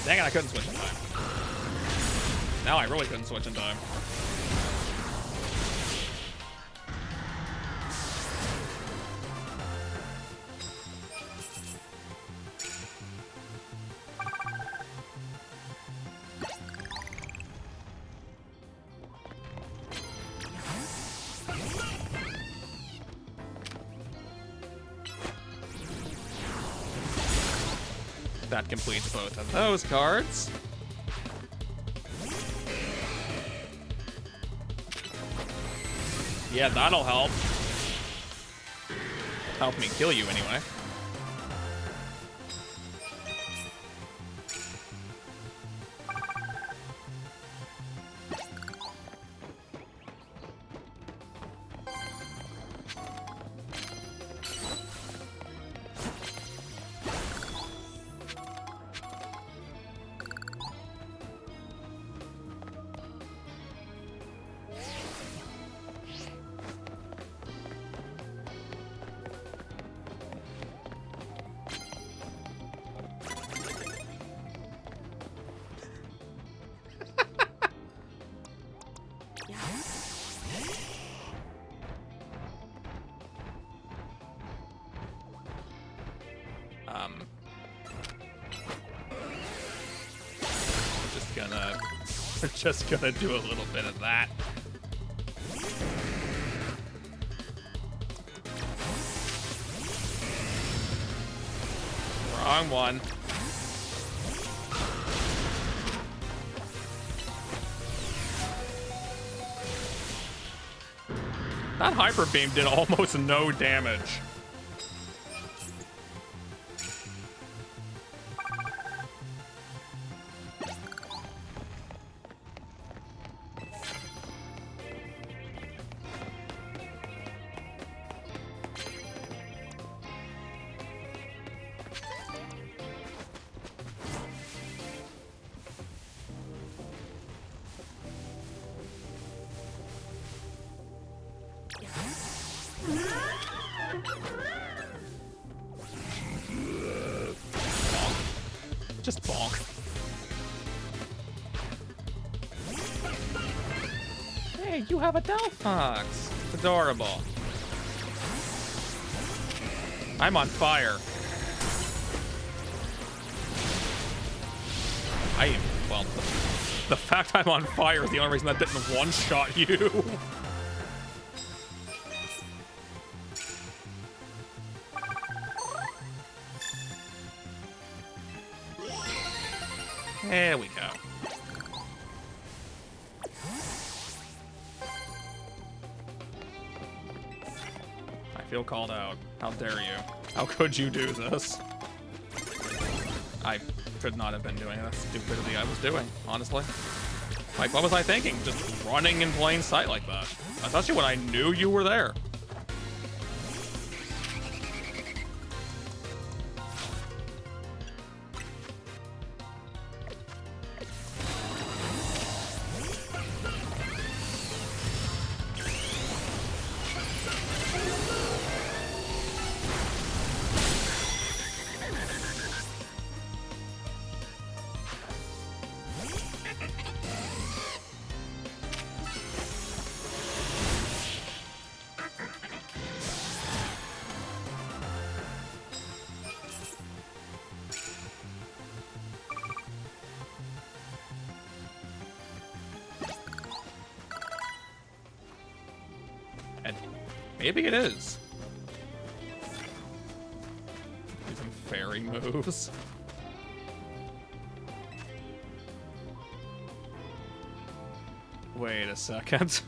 [SPEAKER 1] Dang it, I couldn't switch in time. Now I really couldn't switch in time. That completes both of those cards. Yeah, that'll help. Help me kill you anyway. We're just gonna do a little bit of that. Wrong one. That hyper beam did almost no damage. Just bonk. Hey, you have a Delphox. It's adorable. I'm on fire. Well, the fact I'm on fire is the only reason that didn't one-shot you. There we go. I feel called out. How dare you? How could you do this? I could not have been doing the stupidity I was doing, honestly. Like, what was I thinking? Just running in plain sight like that. Especially when I knew you were there. Maybe it is. Using fairy moves. Wait a second.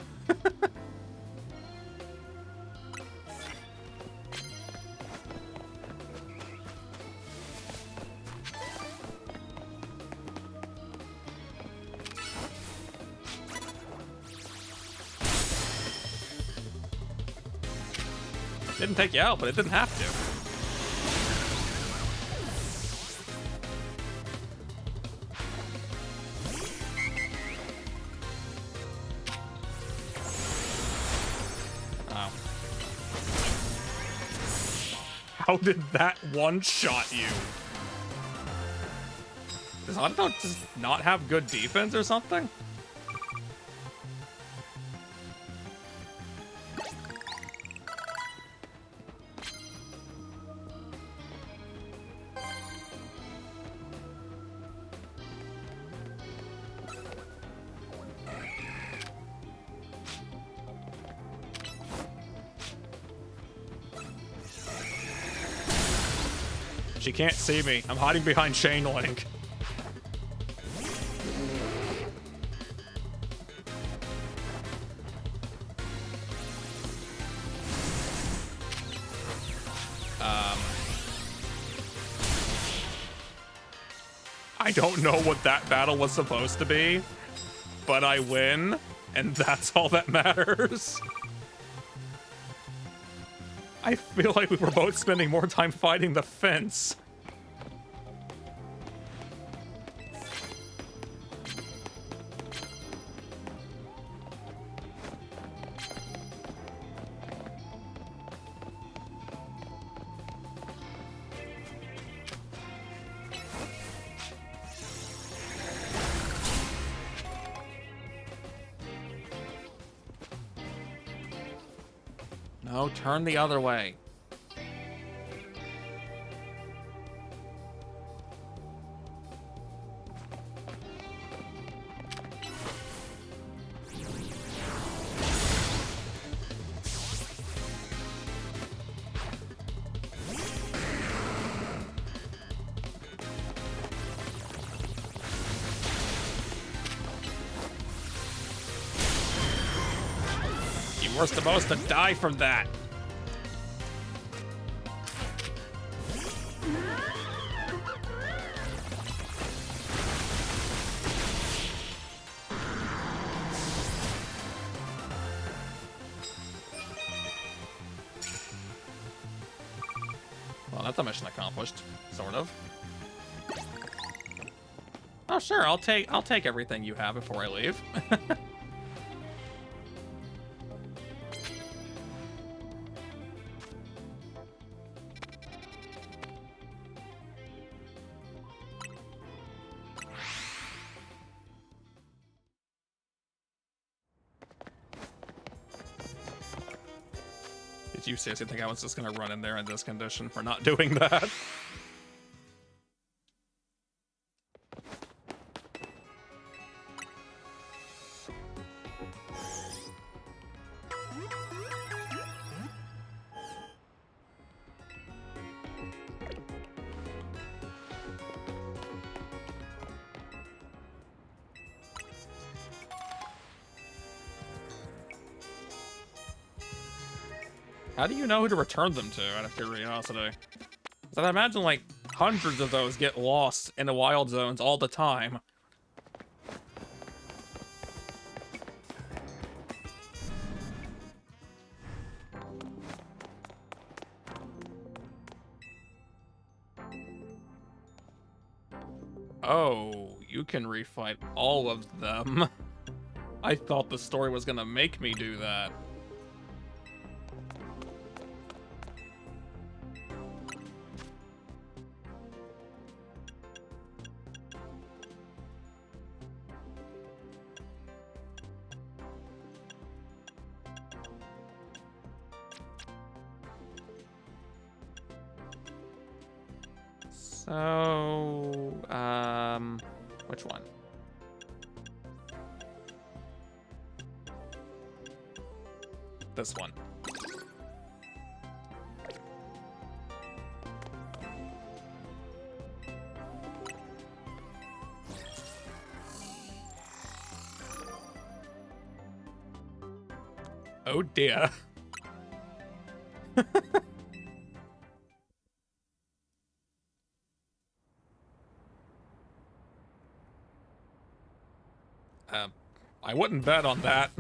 [SPEAKER 1] Didn't take you out, but it didn't have to. Oh. How did that one-shot you? Does Auto just not have good defense or something? She can't see me. I'm hiding behind chain link. I don't know what that battle was supposed to be, but I win, and that's all that matters. I feel like we were both spending more time fighting the fence. No, turn the other way. We're supposed to die from that. Well, that's a mission accomplished, sort of. Oh, sure, I'll take everything you have before I leave. Did you seriously think I was just gonna run in there in this condition for not doing that? How do you know who to return them to, out of curiosity? 'Cause I imagine, like, hundreds of those get lost in the wild zones all the time. Oh, you can refight all of them. I thought the story was gonna make me do that. So, which one? This one. Oh dear. I wouldn't bet on that.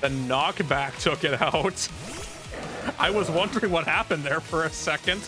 [SPEAKER 1] The knockback took it out. I was wondering what happened there for a second.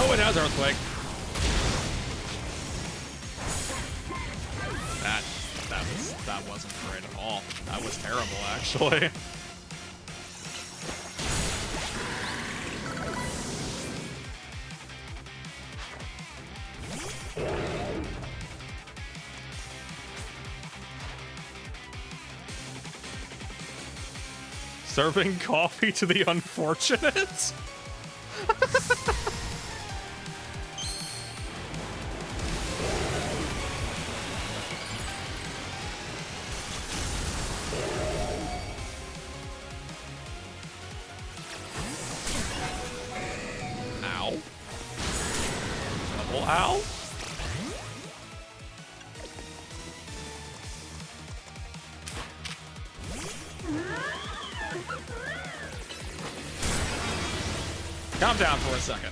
[SPEAKER 1] Oh, it has Earthquake. That wasn't great at all. That was terrible, actually. Serving coffee to the unfortunate? Ow. Double ow? Calm down for a second.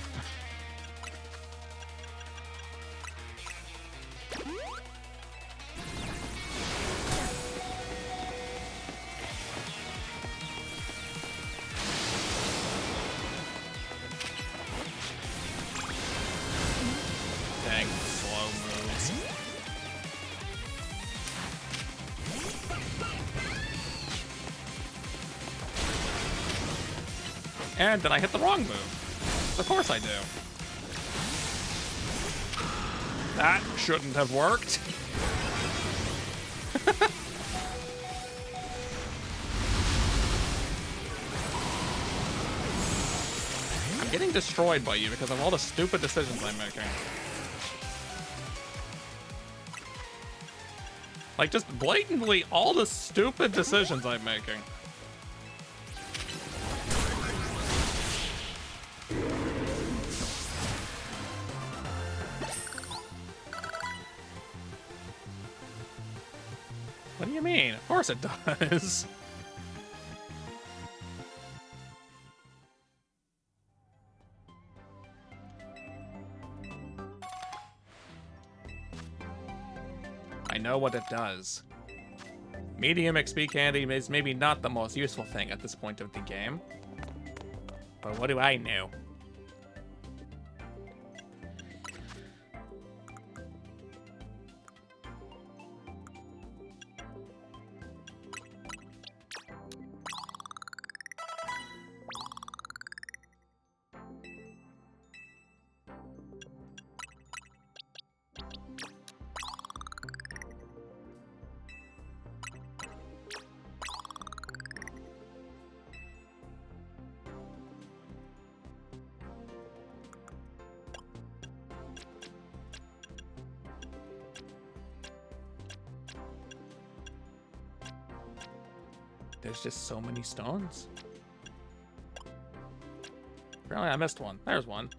[SPEAKER 1] Dang, slow moves. And then I hit the wrong move. Of course I do. That shouldn't have worked. I'm getting destroyed by you because of all the stupid decisions I'm making. Like, just blatantly all the stupid decisions I'm making. What do you mean? Of course it does. I know what it does. Medium XP candy is maybe not the most useful thing at this point of the game. But what do I know? There's just so many stones. Apparently I missed one. There's one.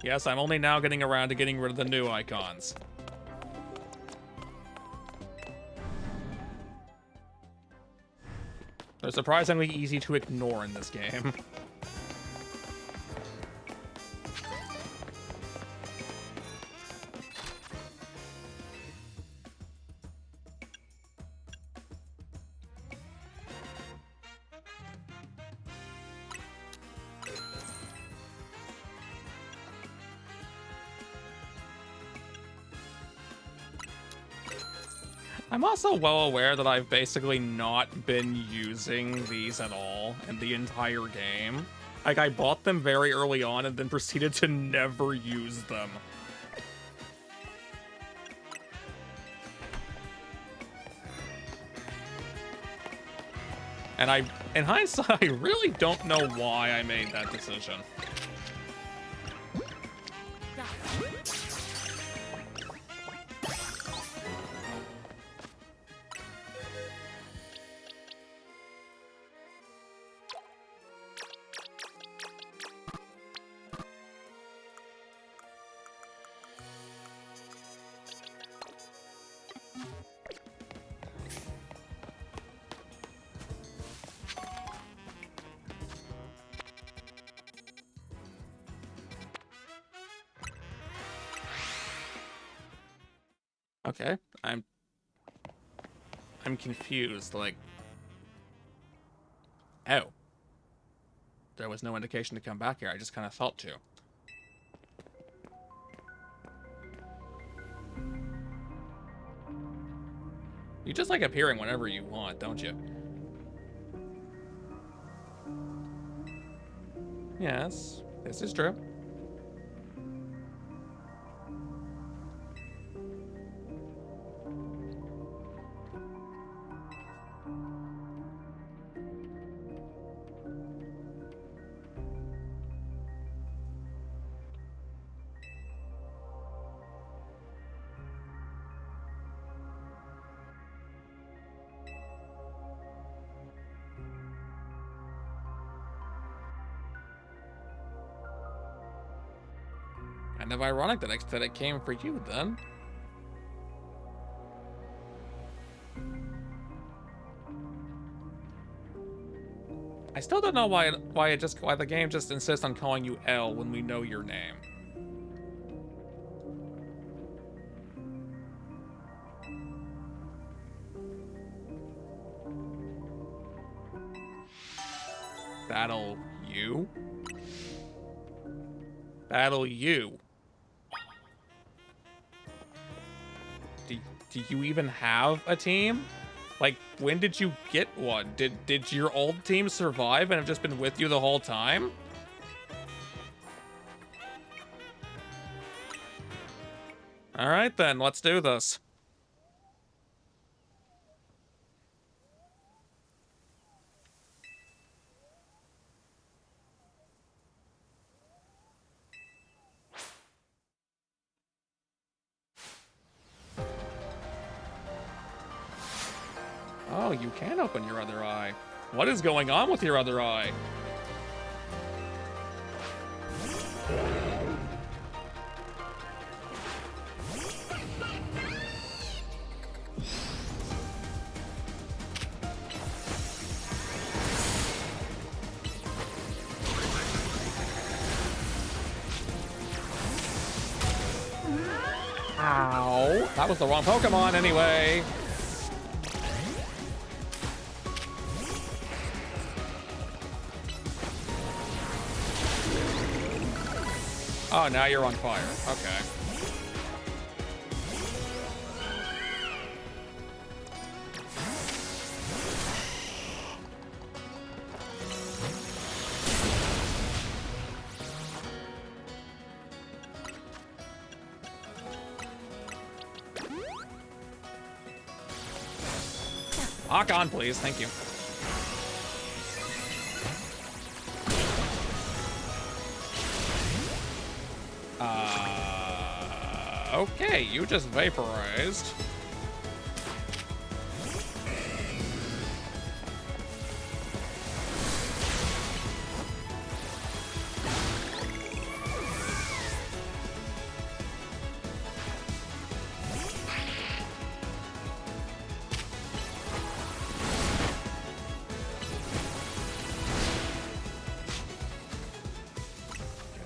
[SPEAKER 1] Yes, I'm only now getting around to getting rid of the new icons. They're surprisingly easy to ignore in this game. I'm also well aware that I've basically not been using these at all in the entire game. Like, I bought them very early on and then proceeded to never use them. And in hindsight, I really don't know why I made that decision. Okay, I'm confused, like... Oh. There was no indication to come back here, I just kind of felt to. You just like appearing whenever you want, don't you? Yes, this is true. Kind of ironic that it came for you, then. I still don't know why the game just insists on calling you L when we know your name. Battle you? Battle you. Do you even have a team? Like, when did you get one? Did your old team survive and have just been with you the whole time? All right then, let's do this. Oh, you can open your other eye. What is going on with your other eye? Ow. That was the wrong Pokemon anyway. Oh, now you're on fire. Okay. Lock on, please. Thank you. Okay, you just vaporized.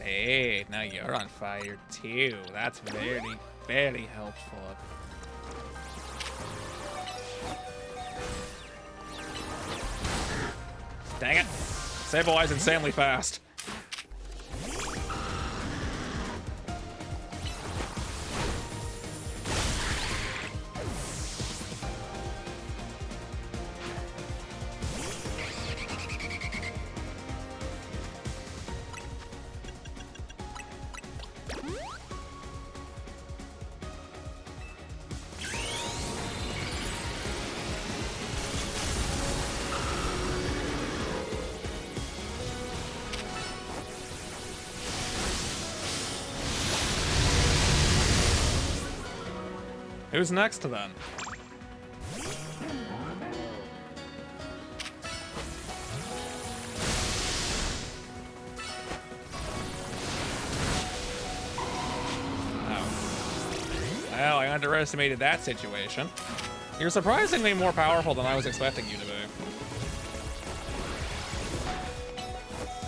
[SPEAKER 1] Hey, now you're on fire too. That's very, very helpful. Dang it. Sableye insanely fast. Who's next then? Well, I underestimated that situation. You're surprisingly more powerful than I was expecting you to be.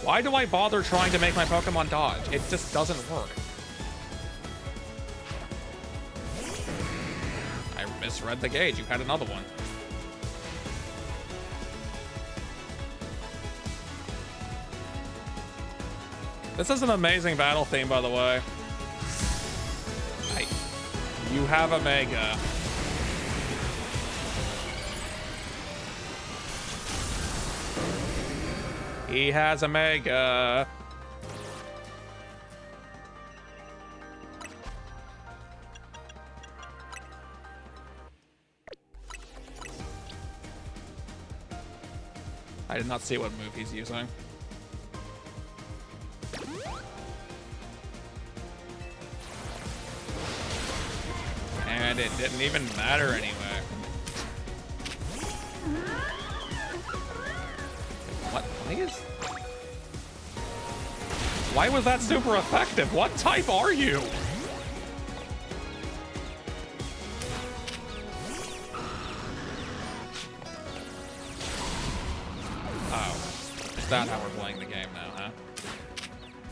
[SPEAKER 1] Why do I bother trying to make my Pokemon dodge? It just doesn't work. I misread the gauge. You had another one. This is an amazing battle theme, by the way. You have a Mega. He has a Mega. I did not see what move he's using. And it didn't even matter anyway. Why was that super effective? What type are you? Oh, is that how we're playing the game now, huh?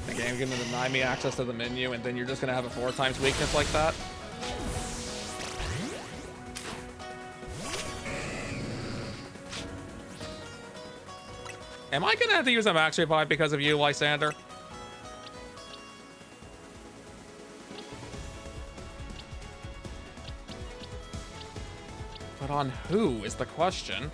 [SPEAKER 1] The game gonna deny me access to the menu and then you're just gonna have a 4 times weakness like that? Am I gonna have to use a Max Revive because of you, Lysander? But on who is the question?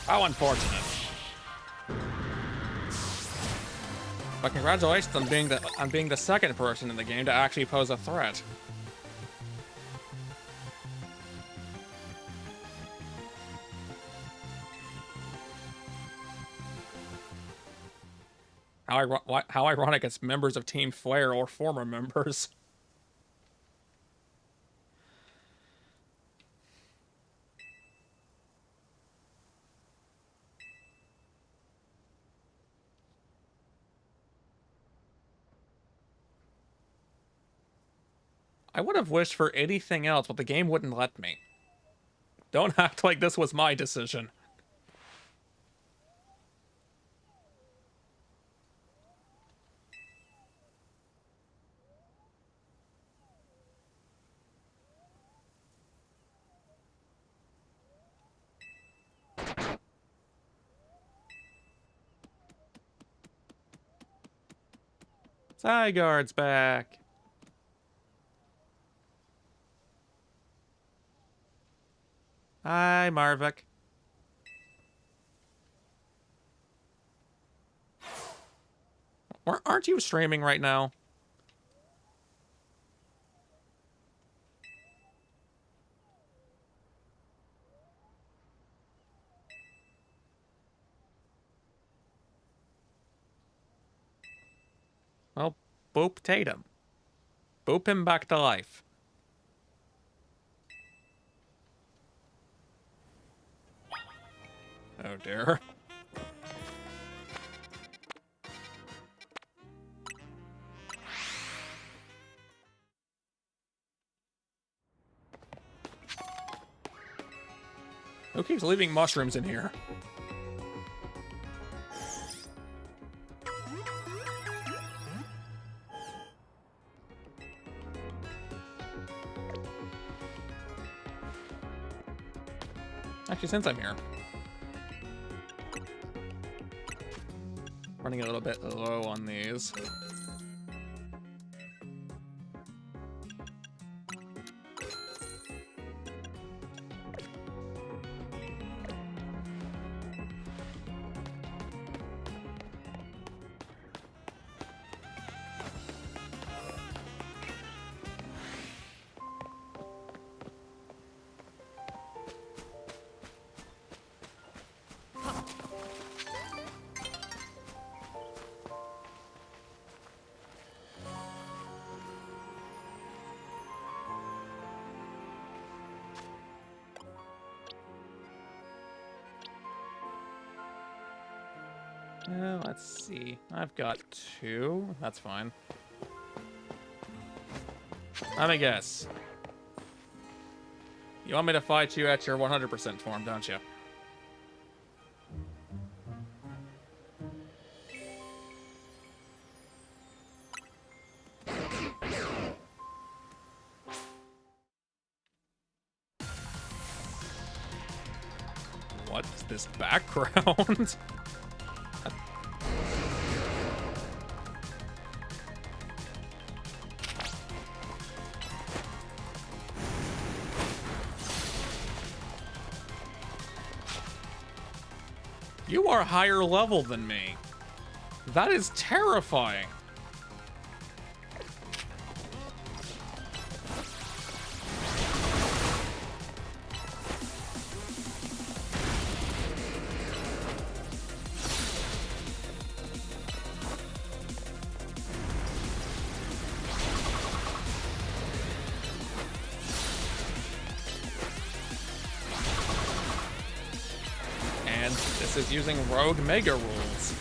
[SPEAKER 1] How unfortunate. But congratulations on being the second person in the game to actually pose a threat. How ironic it's members of Team Flare or former members. I would have wished for anything else, but the game wouldn't let me. Don't act like this was my decision. Zygarde's back. Hi, Marvik. Or aren't you streaming right now? Well, boop Tatum. Boop him back to life. Oh dear. Who keeps leaving mushrooms in here? Actually, since I'm here. Running a little bit low on these. Let's see. I've got 2. That's fine. Let me guess. You want me to fight you at your 100% form, don't you? What is this background? You are higher level than me. That is terrifying. This is using rogue mega rules.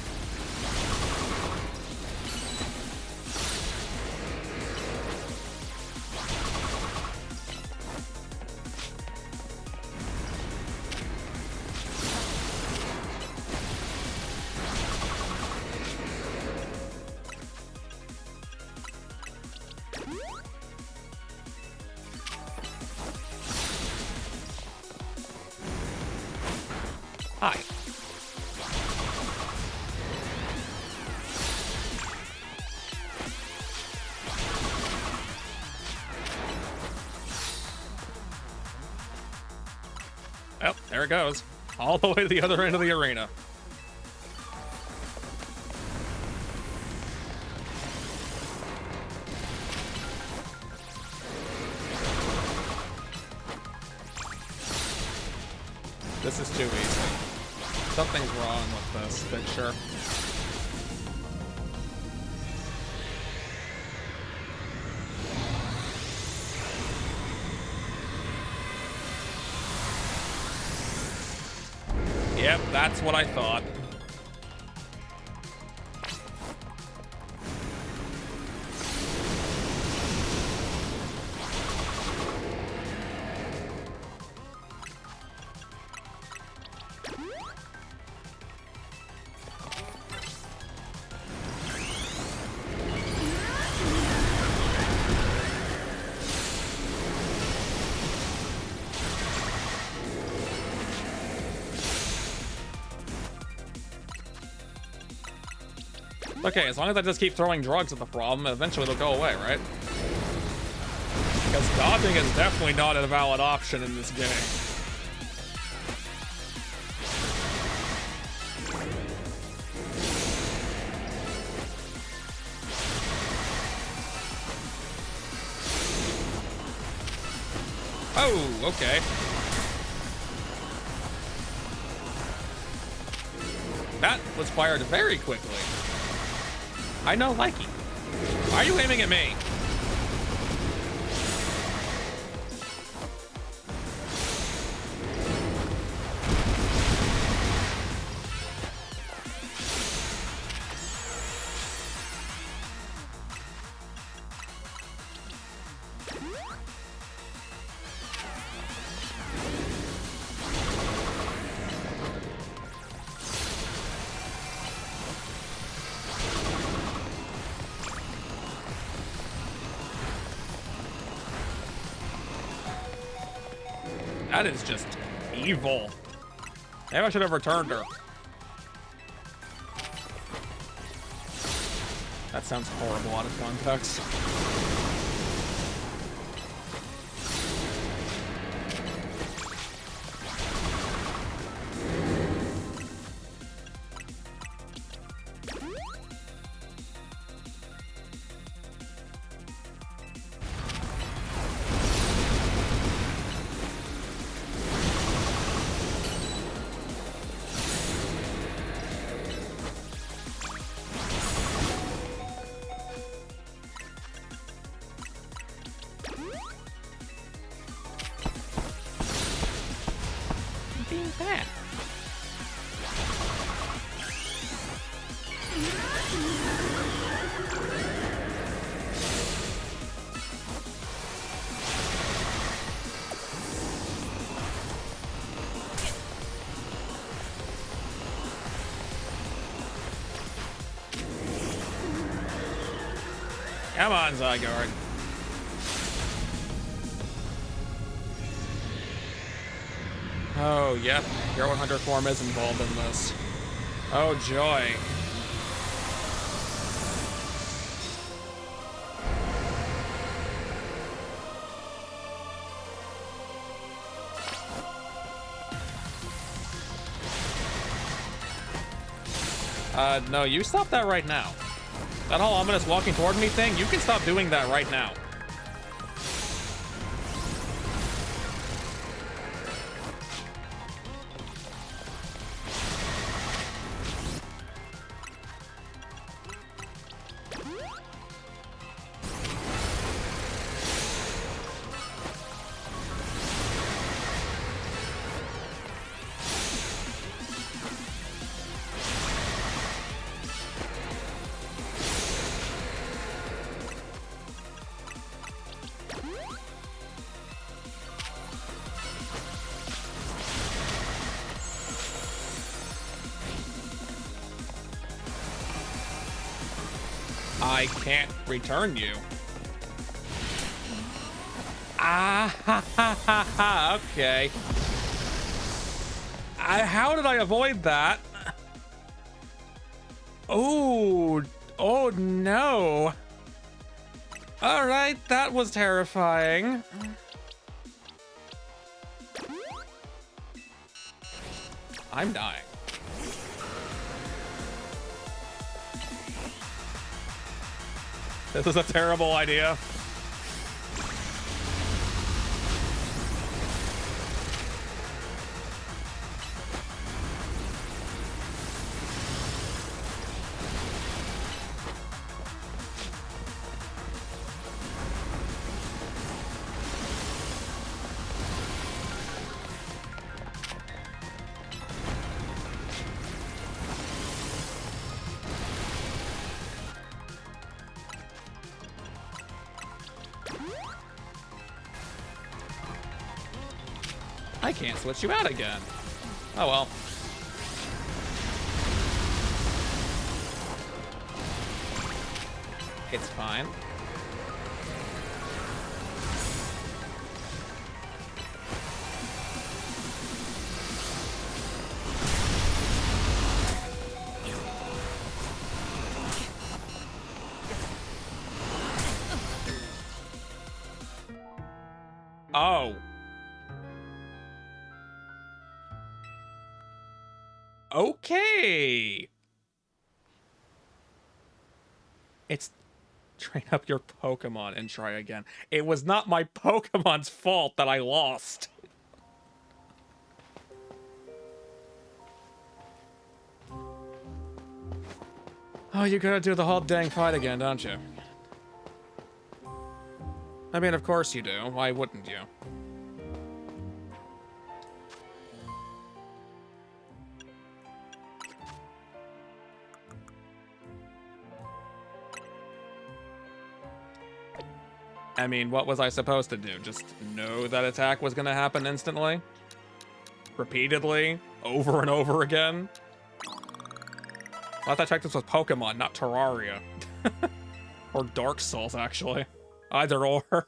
[SPEAKER 1] Hi. Oh, there it goes. All the way to the other end of the arena. This is too easy. Something's wrong with this picture. Yep, that's what I thought. Okay, as long as I just keep throwing drugs at the problem, eventually they'll go away, right? Because dodging is definitely not a valid option in this game. Oh, okay. That was fired very quickly. I know likey. Why are you aiming at me? That is just evil. Maybe I should have returned her. That sounds horrible out of context. Come on, Zygarde. Oh, yep. Hero 100 form is involved in this. Oh, joy. No, you stop that right now. That whole ominous walking toward me thing, you can stop doing that right now. I can't return you. Ah, ha, ha, ha, ha. Okay. How did I avoid that? Oh, oh no. All right, that was terrifying. I'm dying. This is a terrible idea. I can't switch you out again. Oh well. It's fine. Oh. Okay. It's Train up your Pokemon and try again. It was not my Pokemon's fault that I lost. Oh, you gotta do the whole dang fight again, don't you? I mean, of course you do. Why wouldn't you? I mean, what was I supposed to do? Just know that attack was gonna happen instantly? Repeatedly? Over and over again? I thought I checked this with Pokemon, not Terraria. Or Dark Souls, actually. Either or.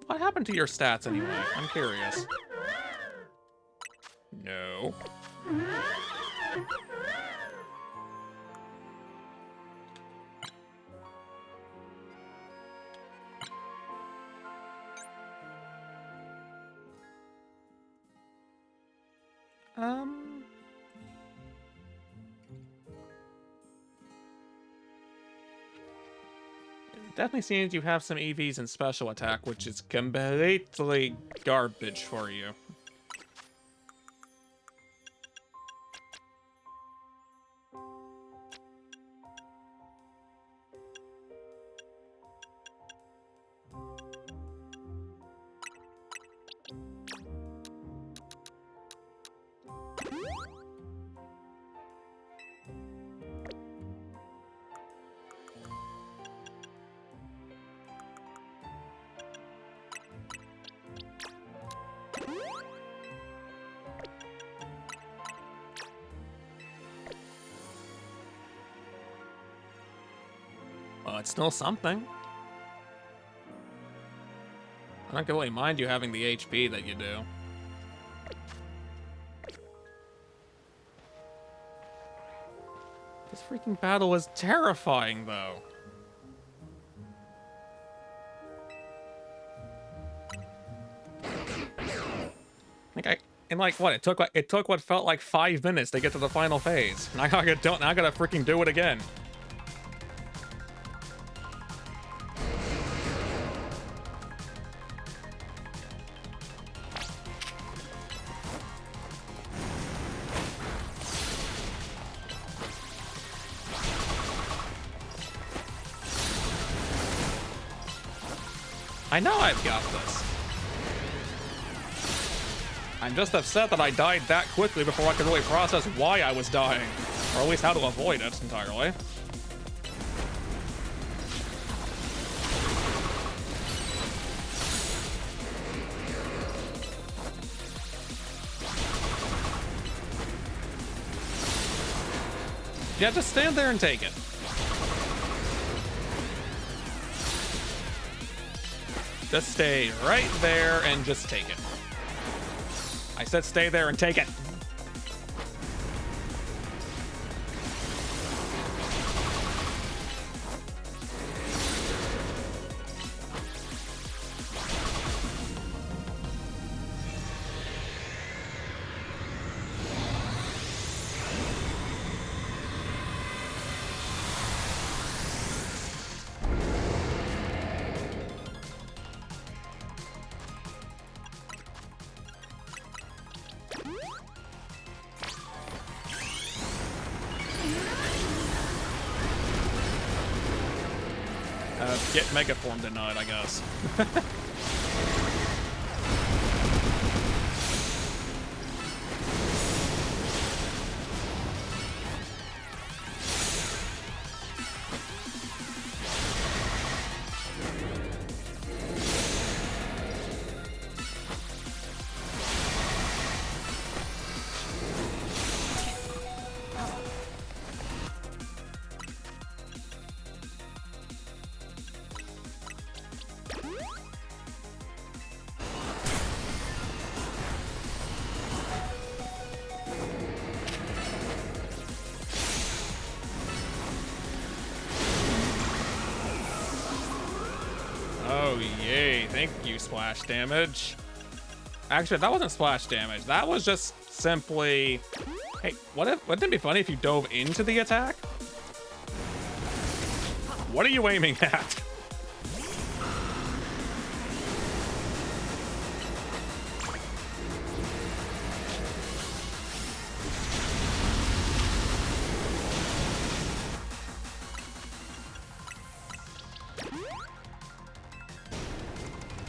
[SPEAKER 1] What happened to your stats anyway? I'm curious. No. Definitely seems you have some EVs and special attack, which is completely garbage for you. Well, it's still something. I don't really mind you having the HP that you do. This freaking battle was terrifying, though. And like what? It took what felt like 5 minutes to get to the final phase. And I gotta freaking do it again. I know I've got this. I'm just upset that I died that quickly before I could really process why I was dying. Or at least how to avoid it entirely. Yeah, just stand there and take it. Just stay right there and just take it. I said stay there and take it. Get Mega Form denied, I guess. Oh, yay. Thank you, splash damage. Actually, that wasn't splash damage. That was just simply... Hey, wouldn't it be funny if you dove into the attack? What are you aiming at?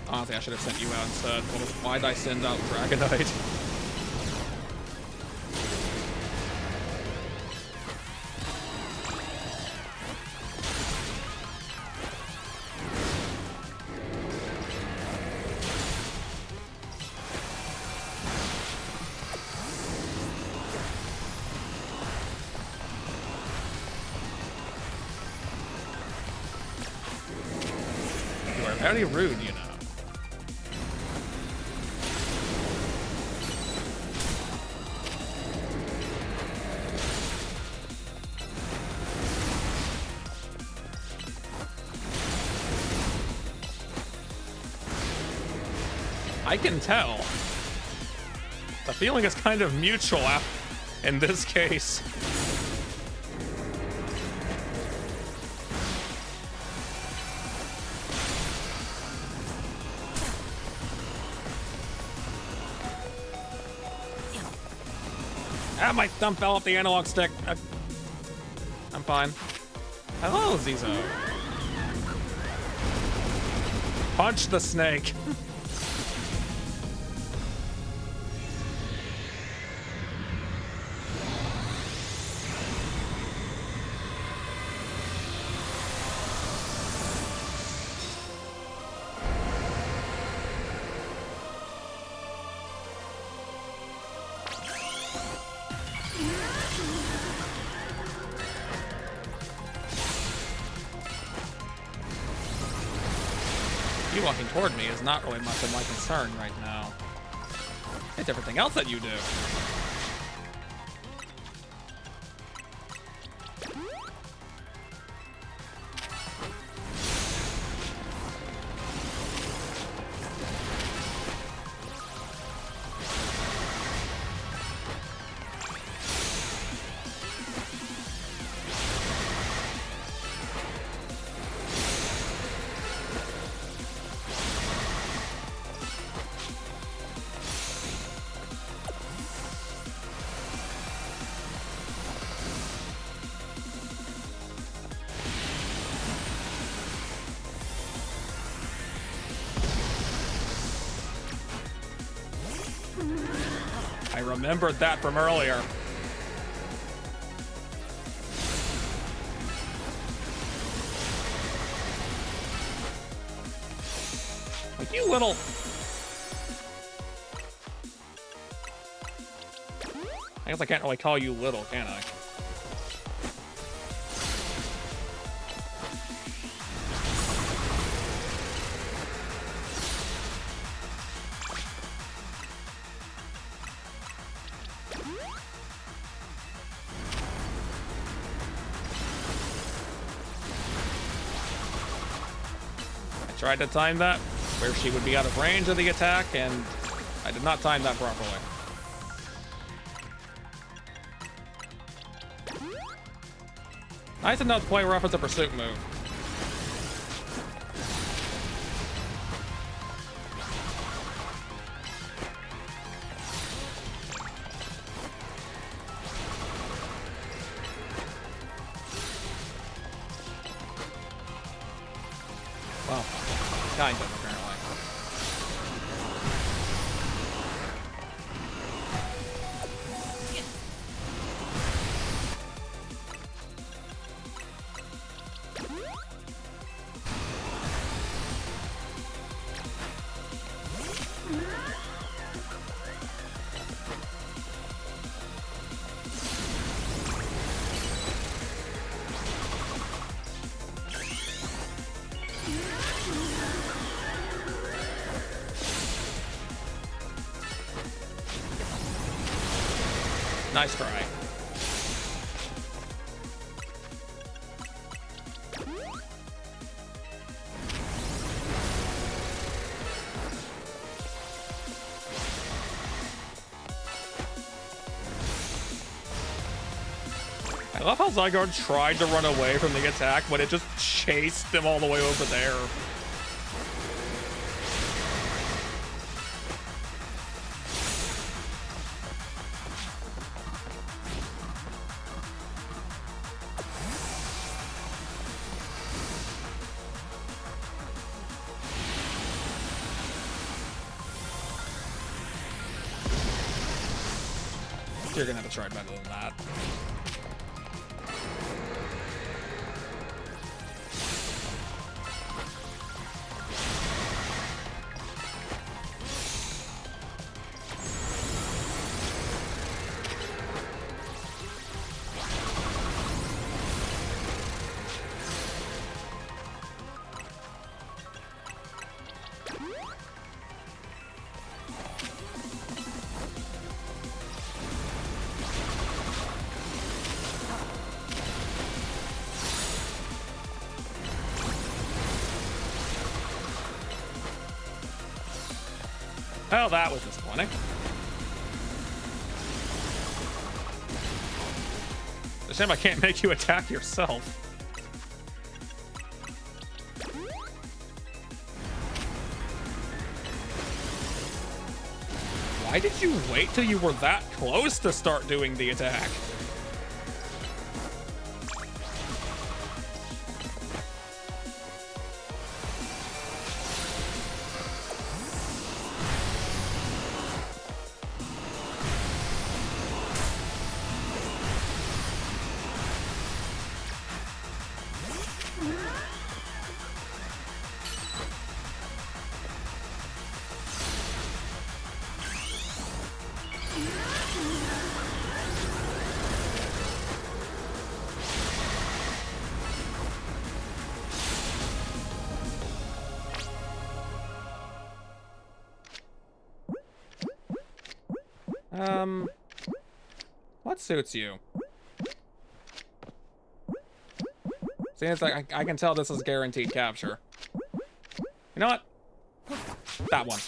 [SPEAKER 1] Honestly, I should have sent you out instead. Why'd I send out Dragonite? You are very rude, you know. I can tell. The feeling is kind of mutual in this case. Ah, my thumb fell off the analog stick. I'm fine. Hello, Zizo. Punch the snake. You walking toward me is not really much of my concern right now. It's everything else that you do. I remembered that from earlier. Like, you little... I guess I can't really call you little, can I? Tried to time that where she would be out of range of the attack, and I did not time that properly. Nice enough to play rough as a pursuit move. Well, kind of, apparently. Nice try. I love how Zygarde tried to run away from the attack, but it just chased him all the way over there. You're gonna have to try better than that. Well, that was disappointing. It's a shame I can't make you attack yourself. Why did you wait till you were that close to start doing the attack? What suits you? See, it's like, I can tell this is guaranteed capture. You know what? That one.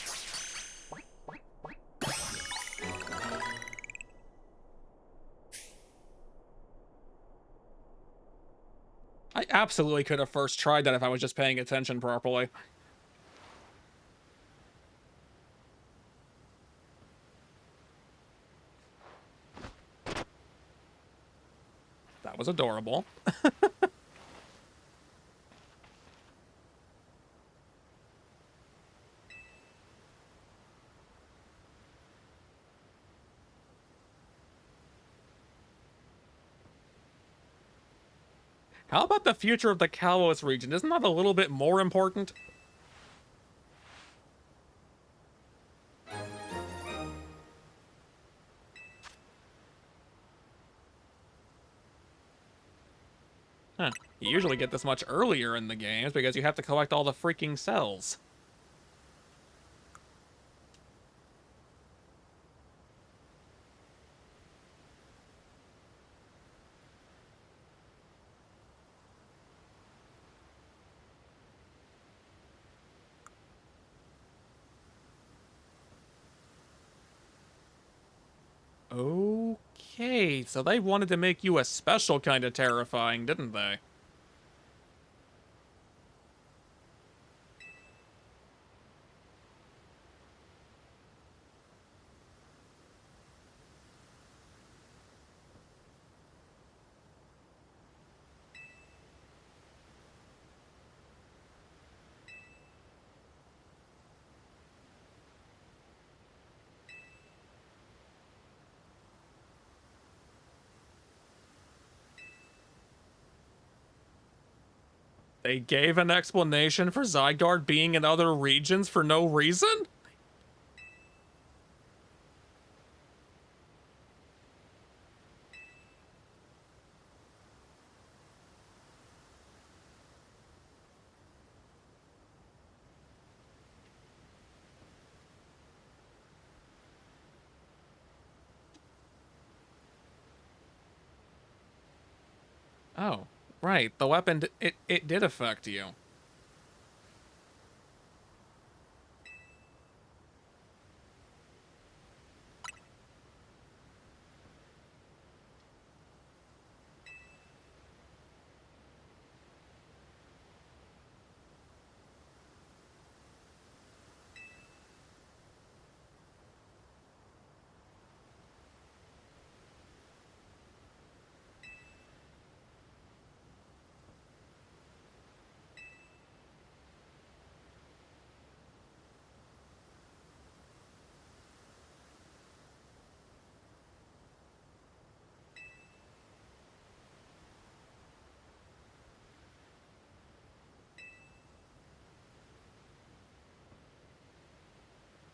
[SPEAKER 1] I absolutely could have first tried that if I was just paying attention properly. That was adorable. How about the future of the Kalos region? Isn't that a little bit more important? Huh. You usually get this much earlier in the games because you have to collect all the freaking cells. Okay, so they wanted to make you a special kind of terrifying, didn't they? They gave an explanation for Zygarde being in other regions for no reason? Oh, right. The weapon, it did affect you.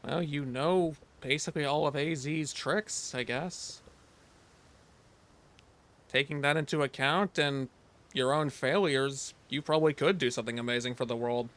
[SPEAKER 1] Well, you know basically all of AZ's tricks, I guess. Taking that into account and your own failures, you probably could do something amazing for the world.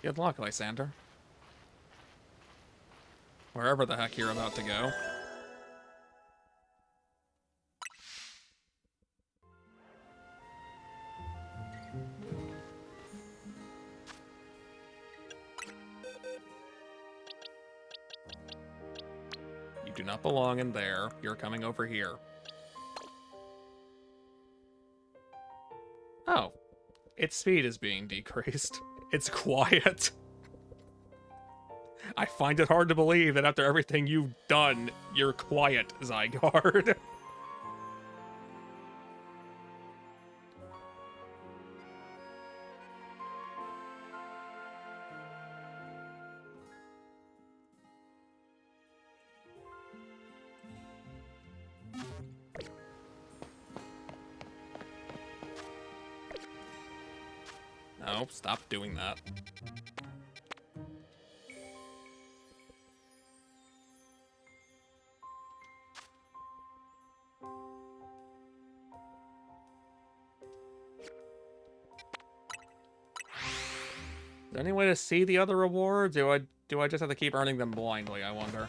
[SPEAKER 1] Good luck, Lysander. Wherever the heck you're about to go. You do not belong in there. You're coming over here. Oh. Its speed is being decreased. It's quiet. I find it hard to believe that after everything you've done, you're quiet, Zygarde. No, stop doing that. Is there any way to see the other rewards? Do I just have to keep earning them blindly, I wonder?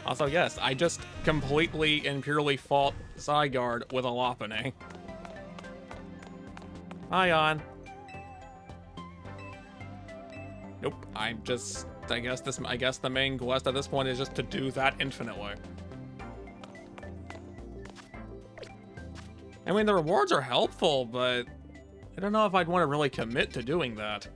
[SPEAKER 1] Also, yes, I just completely and purely fought Zygarde with a Lopunny. Hi, on. Nope, I guess the main quest at this point is just to do that infinitely. I mean, the rewards are helpful, but I don't know if I'd want to really commit to doing that.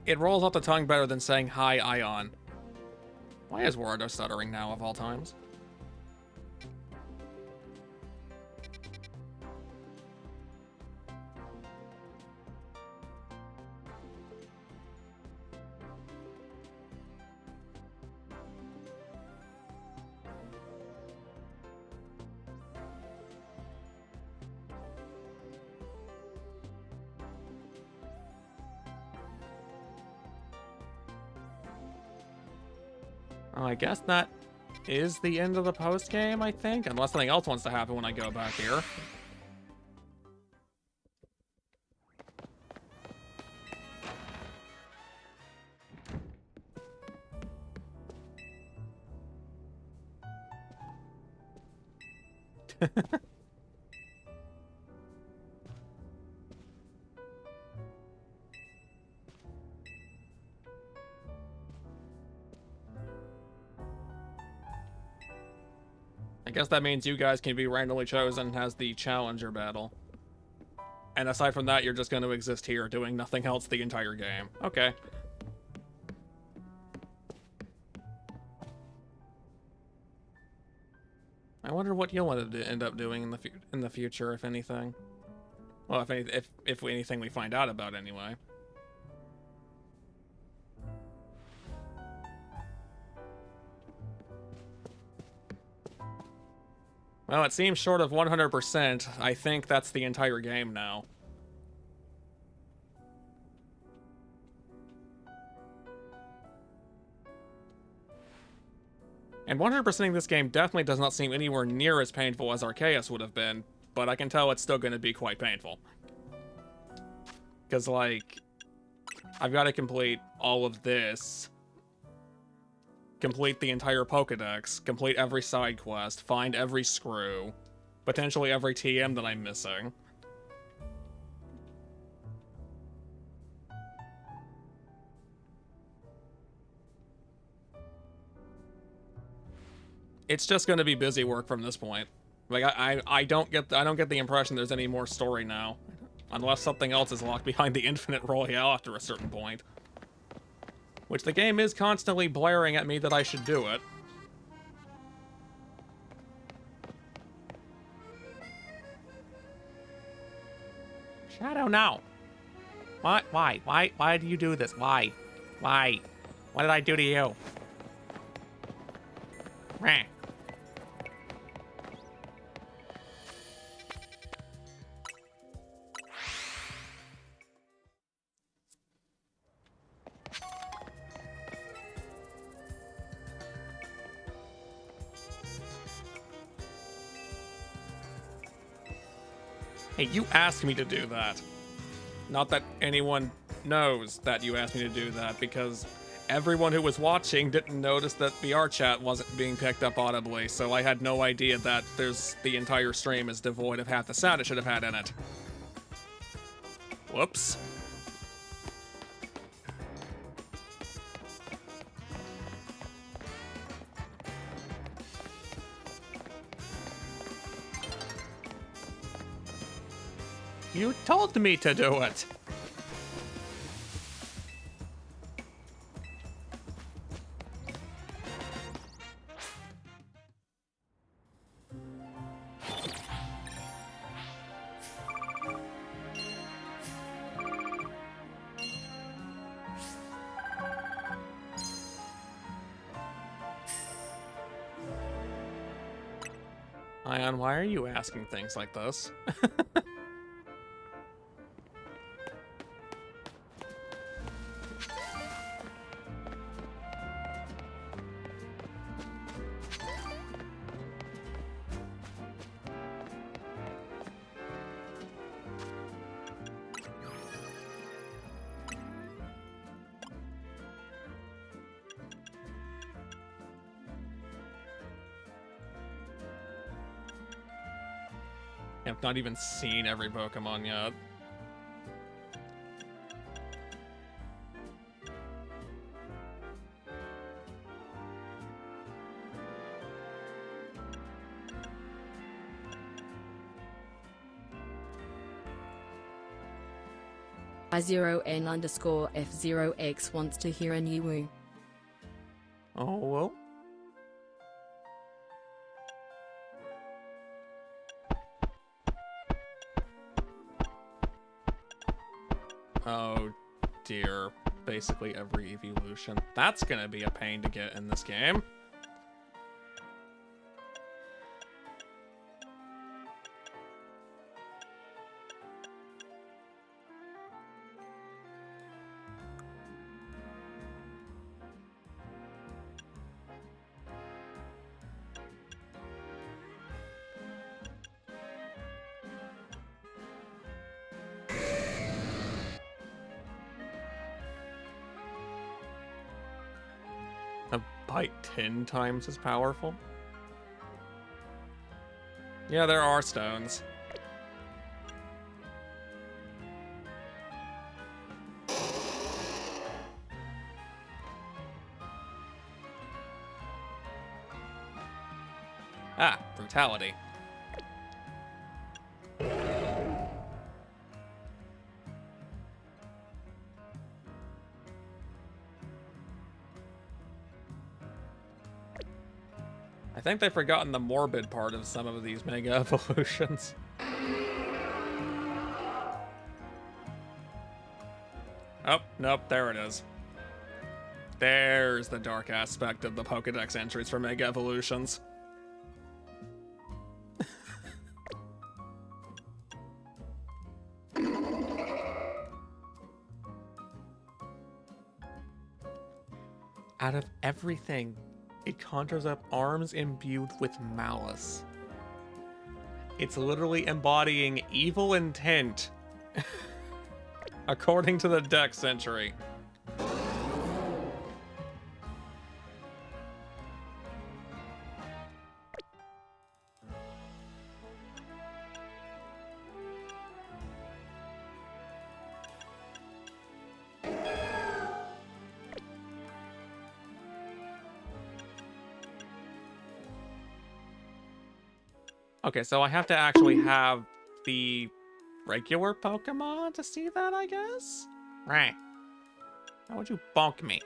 [SPEAKER 1] It rolls off the tongue better than saying hi, Ion. Why is Wardo stuttering now, of all times? Oh, I guess that is the end of the post-game, I think. Unless something else wants to happen when I go back here. I guess that means you guys can be randomly chosen as the challenger battle. And aside from that, you're just going to exist here, doing nothing else the entire game. Okay. I wonder what you'll end up doing in the future, if anything. Well, if anything we find out about anyway. Well, it seems short of 100%. I think that's the entire game now. And 100%ing this game definitely does not seem anywhere near as painful as Arceus would have been, but I can tell it's still going to be quite painful. Because, like, I've got to complete all of this, complete the entire Pokedex, complete every side quest, find every screw, potentially every TM that I'm missing. It's just going to be busy work from this point. Like I don't get the impression there's any more story now, unless something else is locked behind the Infinite Royale after a certain point. Which the game is constantly blaring at me that I should do it. Shadow, no. What? Why? Why do you do this? Why? Why? What did I do to you? Meh. Hey, you asked me to do that. Not that anyone knows that you asked me to do that, because everyone who was watching didn't notice that VR chat wasn't being picked up audibly, so I had no idea that the entire stream is devoid of half the sound it should have had in it. Whoops. You told me to do it. Ion, why are you asking things like this? I've not even seen every Pokemon yet.
[SPEAKER 2] I0N_F0X wants to hear a new woo.
[SPEAKER 1] Oh, well. Oh dear. Basically every evolution. That's gonna be a pain to get in this game. A bite 10 times as powerful? Yeah, there are stones. Ah, brutality. I think they've forgotten the morbid part of some of these mega evolutions. Oh, nope, there it is. There's the dark aspect of the Pokedex entries for mega evolutions. Out of everything, it conjures up arms imbued with malice. It's literally embodying evil intent, according to the Dex entry. Okay, so I have to actually have the regular Pokemon to see that, I guess? Right. How would you bonk me?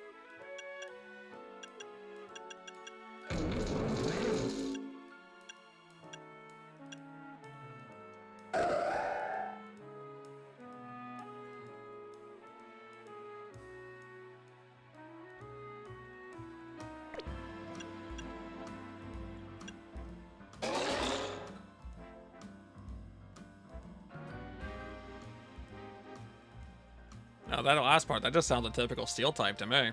[SPEAKER 1] No, that last part, that just sounds a typical steel type to me.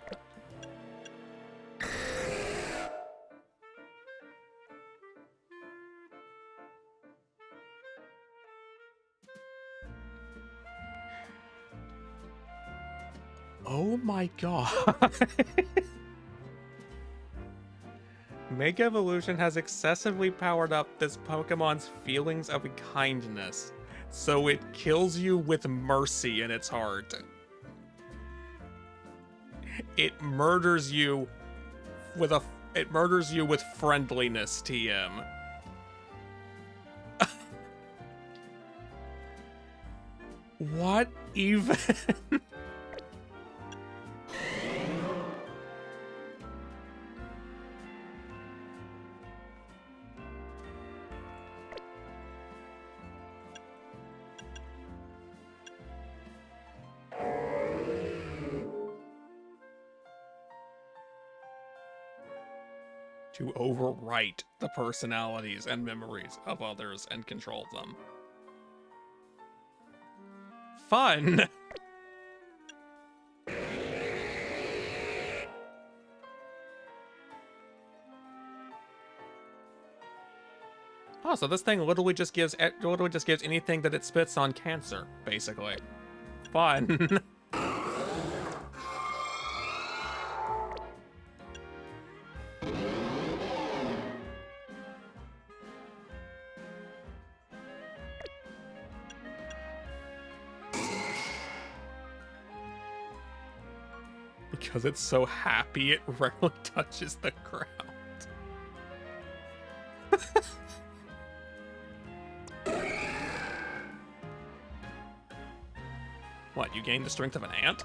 [SPEAKER 1] Oh my god. Mega Evolution has excessively powered up this Pokemon's feelings of kindness, so it kills you with mercy in its heart. It murders you with friendliness, TM. What even? To overwrite the personalities and memories of others and control them. Fun! Oh, so this thing literally just gives anything that it spits on cancer, basically. Fun. Because it's so happy, it rarely touches the ground. What, you gain the strength of an ant?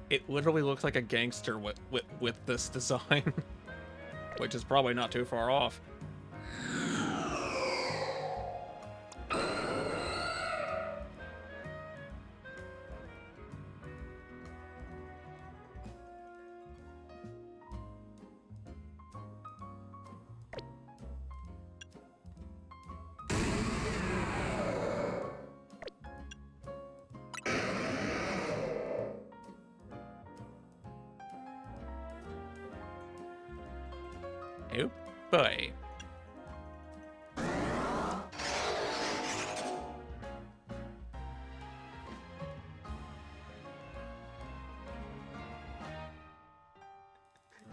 [SPEAKER 1] It literally looks like a gangster with this design, which is probably not too far off. Oh boy.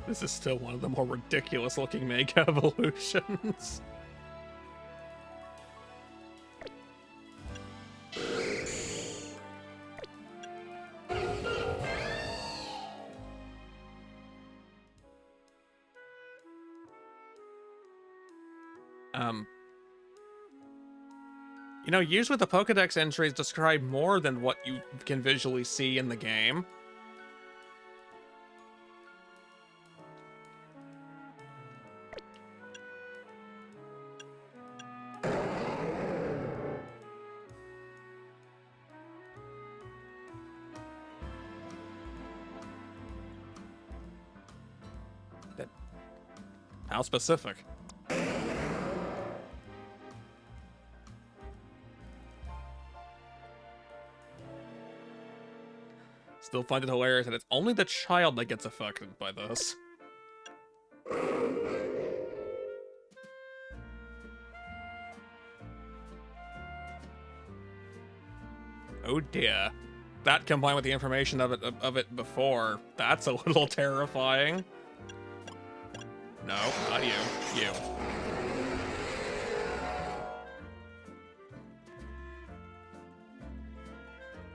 [SPEAKER 1] This is still one of the more ridiculous looking Mega Evolutions. Um, you know, usually the Pokedex entries describe more than what you can visually see in the game. How specific? Still find it hilarious that it's only the child that gets affected by this. Oh dear. That combined with the information of it before, that's a little terrifying. No, not you. You.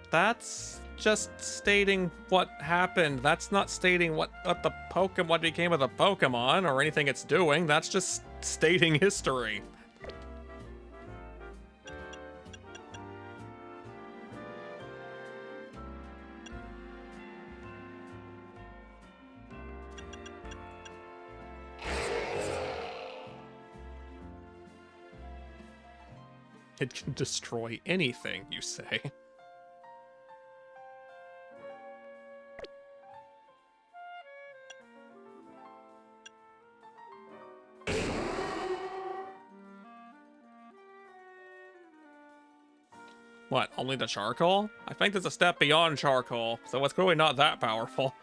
[SPEAKER 1] That's just stating what happened. That's not stating what became of the Pokemon or anything it's doing. That's just stating history. It can destroy anything, you say. What, only the charcoal? I think there's a step beyond charcoal, so it's clearly not that powerful.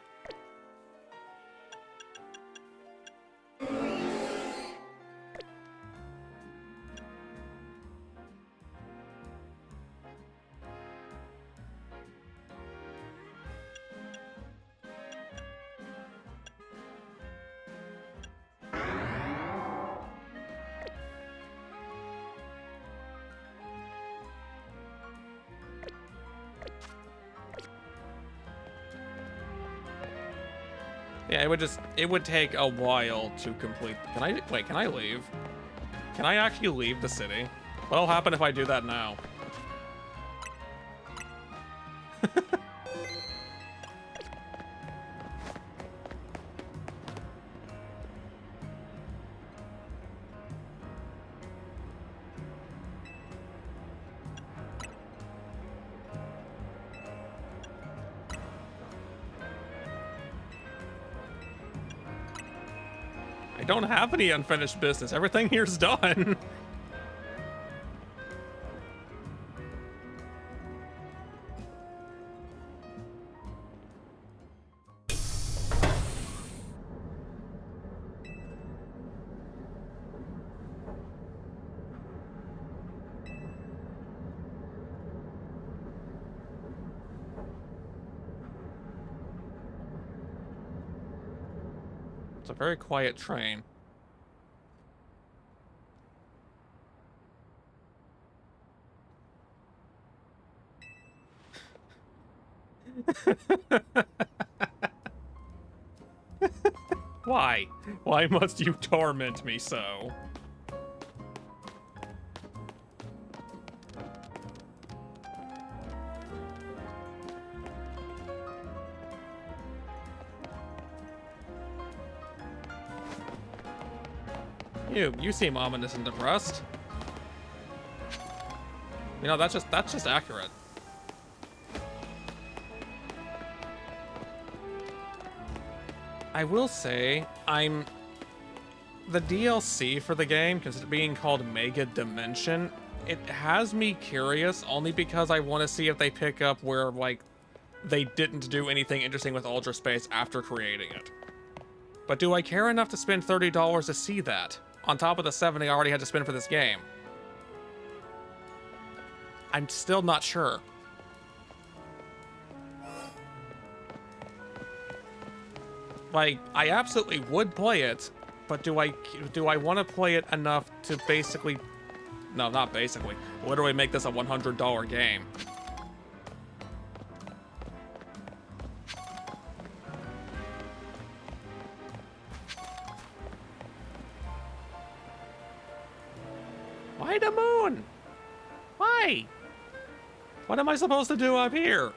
[SPEAKER 1] Yeah, it would take a while to complete. Can I leave? Can I actually leave the city? What'll happen if I do that now? I don't have any unfinished business. Everything here's done. It's a very quiet train. Why? Why must you torment me so? You seem ominous and depressed. You know, that's just accurate. I will say, the DLC for the game, being called Mega Dimension, it has me curious only because I want to see if they pick up where, like, they didn't do anything interesting with Ultra Space after creating it. But do I care enough to spend $30 to see that, on top of the $70 I already had to spend for this game? I'm still not sure. Like, I absolutely would play it, but do I want to play it enough to basically... No, not basically. Literally make this a $100 game. Why the moon? Why? What am I supposed to do up here?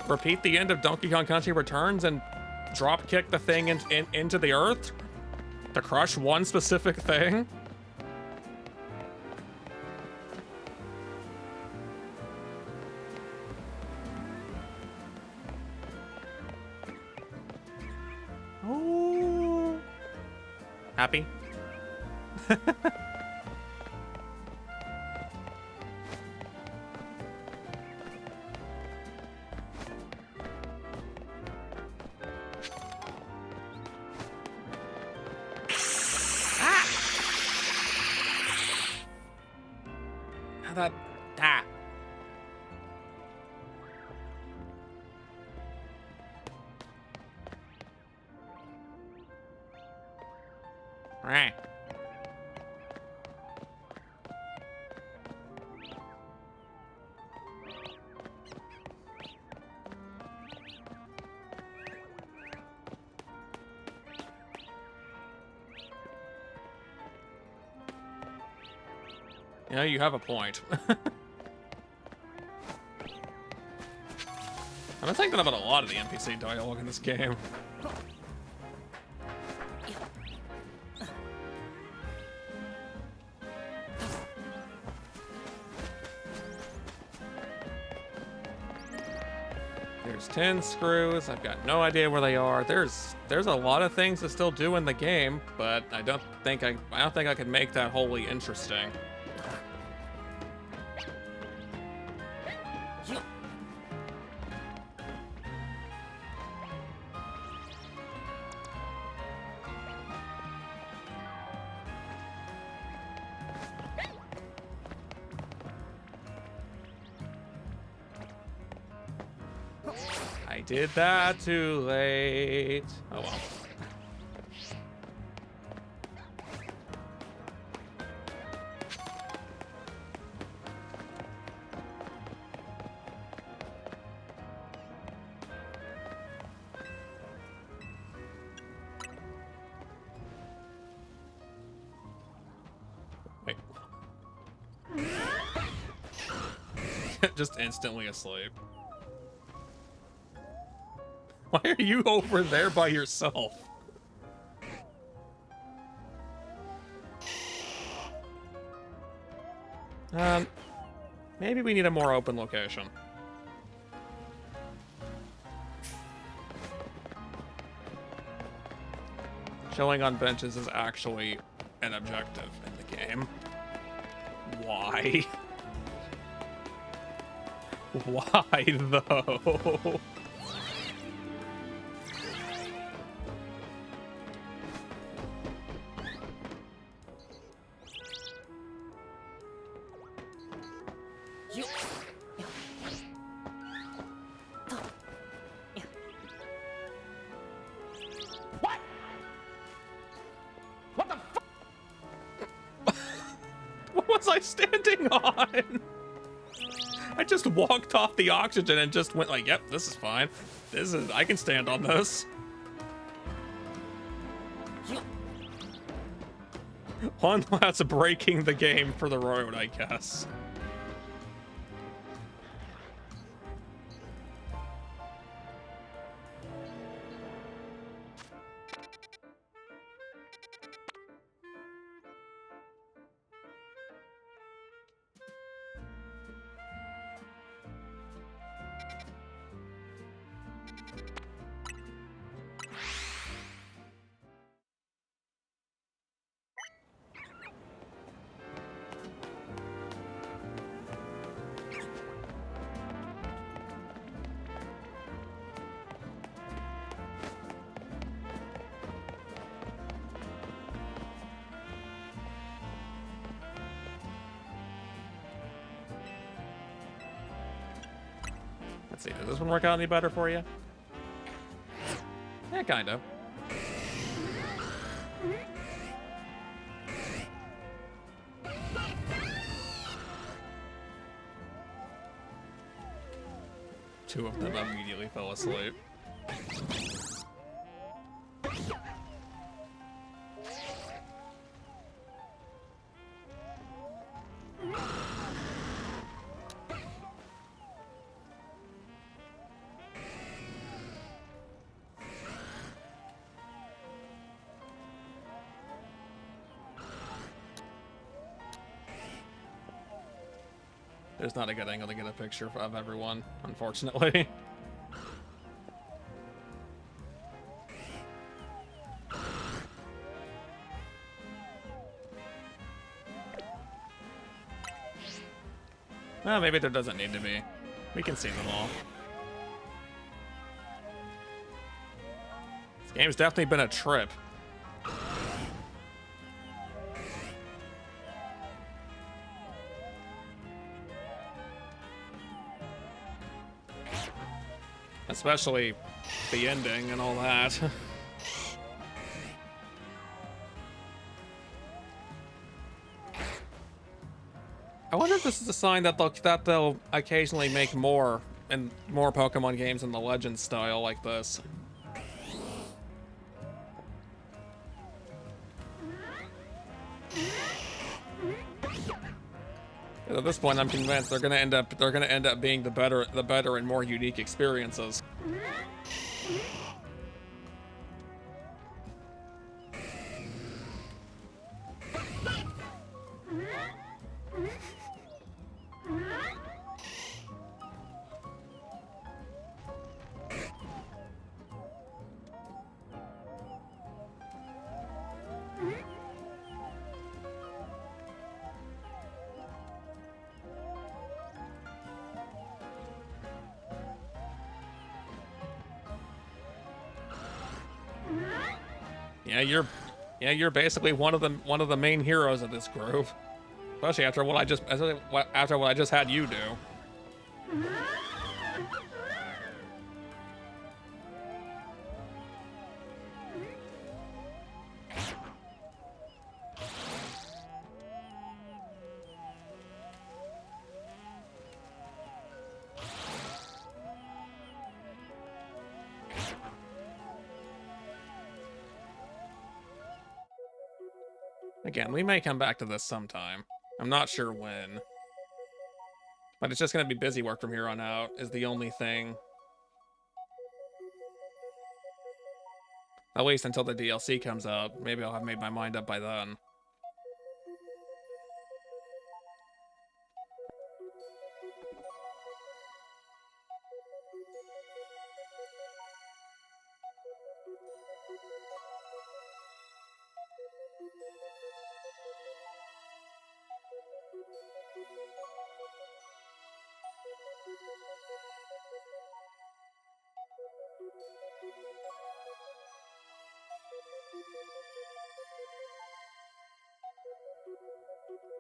[SPEAKER 1] Repeat the end of Donkey Kong Country Returns and drop kick the thing into the earth? To crush one specific thing? Oh. Happy? That. Ah. Right. Yeah, you have a point. I've been thinking about a lot of the NPC dialogue in this game. There's 10 screws. I've got no idea where they are. There's a lot of things to still do in the game, but I don't think I can make that wholly interesting. I did that too late. Oh well. Wait. Just instantly asleep. Why are you over there by yourself? Maybe we need a more open location. Chilling on benches is actually an objective in the game. Why? Why, though? What was I standing on? I just walked off the oxygen and just went like, yep, this is fine. I can stand on this. One last breaking the game for the road, I guess. Let's see, does this one work out any better for you? Yeah, kind of. Two of them immediately fell asleep. There's not a good angle to get a picture of everyone, unfortunately. Well, maybe there doesn't need to be. We can see them all. This game's definitely been a trip. Especially the ending and all that. I wonder if this is a sign that they'll occasionally make more Pokemon games in the Legends style like this. At this point, I'm convinced they're gonna end up being the better and more unique experiences. You're basically one of the main heroes of this group, especially after what I just had you do. Again, we may come back to this sometime. I'm not sure when. But it's just going to be busy work from here on out, is the only thing. At least until the DLC comes out. Maybe I'll have made my mind up by then.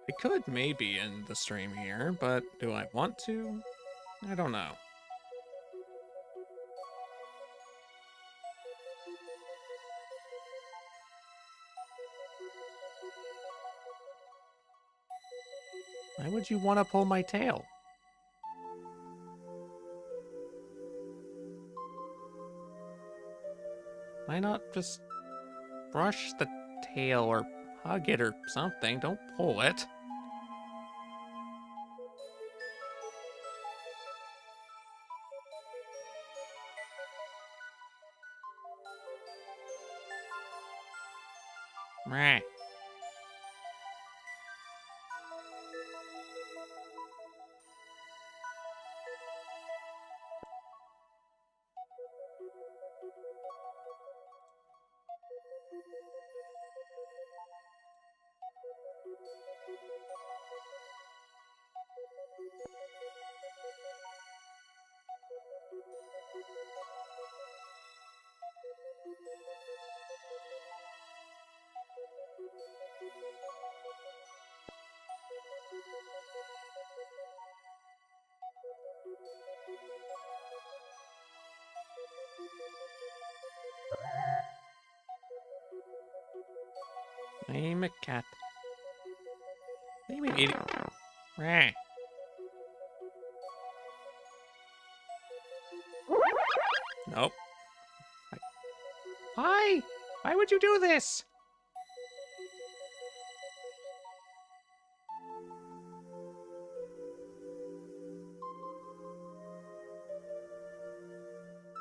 [SPEAKER 1] I could maybe end the stream here, but do I want to? I don't know. Why would you want to pull my tail? Why not just brush the tail or hug it or something? Don't pull it. Meh. I'm a cat. What do you mean eating? Meh. Nope. Why? Why would you do this?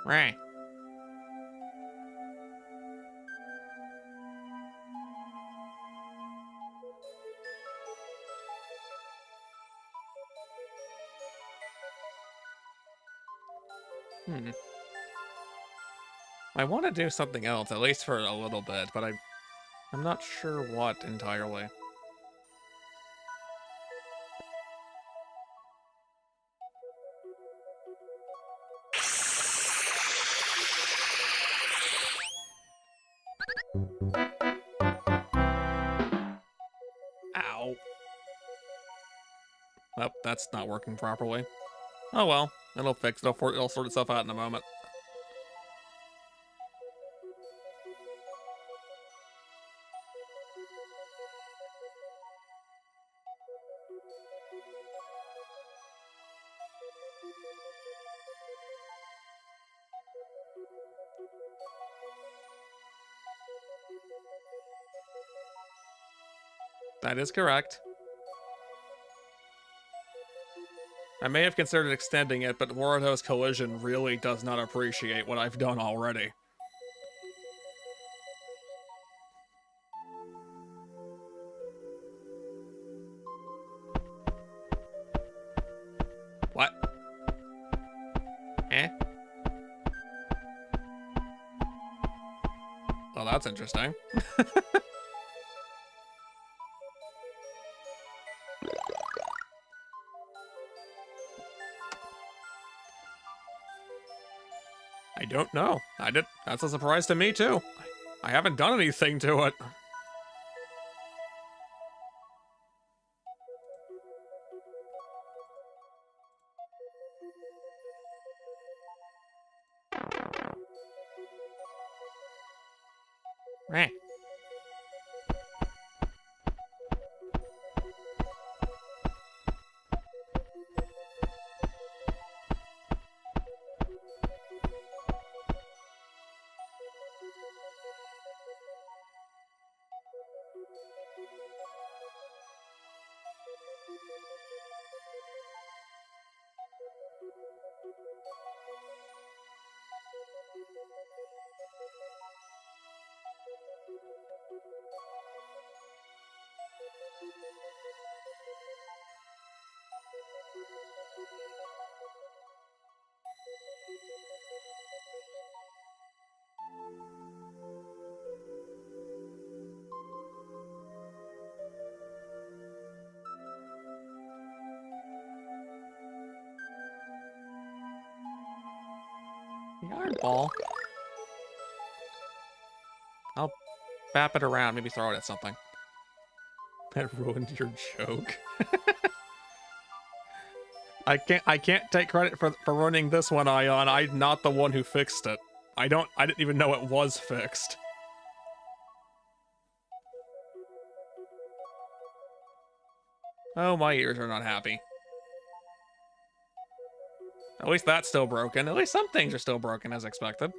[SPEAKER 1] Meh. Hmm. I want to do something else, at least for a little bit, but I'm not sure what entirely. Ow. Nope, that's not working properly. Oh well, it'll sort itself out in a moment. That is correct. I may have considered extending it, but Waruto's collision really does not appreciate what I've done already. What? Eh? Well, that's interesting. I don't know. That's a surprise to me, too. I haven't done anything to it. Eh. The iron ball. I'll bap it around, maybe throw it at something. That ruined your joke. I can't take credit for ruining this one, Ion. I'm not the one who fixed it. I didn't even know it was fixed. Oh, my ears are not happy. At least that's still broken. At least some things are still broken as expected.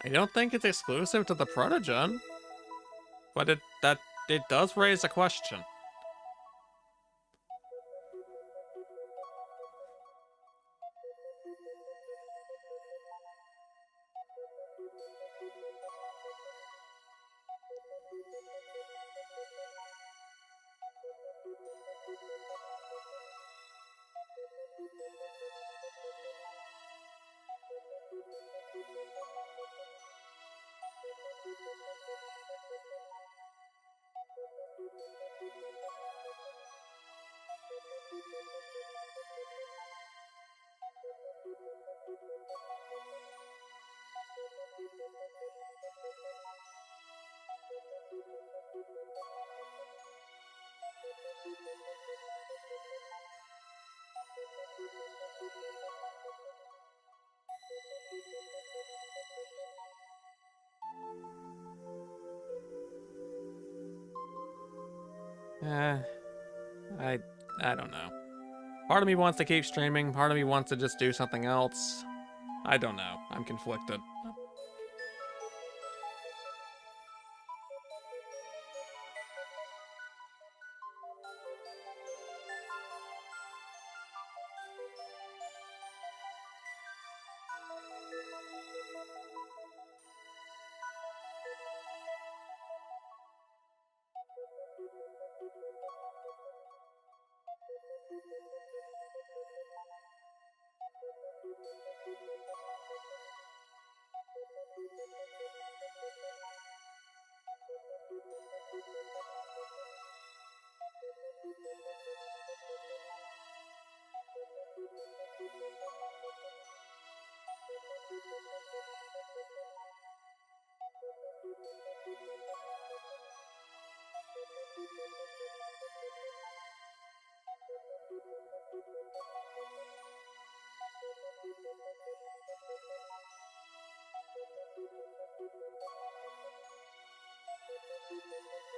[SPEAKER 1] I don't think it's exclusive to the Protogen, but it does raise a question. Uh, I I don't know. Part of me wants to keep streaming, part of me wants to just do something else. I don't know. I'm conflicted.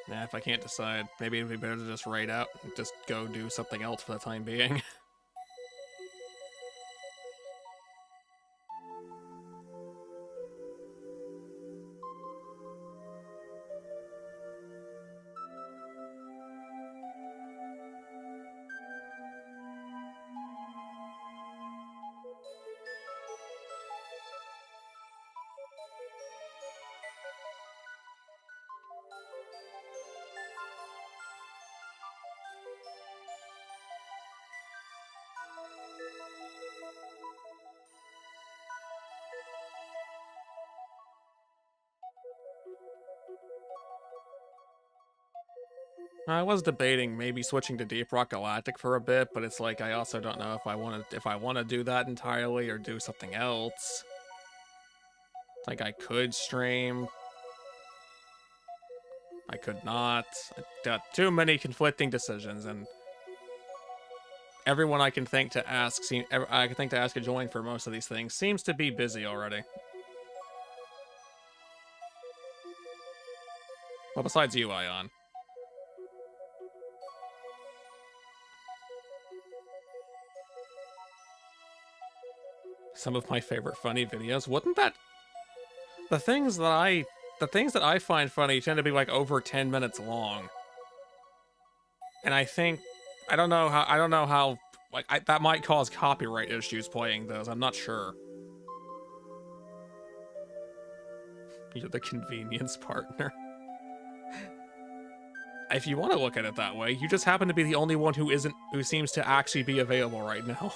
[SPEAKER 1] Nah, if I can't decide, maybe it'd be better to just write out and just go do something else for the time being. I was debating maybe switching to Deep Rock Galactic for a bit, but it's like I also don't know if I want to do that entirely or do something else. Like I could stream, I could not. I got too many conflicting decisions, and everyone I can think to ask, I can think to ask to join for most of these things seems to be busy already. Well, besides you, Ion. Some of my favorite funny videos. Wouldn't that the things that I the things that I find funny tend to be like over 10 minutes long. And I think I don't know how like that might cause copyright issues playing those. I'm not sure. You're the convenience partner. If you want to look at it that way, you just happen to be the only one who seems to actually be available right now.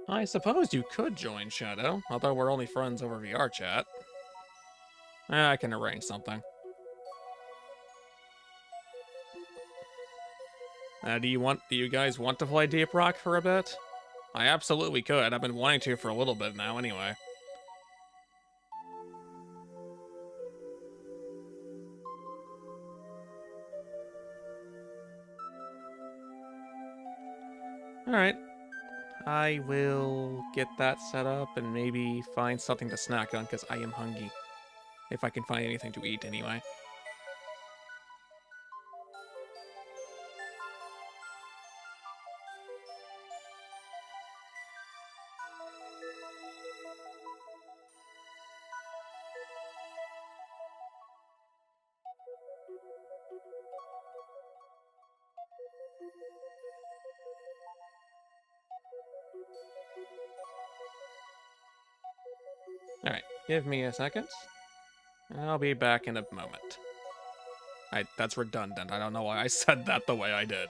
[SPEAKER 1] I suppose you could join Shadow, although we're only friends over VR chat. I can arrange something. Do you guys want to play Deep Rock for a bit? I absolutely could. I've been wanting to for a little bit now anyway. Alright. I will get that set up and maybe find something to snack on because I am hungry. If I can find anything to eat anyway. Alright. Give me a second. I'll be back in a moment. That's redundant. I don't know why I said that the way I did.